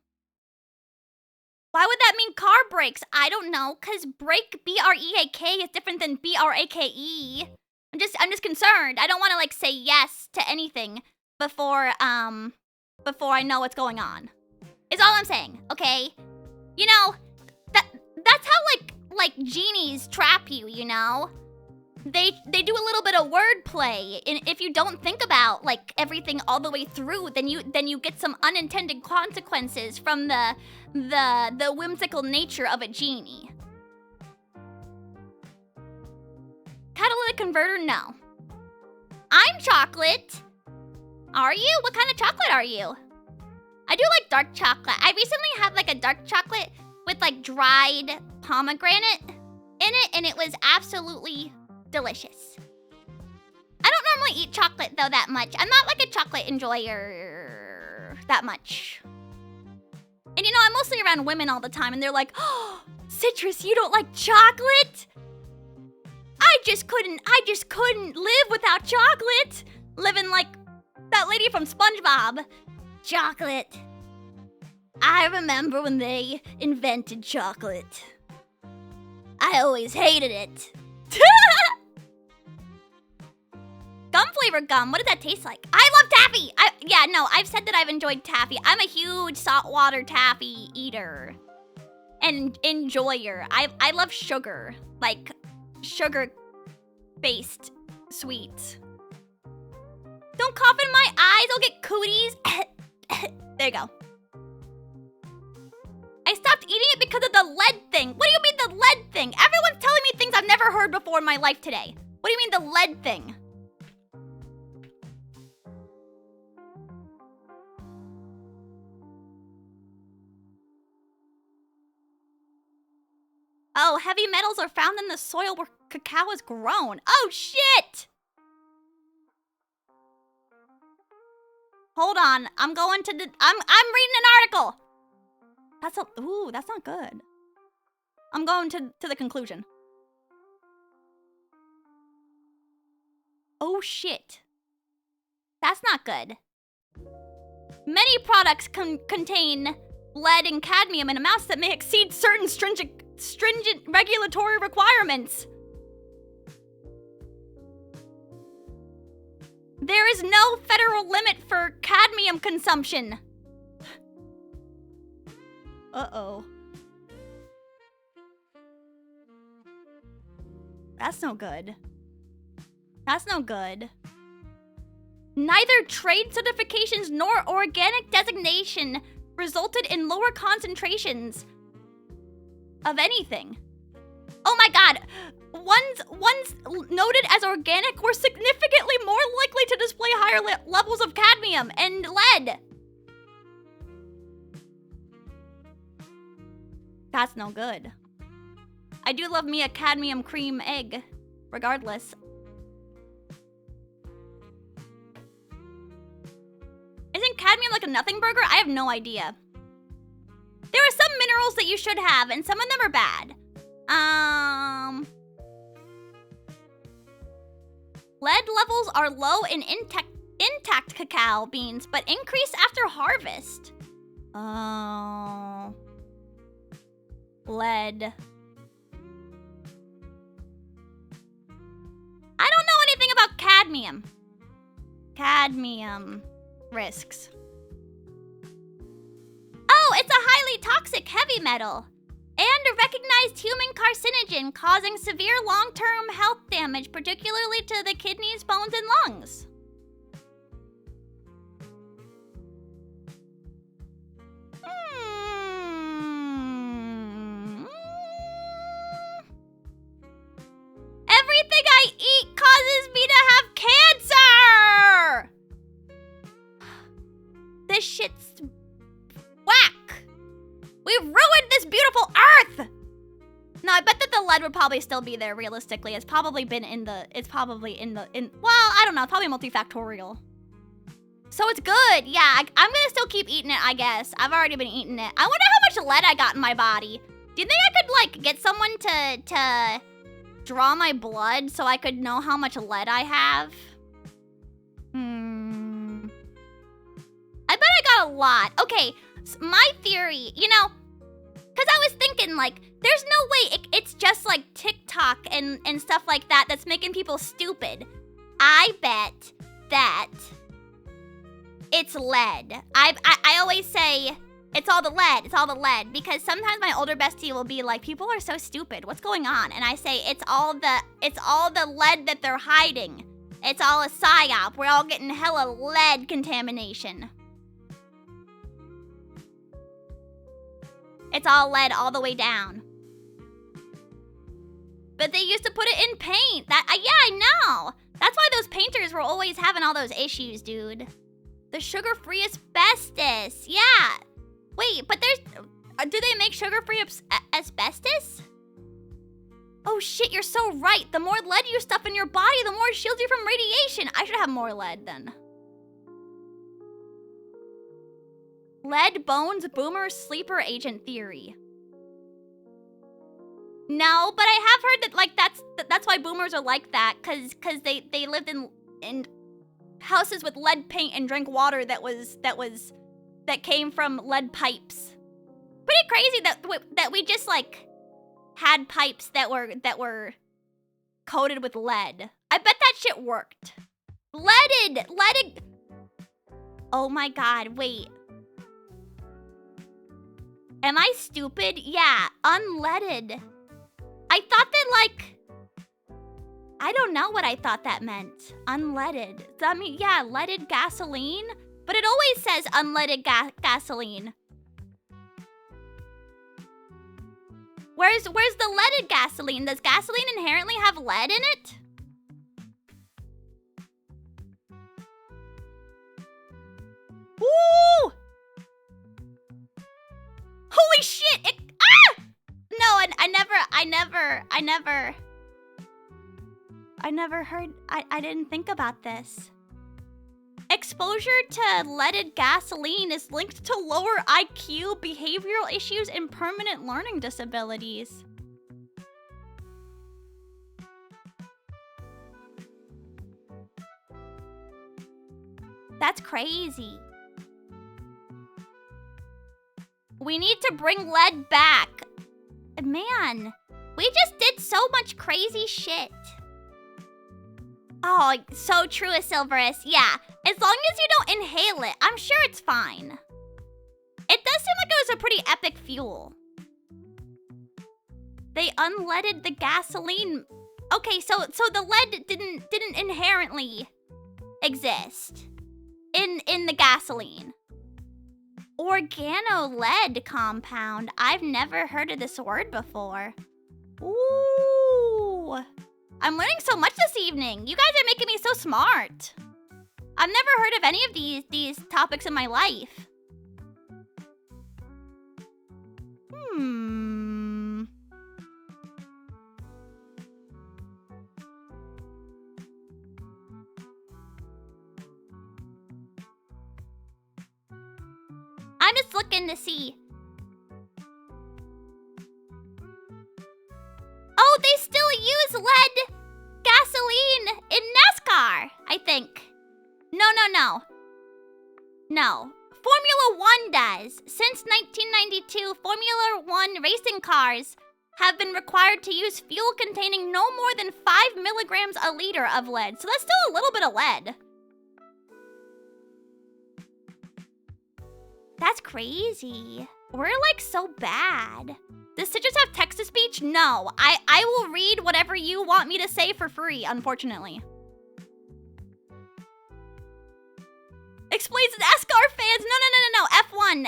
Why would that mean car brakes? I don't know, cause brake, B-R-E-A-K, is different than B-R-A-K-E. I'm just concerned. I don't want to like say yes to anything before I know what's going on. Is all I'm saying. Okay, you know that's how like genies trap you. You know, they do a little bit of wordplay, and if you don't think about like everything all the way through, then you get some unintended consequences from the whimsical nature of a genie. Catalytic converter, no. I'm chocolate. Are you? What kind of chocolate are you? I do like dark chocolate. I recently had like a dark chocolate with like dried pomegranate in it, and it was absolutely delicious. I don't normally eat chocolate though that much. I'm not like a chocolate enjoyer that much. And you know, I'm mostly around women all the time, and they're like, "Oh, Citrus, you don't like chocolate?" I just couldn't live without chocolate. Living like that lady from SpongeBob. Chocolate. I remember when they invented chocolate. I always hated it. Gum flavored gum, what does that taste like? I love taffy! Yeah, no, I've said that I've enjoyed taffy. I'm a huge saltwater taffy eater. And enjoyer. I love sugar. Like, sugar-based sweets. Don't cough in my eyes, I'll get cooties. There you go. I stopped eating it because of the lead thing. What do you mean the lead thing? Everyone's telling me things I've never heard before in my life today. What do you mean the lead thing? Oh, heavy metals are found in the soil where cacao is grown. Oh, shit! Hold on, I'm going to I'm reading an article. Ooh, that's not good. I'm going to the conclusion. Oh shit. That's not good. Many products contain lead and cadmium in amounts that may exceed certain stringent regulatory requirements. There is no federal limit for cadmium consumption. Uh-oh. That's no good. That's no good. Neither trade certifications nor organic designation resulted in lower concentrations of anything. Oh my god! Ones noted as organic were significantly more likely to display higher levels of cadmium and lead. That's no good. I do love me a cadmium cream egg, regardless. Isn't cadmium like a nothing burger? I have no idea. There are some minerals that you should have, and some of them are bad. Lead levels are low in intact cacao beans, but increase after harvest. Oh. Lead. I don't know anything about cadmium. Cadmium risks. Oh, it's a highly toxic heavy metal and a recognized human carcinogen causing severe long-term health damage, particularly to the kidneys, bones, and lungs. I eat causes me to have cancer! This shit's whack. We ruined this beautiful Earth! No, I bet that the lead would probably still be there realistically. It's probably been in the, well, I don't know, it's probably multifactorial. So it's good. Yeah, I'm gonna still keep eating it, I guess. I've already been eating it. I wonder how much lead I got in my body. Do you think I could, like, get someone to draw my blood so I could know how much lead I have? I bet I got a lot. Okay, my theory, you know, because I was thinking, like, there's no way it's just, like, TikTok and stuff like that that's making people stupid. I bet that it's lead. I always say, it's all the lead, because sometimes my older bestie will be like, people are so stupid, what's going on? And I say, it's all the lead that they're hiding. It's all a psyop. We're all getting hella lead contamination. It's all lead all the way down. But they used to put it in paint. Yeah, I know. That's why those painters were always having all those issues, dude. The sugar-free asbestos. Yeah. Wait, but do they make sugar-free asbestos? Oh shit, you're so right. The more lead you stuff in your body, the more it shields you from radiation. I should have more lead then. Lead bones boomer sleeper agent theory. No, but I have heard that, like, that's why boomers are like that, cause they lived in houses with lead paint and drank water that came from lead pipes. Pretty crazy that we just, like, had pipes that were coated with lead. I bet that shit worked. Leaded. Oh my god, wait. Am I stupid? Yeah, unleaded. I thought that, like, I don't know what I thought that meant. Unleaded. I mean, yeah, leaded gasoline, but it always says unleaded gasoline. Where's the leaded gasoline? Does gasoline inherently have lead in it? Woo! Holy shit! No, I never heard, I didn't think about this. Exposure to leaded gasoline is linked to lower IQ, behavioral issues, and permanent learning disabilities. That's crazy. We need to bring lead back. Man, we just did so much crazy shit. Oh, so true, Silverus. Yeah, as long as you don't inhale it, I'm sure it's fine. It does seem like it was a pretty epic fuel. They unleaded the gasoline. Okay, so the lead didn't inherently exist in the gasoline. Organo-lead compound. I've never heard of this word before. Ooh. I'm learning so much this evening. You guys are making me so smart. I've never heard of any of these topics in my life. I'm just looking to see. Oh, they still use lead gasoline in NASCAR, I think. No. Formula One does. Since 1992, Formula One racing cars have been required to use fuel containing no more than 5 milligrams a liter of lead. So that's still a little bit of lead. That's crazy. We're, like, so bad. Does Citrus have text-to-speech? No. I will read whatever you want me to say for free, unfortunately. Explains NASCAR fans. No. F1.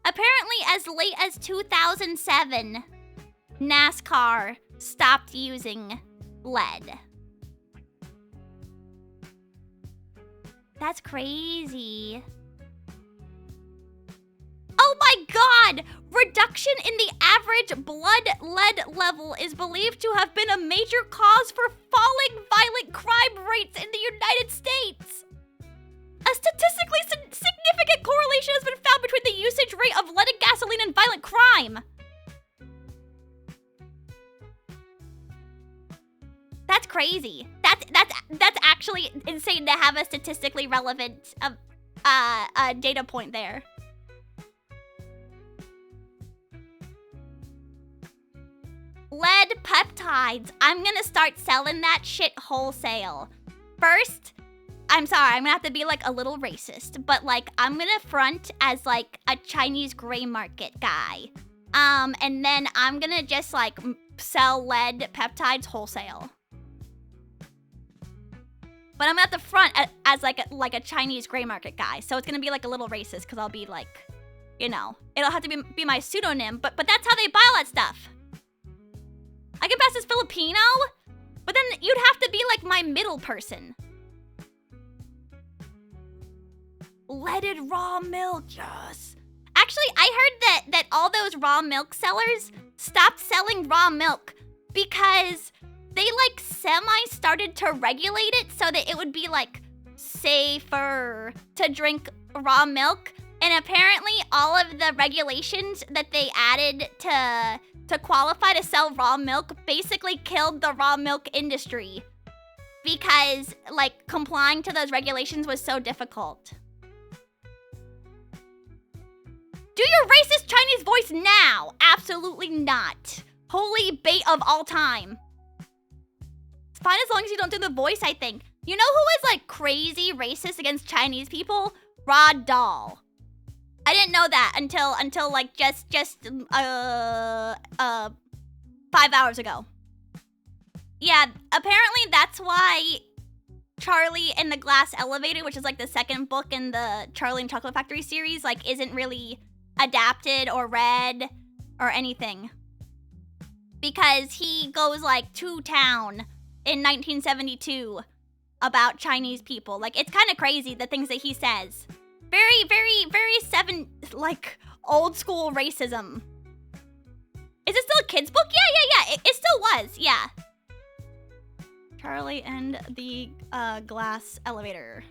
Apparently as late as 2007, NASCAR stopped using lead. That's crazy. Oh my god! Reduction in the average blood lead level is believed to have been a major cause for falling violent crime rates in the United States. A statistically significant correlation has been found between the usage rate of leaded gasoline and violent crime. That's crazy. That's actually insane to have a statistically relevant data point there. Lead peptides. I'm gonna start selling that shit wholesale. First, I'm sorry, I'm gonna have to be like a little racist, but like I'm gonna front as like a Chinese gray market guy. And then I'm gonna just like sell lead peptides wholesale. But I'm at the front as like a Chinese gray market guy. So it's gonna be like a little racist because I'll be like, you know, it'll have to be my pseudonym, but that's how they buy all that stuff. I can pass as Filipino, but then you'd have to be like my middle person. Leaded raw milk, yes. Actually, I heard that all those raw milk sellers stopped selling raw milk because they like started to regulate it so that it would be like safer to drink raw milk. And apparently all of the regulations that they added to qualify to sell raw milk basically killed the raw milk industry because like complying to those regulations was so difficult. Do your racist Chinese voice now. Absolutely not. Holy bait of all time. It's fine as long as you don't do the voice, I think. You know who is like crazy racist against Chinese people? Rod Dahl. I didn't know that until like just 5 hours ago. Yeah, apparently that's why Charlie and the Glass Elevator, which is like the second book in the Charlie and Chocolate Factory series, like isn't really adapted or read or anything. Because he goes like to town in 1972 about Chinese people. Like it's kind of crazy the things that he says. Very, very, very like old school racism. Is it still a kid's book? Yeah. It still was, yeah. Charlie and the Glass Elevator.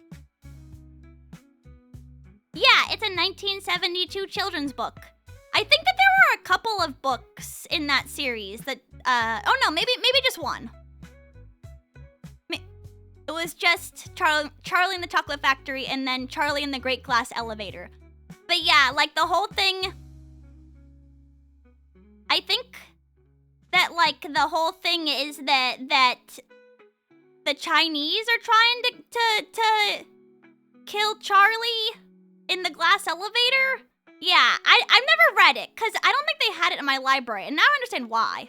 Yeah, it's a 1972 children's book. I think that there were a couple of books in that series that, oh no, maybe just one. It was just Charlie and the Chocolate Factory and then Charlie and the Great Glass Elevator. But yeah, like the whole thing, I think that like the whole thing is that the Chinese are trying to kill Charlie in the Glass Elevator. Yeah, I've never read it because I don't think they had it in my library, and now I understand why.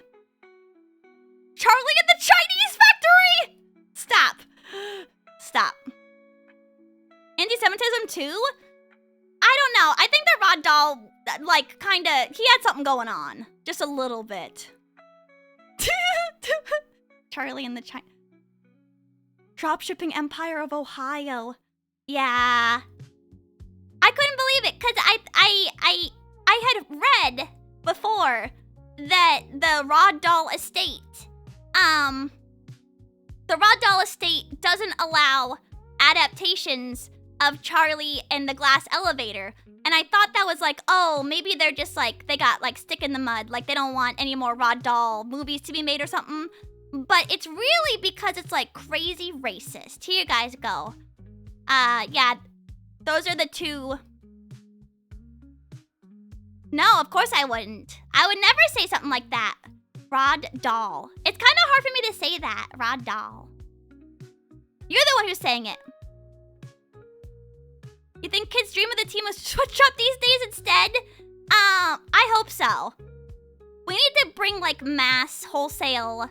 Charlie and the Chinese Factory! Stop. Anti-Semitism too? I don't know. I think that Rod Dahl, like, kinda, he had something going on. Just a little bit. Charlie and the Dropshipping Empire of Ohio. Yeah. I couldn't believe it, because I had read before that the Rod Dahl estate, the Rod Dahl estate doesn't allow adaptations of Charlie and the Glass Elevator. And I thought that was like, oh, maybe they're just like, they got like stick in the mud. Like they don't want any more Rod Dahl movies to be made or something. But it's really because it's like crazy racist. Here you guys go. Yeah, those are the two. No, of course I wouldn't. I would never say something like that. Rod Dahl. It's kind of hard for me to say that. Rod Dahl. You're the one who's saying it. You think kids dream of the team of Switch Up these days instead? I hope so. We need to bring like mass wholesale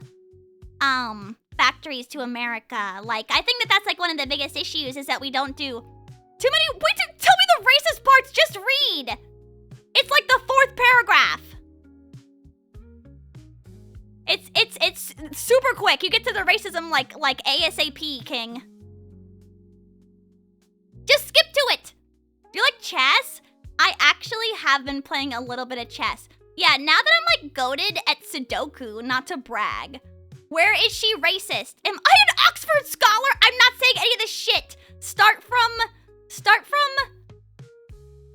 factories to America. Like I think that that's like one of the biggest issues is that we don't do too many. Wait, tell me the racist parts. Just read. It's like the 4th paragraph. It's super quick. You get to the racism like ASAP, King. have been playing a little bit of chess. Yeah, now that I'm like goated at Sudoku, not to brag. Where is she racist? Am I an Oxford scholar? I'm not saying any of this shit. Start from,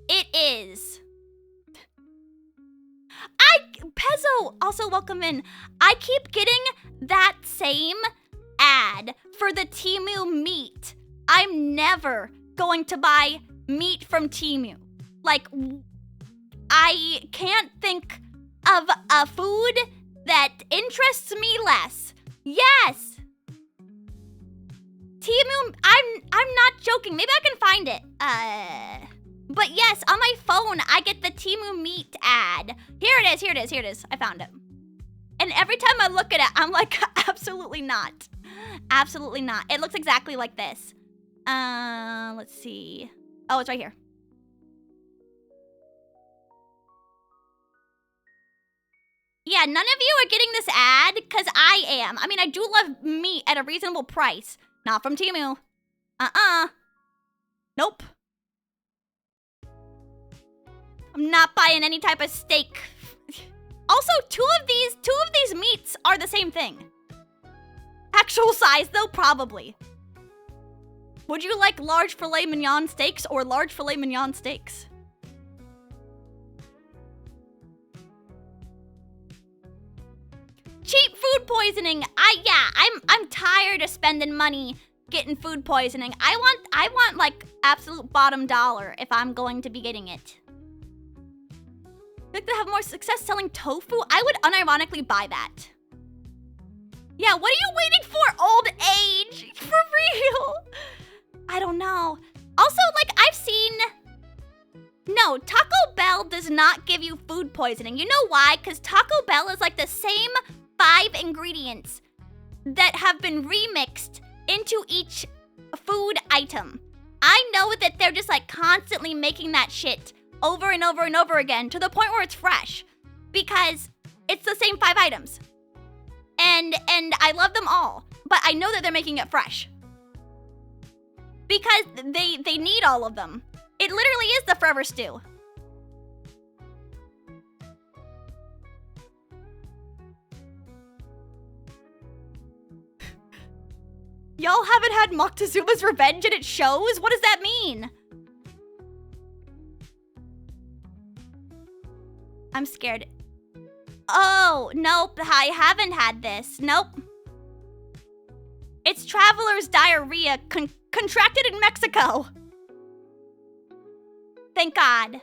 it is. Pezzo, also welcome in. I keep getting that same ad for the Temu meat. I'm never going to buy meat from Temu. Like, I can't think of a food that interests me less. Yes. Temu, I'm not joking. Maybe I can find it. But yes, on my phone, I get the Temu meat ad. Here it is. I found it. And every time I look at it, I'm like, absolutely not. Absolutely not. It looks exactly like this. Let's see. Oh, it's right here. Yeah, none of you are getting this ad, because I am. I mean, I do love meat at a reasonable price. Not from Temu. Nope. I'm not buying any type of steak. Also, two of these meats are the same thing. Actual size, though, probably. Would you like large filet mignon steaks or large filet mignon steaks? Cheap food poisoning. I'm tired of spending money getting food poisoning. I want like absolute bottom dollar if I'm going to be getting it. Like to have more success selling tofu? I would unironically buy that. Yeah, what are you waiting for? Old age. For real. I don't know. Also, like, I've seen... No, Taco Bell does not give you food poisoning. You know why? Because Taco Bell is like the same 5 ingredients that have been remixed into each food item. I know that they're just like constantly making that shit over and over and over again to the point where it's fresh. Because it's the same 5 items. And I love them all. But I know that they're making it fresh. Because they need all of them. It literally is the Forever Stew. Y'all haven't had Moctezuma's Revenge and it shows? What does that mean? I'm scared. Oh, nope, I haven't had this. Nope. It's traveler's diarrhea contracted in Mexico. Thank God.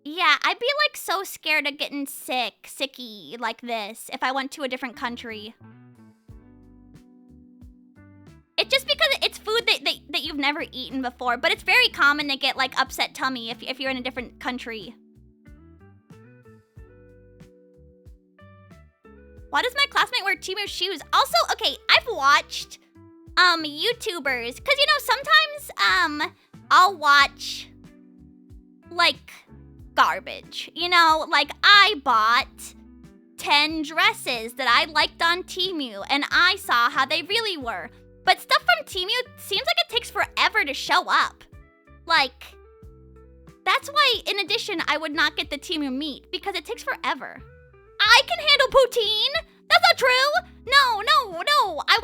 Yeah, I'd be like so scared of getting sicky like this if I went to a different country. It's just because it's food that you've never eaten before, but it's very common to get like upset tummy if you're in a different country. Why does my classmate wear Temu shoes? Also, okay, I've watched YouTubers, cause you know sometimes I'll watch like garbage. You know, like I bought 10 dresses that I liked on Temu and I saw how they really were. But stuff from Temu seems like it takes forever to show up. Like, that's why in addition I would not get the Temu meat because it takes forever. I can handle poutine. That's not true. No. I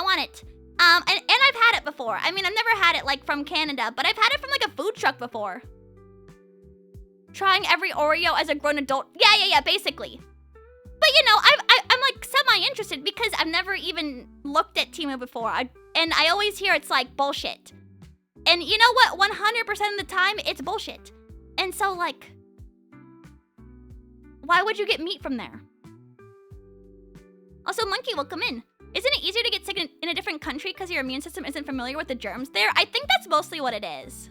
want it. And I've had it before. I mean, I've never had it like from Canada, but I've had it from like a food truck before. Trying every Oreo as a grown adult. Yeah, basically. But you know, I'm like semi-interested because I've never even looked at Temu before. And I always hear it's like bullshit. And you know what? 100% of the time, it's bullshit. And so like, why would you get meat from there? Also, Monkey, welcome in. Isn't it easier to get sick in a different country because your immune system isn't familiar with the germs there? I think that's mostly what it is.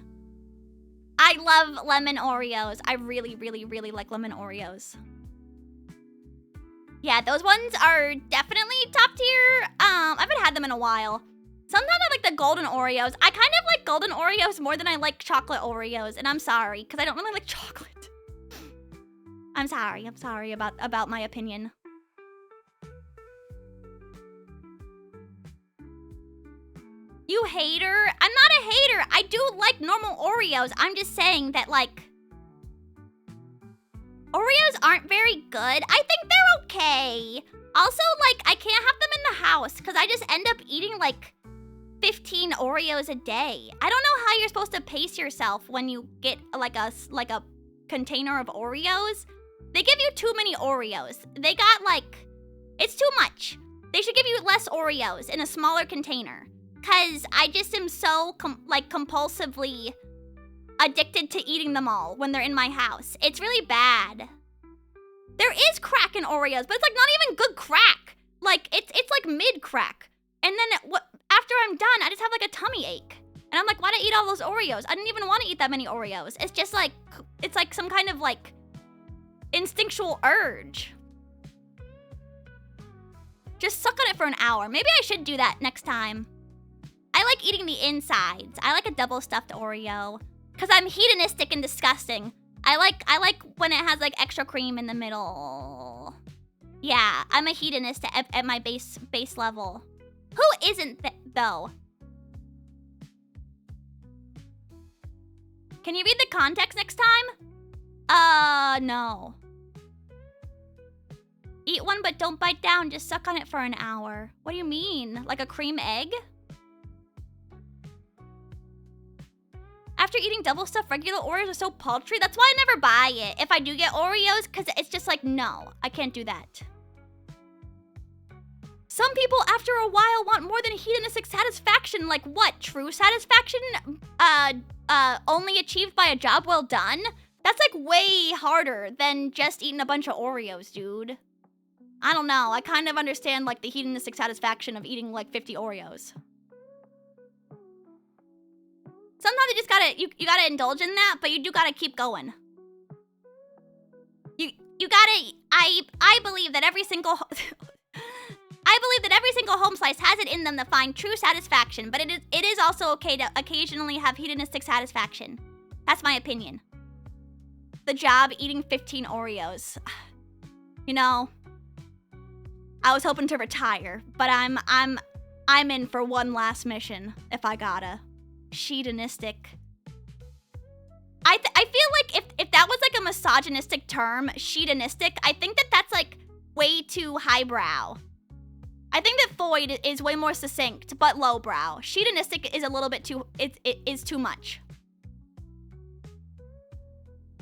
I love lemon Oreos. I really like lemon Oreos. Yeah, those ones are definitely top tier. I haven't had them in a while. Sometimes I like the golden Oreos. I kind of like golden Oreos more than I like chocolate Oreos, and I'm sorry, because I don't really like chocolate. I'm sorry about my opinion. You hater? I'm not a hater. I do like normal Oreos. I'm just saying that, like, Oreos aren't very good. I think they're okay. Also, like, I can't have them in the house because I just end up eating, like, 15 Oreos a day. I don't know how you're supposed to pace yourself when you get, like a container of Oreos. They give you too many Oreos. They got, like, it's too much. They should give you less Oreos in a smaller container. Because I just am so, compulsively addicted to eating them all when they're in my house. It's really bad. There is crack in Oreos, but it's, like, not even good crack. Like, it's like mid-crack. And then after I'm done, I just have, like, a tummy ache. And I'm like, why'd I eat all those Oreos? I didn't even want to eat that many Oreos. It's just, like, it's like some kind of, like, instinctual urge. Just suck on it for an hour. Maybe I should do that next time. I like eating the insides. I like a double stuffed Oreo. Because I'm hedonistic and disgusting. I like when it has, like, extra cream in the middle. Yeah, I'm a hedonist at my base level. Who isn't, though? Can you read the context next time? No. Eat one, but don't bite down. Just suck on it for an hour. What do you mean? Like a cream egg? After eating double stuffed, regular Oreos are so paltry. That's why I never buy it. If I do get Oreos, because it's just like, no, I can't do that. Some people, after a while, want more than hedonistic satisfaction. Like what? True satisfaction? Only achieved by a job well done? That's like way harder than just eating a bunch of Oreos, dude. I don't know. I kind of understand like the hedonistic satisfaction of eating like 50 Oreos. Sometimes you just gotta, you gotta indulge in that, but you do gotta keep going. You gotta, I believe that every single, I believe that every single home slice has it in them to find true satisfaction, but it is also okay to occasionally have hedonistic satisfaction. That's my opinion. The job, eating 15 Oreos. You know, I was hoping to retire, but I'm in for one last mission if I gotta. Shedonistic. I feel like if that was like a misogynistic term, shedonistic, I think that that's like way too highbrow. I think that Foyd is way more succinct, but lowbrow. Shedonistic is a little bit too, it is too much.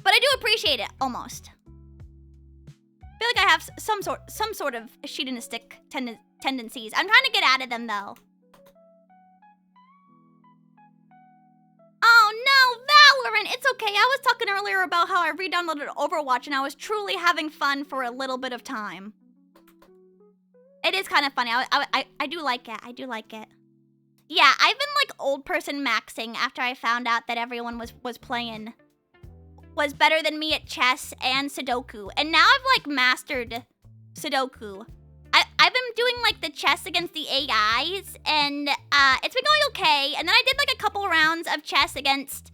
But I do appreciate it, almost. I feel like I have some sort of shedonistic tendencies. I'm trying to get out of them, though. Oh no, Valorant! It's okay. I was talking earlier about how I re-downloaded Overwatch and I was truly having fun for a little bit of time. It is kind of funny. I do like it. I do like it. Yeah, I've been like old person maxing after I found out that everyone was better than me at chess and Sudoku. And now I've like mastered Sudoku. I've been doing like the chess against the AIs and it's been going okay. And then I did like a couple rounds of chess against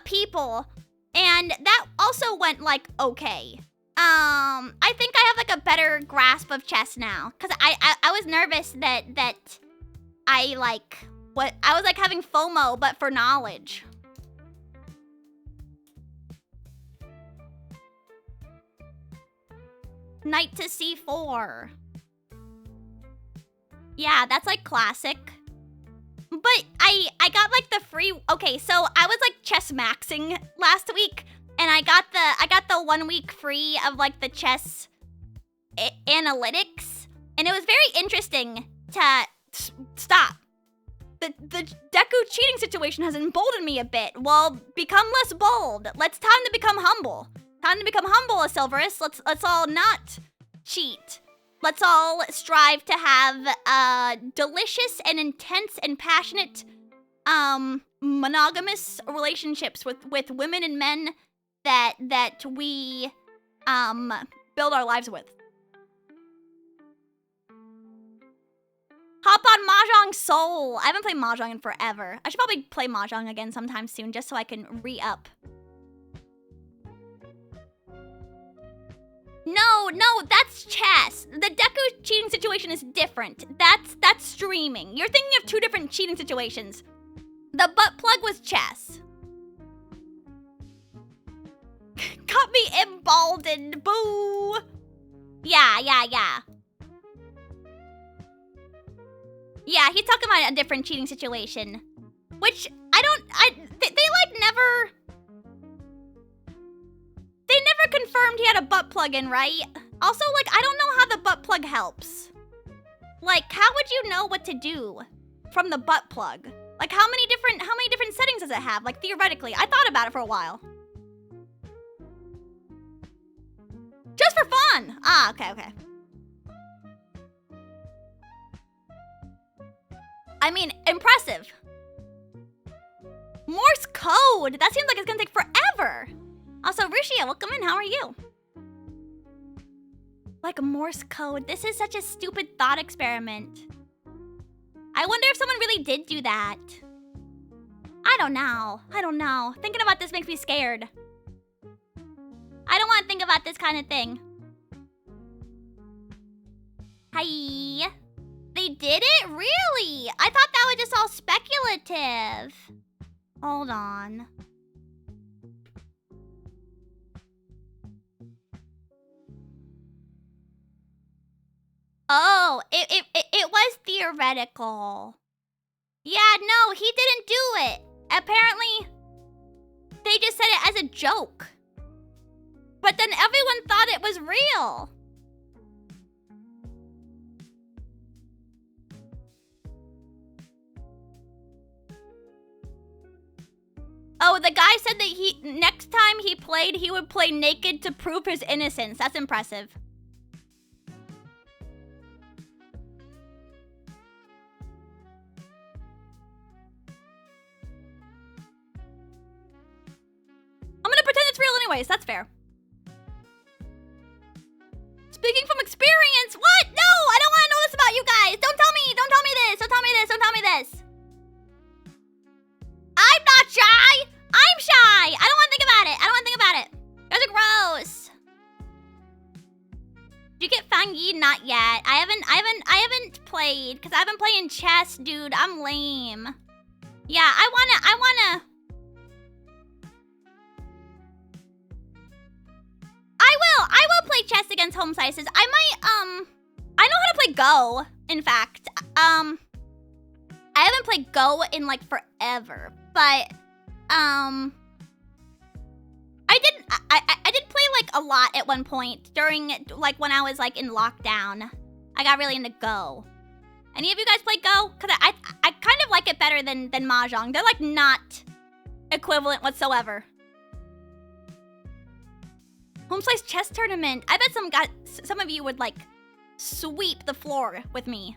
people and that also went like okay. I think I have like a better grasp of chess now cuz I was nervous that I was like having FOMO but for knowledge. Knight to c4. Yeah, that's like classic. But I got like the free, okay, so I was like chess maxing last week and I got the 1 week free of like the chess analytics and it was very interesting to stop. The Deku cheating situation has emboldened me a bit. Well, become less bold. Time to become humble. Time to become humble, Silverus. Let's all not cheat. Let's all strive to have delicious and intense and passionate monogamous relationships with women and men that we build our lives with. Hop on Mahjong Soul. I haven't played Mahjong in forever. I should probably play Mahjong again sometime soon just so I can re-up. No, that's chess. The Deku cheating situation is different. That's streaming. You're thinking of two different cheating situations. The butt plug was chess. Got me emboldened. Boo. Yeah. Yeah, he's talking about a different cheating situation. Which, they like never... They never confirmed he had a butt plug in, right? Also, like, I don't know how the butt plug helps. Like, how would you know what to do from the butt plug? Like, how many different settings does it have? Like, theoretically, I thought about it for a while. Just for fun. Ah, okay. I mean, impressive. Morse code. That seems like it's gonna take forever. Also, Rushia, welcome in. How are you? Like Morse code. This is such a stupid thought experiment. I wonder if someone really did do that. I don't know. Thinking about this makes me scared. I don't want to think about this kind of thing. Hi. They did it? Really? I thought that was just all speculative. Hold on. Oh, it was theoretical. Yeah, no, he didn't do it. Apparently, they just said it as a joke. But then everyone thought it was real. Oh, the guy said that next time he played, he would play naked to prove his innocence. That's impressive. I'm gonna pretend it's real anyways. That's fair. Speaking from experience, what? No, I don't want to know this about you guys. Don't tell me this. Don't tell me this. I'm not shy. I'm shy. I don't want to think about it. You guys are gross. Did you get Fang Yi? Not yet. I haven't played because I've been playing chess, dude. I'm lame. Yeah, I wanna. I will play chess against home slices. I know how to play Go, in fact. I haven't played Go in like forever, but I did play like a lot at one point during like when I was like in lockdown. I got really into Go. Any of you guys play Go? Cause I kind of like it better than Mahjong. They're like not equivalent whatsoever. Home slice chess tournament. I bet some of you would like sweep the floor with me.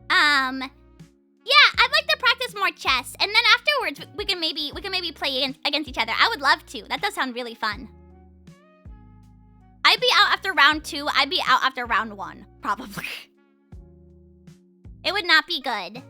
Yeah, I'd like to practice more chess, and then afterwards we can maybe play against each other. I would love to. That does sound really fun. I'd be out after round 2. I'd be out after round 1, probably. It would not be good.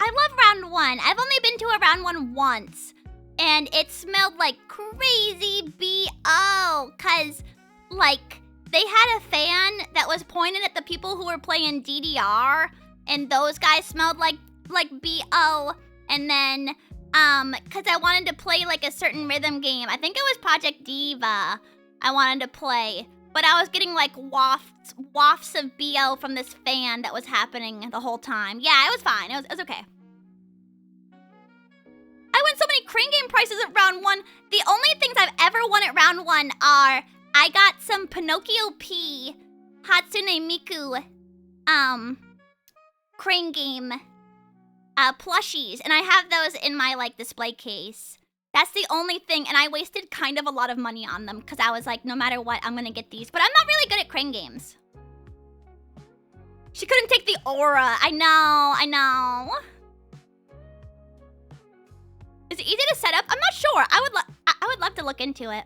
I love round 1. I've only been to a round 1 once, and it smelled like crazy BO, cause like they had a fan that was pointed at the people who were playing DDR, and those guys smelled like BO, and then cause I wanted to play like a certain rhythm game. I think it was Project Diva I wanted to play, but I was getting like wafts of BO from this fan that was happening the whole time. Yeah, it was fine. It was okay. I won so many Crane Game prizes at round 1. The only things I've ever won at round 1 are I got some Pinocchio P Hatsune Miku Crane Game plushies, and I have those in my like display case. That's the only thing, and I wasted kind of a lot of money on them because I was like, no matter what, I'm gonna get these. But I'm not really good at Crane Games. She couldn't take the aura. I know. Is it easy to set up? I'm not sure. I would love to look into it.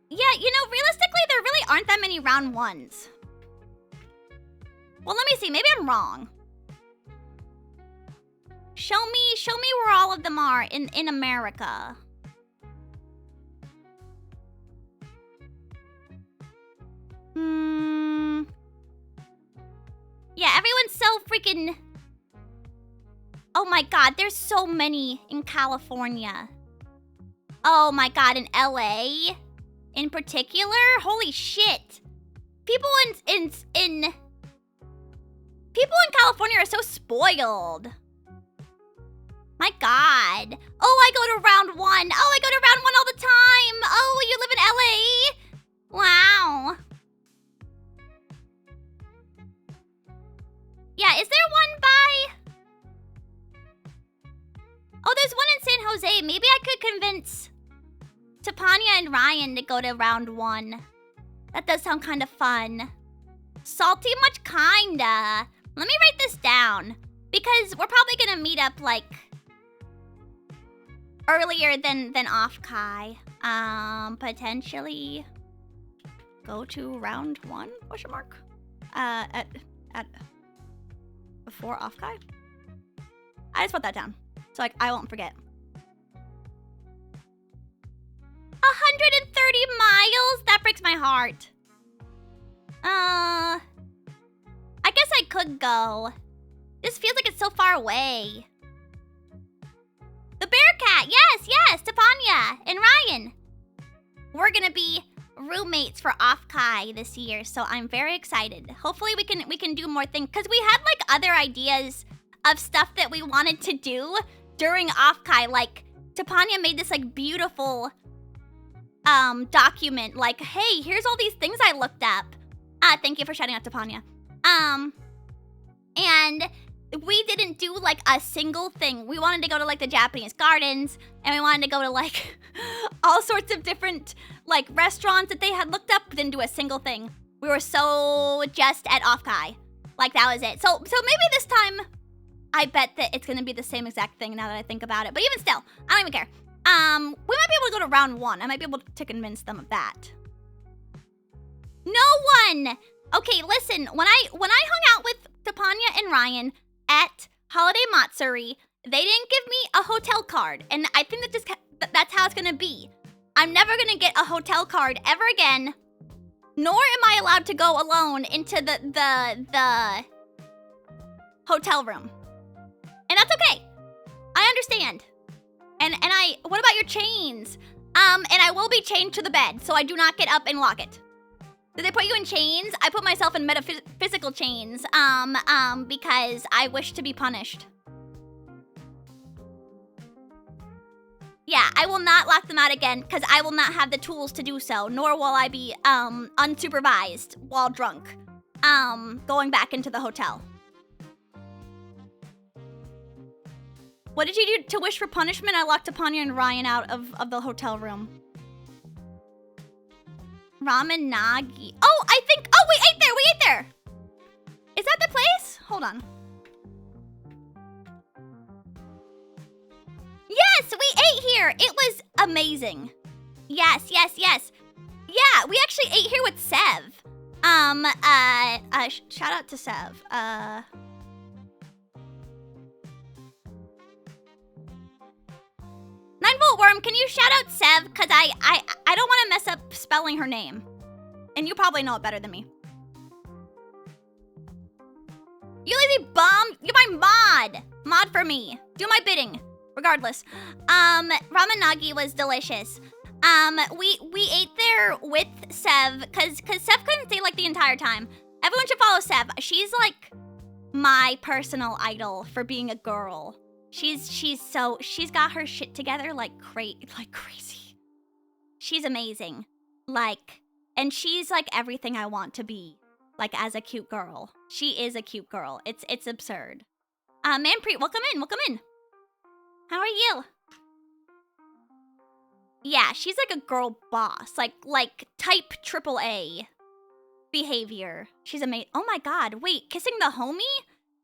Yeah, you know, realistically, there really aren't that many round 1s. Well, let me see. Maybe I'm wrong. Show me where all of them are in America. Yeah, everyone's so freaking... Oh my god, there's so many in California. Oh my god, in LA in particular? Holy shit. People in California are so spoiled. My god. Oh, I go to round 1. Oh, I go to round 1 all the time. Oh, you live in LA? Wow. Yeah, is there one by... Oh, there's one in San Jose. Maybe I could convince Topania and Ryan to go to round 1. That does sound kind of fun. Salty much kinda. Let me write this down. Because we're probably gonna meet up, like, earlier than off Kai. Potentially go to round 1, question mark? At before off Kai? I just put that down. So, like, I won't forget. 130 miles? That breaks my heart. I guess I could go. This feels like it's so far away. The Bearcat! Yes! Topania and Ryan. We're gonna be roommates for Off Kai this year, so I'm very excited. Hopefully we can do more things, because we had, like, other ideas of stuff that we wanted to do during Off Kai. Like, Topania made this, like, beautiful document, like, hey, here's all these things I looked up. Thank you for shouting out Topania. And we didn't do, like, a single thing. We wanted to go to, like, the Japanese gardens, and we wanted to go to, like, all sorts of different, like, restaurants that they had looked up, but didn't do a single thing. We were so just at Off Kai. Like, that was it. So maybe this time, I bet that it's gonna be the same exact thing now that I think about it. But even still, I don't even care. We might be able to go to round 1. I might be able to convince them of that. No one! Okay, listen. When I hung out with Topania and Ryan at Holiday Matsuri, they didn't give me a hotel card. And I think that's how it's gonna be. I'm never gonna get a hotel card ever again. Nor am I allowed to go alone into the hotel room. And that's okay. I understand. And what about your chains? And I will be chained to the bed, so I do not get up and lock it. Did they put you in chains? I put myself in metaphysical chains, because I wish to be punished. Yeah, I will not lock them out again, because I will not have the tools to do so, nor will I be, unsupervised while drunk, going back into the hotel. What did you do to wish for punishment? I locked Topania and Ryan out of the hotel room. Ramen Nagi. Oh, we ate there! Is that the place? Hold on. Yes, we ate here! It was amazing. Yes. Yeah, we actually ate here with Sev. Shout out to Sev. 9-Volt Worm, can you shout out Sev? Because I don't want to mess up spelling her name. And you probably know it better than me. You lazy bum! You're my mod! Mod for me. Do my bidding. Regardless. Ramen Nagi was delicious. We ate there with Sev, because Sev couldn't stay, like, the entire time. Everyone should follow Sev. She's, like, my personal idol for being a girl. She's got her shit together like crazy. She's amazing. Like, and she's like everything I want to be, like, as a cute girl. She is a cute girl. It's absurd. Manpreet, welcome in. How are you? Yeah, she's like a girl boss, like type AAA behavior. She's amazing. Oh my god, wait, kissing the homie?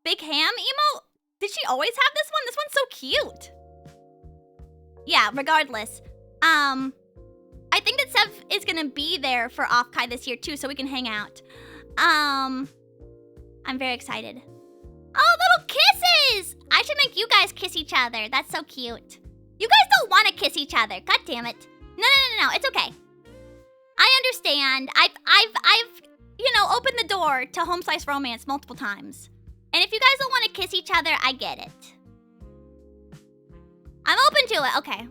Big ham emote? Did she always have this one? This one's so cute. Yeah, regardless. I think that Sev is gonna be there for Off Kai this year too, so we can hang out. I'm very excited. Oh, little should make you guys kiss each other. That's so cute. You guys don't want to kiss each other. God damn it. No. It's okay. I understand. I've opened the door to home slice romance multiple times. And if you guys don't want to kiss each other, I get it. I'm open to it. Okay.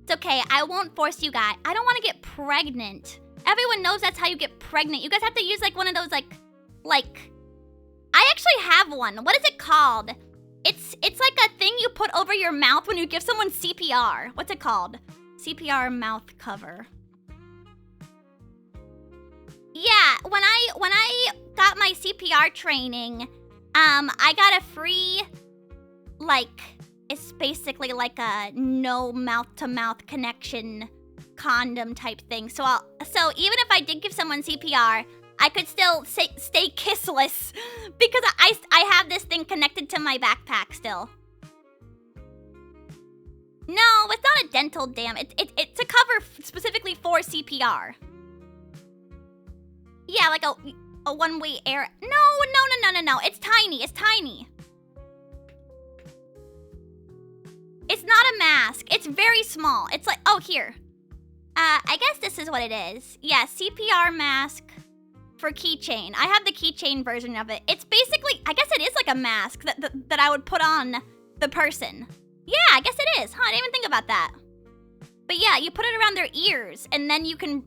It's okay. I won't force you guys. I don't want to get pregnant. Everyone knows that's how you get pregnant. You guys have to use like one of those like I actually have one. What is it called? It's like a thing you put over your mouth when you give someone CPR. What's it called? CPR mouth cover. Yeah, when I got my CPR training, I got a free, it's basically like a no mouth-to-mouth connection condom type thing. So even if I did give someone CPR, I could still stay kissless because I have this thing connected to my backpack still. No, it's not a dental dam. It's a cover specifically for CPR. Yeah, like a one-way air. No. It's tiny. It's tiny. It's not a mask. It's very small. It's like, oh, here. I guess this is what it is. Yeah, CPR mask for keychain. I have the keychain version of it. It's basically, I guess it is like a mask that I would put on the person. Yeah, I guess it is. Huh, I didn't even think about that. But yeah, you put it around their ears, and then you can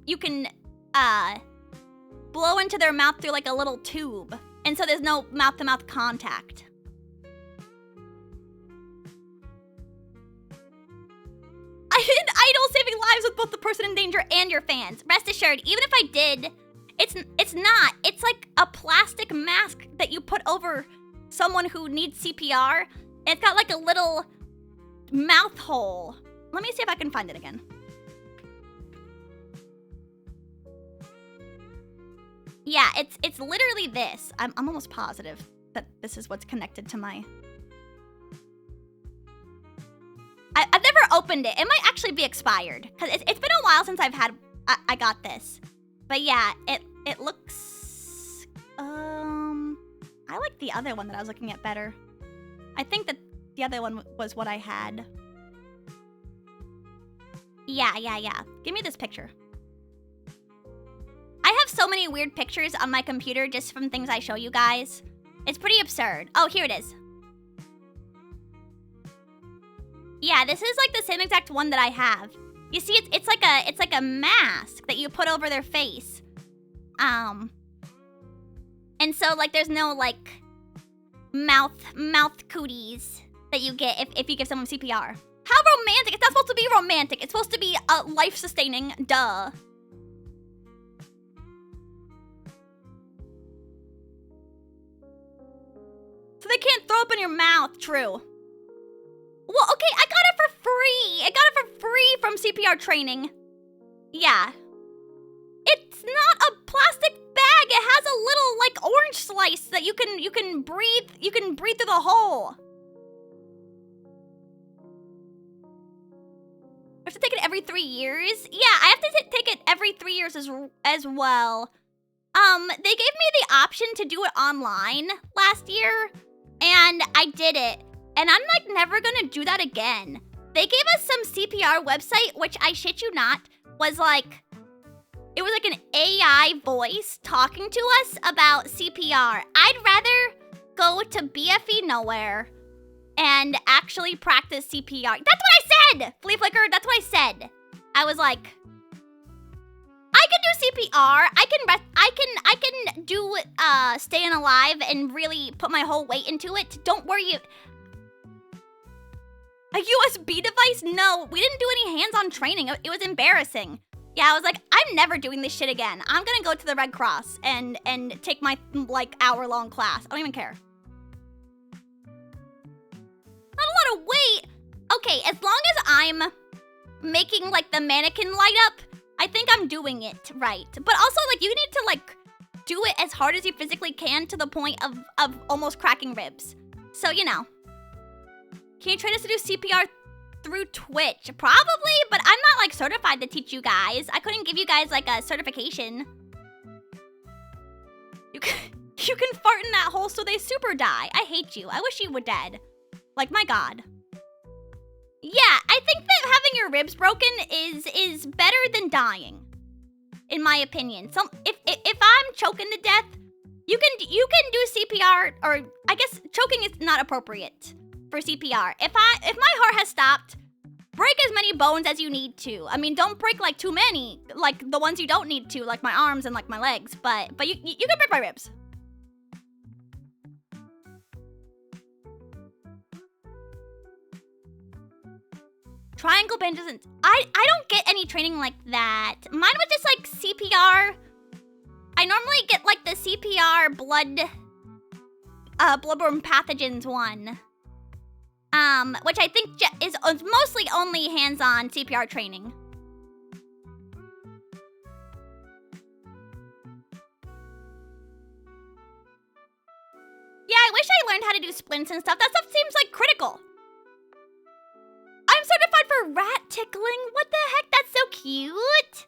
blow into their mouth through like a little tube. And so there's no mouth-to-mouth contact. I did idol saving lives with both the person in danger and your fans. Rest assured, even if I did, it's not. It's like a plastic mask that you put over someone who needs CPR. And it's got like a little mouth hole. Let me see if I can find it again. Yeah, it's literally this. I'm almost positive that this is what's connected to my... I've never opened it. It might actually be expired. Because it's been a while since I got this. But yeah, it looks... I like the other one that I was looking at better. I think that the other one was what I had. Yeah. Give me this picture. I have so many weird pictures on my computer just from things I show you guys. It's pretty absurd. Oh, here it is. Yeah, this is like the same exact one that I have. You see, it's like a mask that you put over their face. And so like there's no like mouth cooties that you get if you give someone CPR. How romantic! It's not supposed to be romantic. It's supposed to be life-sustaining. Duh. So they can't throw up in your mouth. True. Well, okay, I got it for free. I got it for free from CPR training. Yeah. It's not a plastic bag. It has a little like orange slice that you can breathe through the hole. I have to take it every 3 years. Yeah, I have to take it every 3 years as well. They gave me the option to do it online last year, and I did it. And I'm like never gonna do that again. They gave us some CPR website, which I shit you not, was like, it was like an AI voice talking to us about CPR. I'd rather go to BFE Nowhere and actually practice CPR. That's what I said! Flea Flicker, that's what I said. I was like, I can do CPR. I can do staying alive and really put my whole weight into it. Don't worry. A USB device? No, we didn't do any hands-on training. It was embarrassing. Yeah, I was like, I'm never doing this shit again. I'm gonna go to the Red Cross and take my like hour-long class. I don't even care. Not a lot of weight. Okay, as long as I'm making like the mannequin light up, I think I'm doing it right. But also like you need to like do it as hard as you physically can to the point of almost cracking ribs. So, you know. Can you train us to do CPR through Twitch? Probably, but I'm not like certified to teach you guys. I couldn't give you guys like a certification. You You can fart in that hole so they super die. I hate you. I wish you were dead. Like, my god. Yeah, I think that having your ribs broken is better than dying. In my opinion. If I'm choking to death, you can do CPR, or I guess choking is not appropriate for CPR. If my heart has stopped, break as many bones as you need to. I mean, don't break like too many, like the ones you don't need to, like my arms and like my legs, but you can break my ribs. Triangle band doesn't... I don't get any training like that. Mine was just like CPR. I normally get like the CPR bloodborne pathogens one. Which I think is mostly only hands-on CPR training. Yeah, I wish I learned how to do splints and stuff. That stuff seems like critical. I'm certified for rat tickling. What the heck? That's so cute.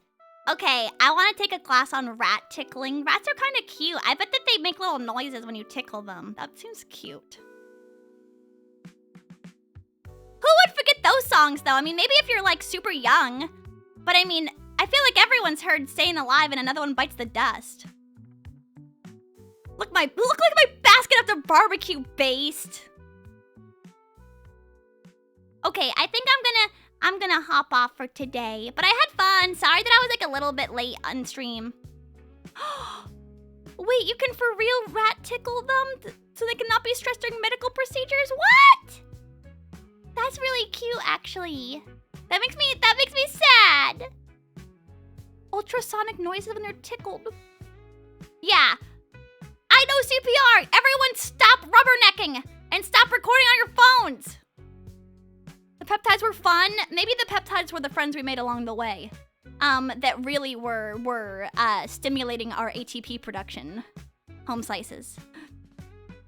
Okay, I want to take a class on rat tickling. Rats are kind of cute. I bet that they make little noises when you tickle them. That seems cute. Who would forget those songs, though? I mean, maybe if you're, like, super young. But, I mean, I feel like everyone's heard Staying Alive and Another One Bites the Dust. Look like my basket after barbecue based. Okay, I think I'm gonna hop off for today. But I had fun. Sorry that I was, like, a little bit late on stream. Wait, you can for real rat tickle them so they cannot be stressed during medical procedures? What? That's really cute, actually. That makes me sad. Ultrasonic noises when they're tickled. Yeah. I know CPR. Everyone stop rubbernecking and stop recording on your phones. The peptides were fun. Maybe the peptides were the friends we made along the way. That really were stimulating our ATP production. Home slices.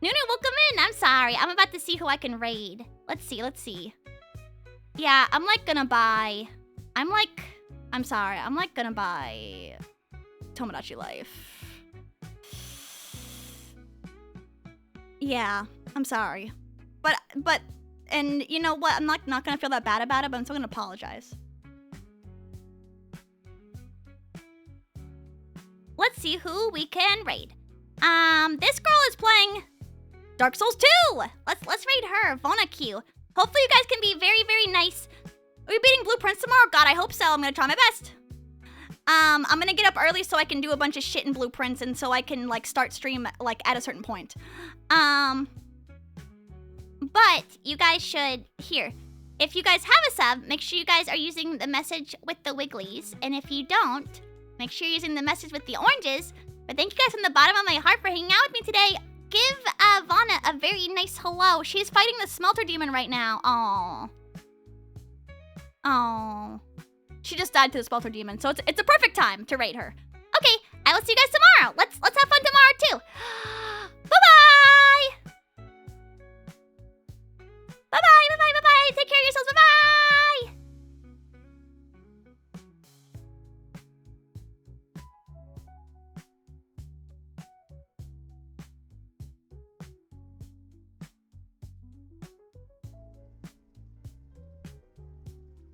Nunu, welcome in. I'm sorry. I'm about to see who I can raid. Let's see. Yeah, I'm gonna buy Tomodachi Life. Yeah, I'm sorry. But, and you know what? I'm not gonna feel that bad about it, but I'm still gonna apologize. Let's see who we can raid. This girl is playing Dark Souls 2! Let's raid her, Vona Q. Hopefully you guys can be very, very nice. Are we beating Blueprints tomorrow? God, I hope so. I'm gonna try my best. I'm gonna get up early so I can do a bunch of shit in Blueprints and so I can, like, start stream, like, at a certain point. But you guys should, here. If you guys have a sub, make sure you guys are using the message with the wigglies. And if you don't, make sure you're using the message with the oranges. But thank you guys from the bottom of my heart for hanging out with me today. Give Vona a very nice hello. She's fighting the smelter demon right now. Aww. She just died to the smelter demon, so it's a perfect time to raid her. Okay, I will see you guys tomorrow. Let's have fun tomorrow too.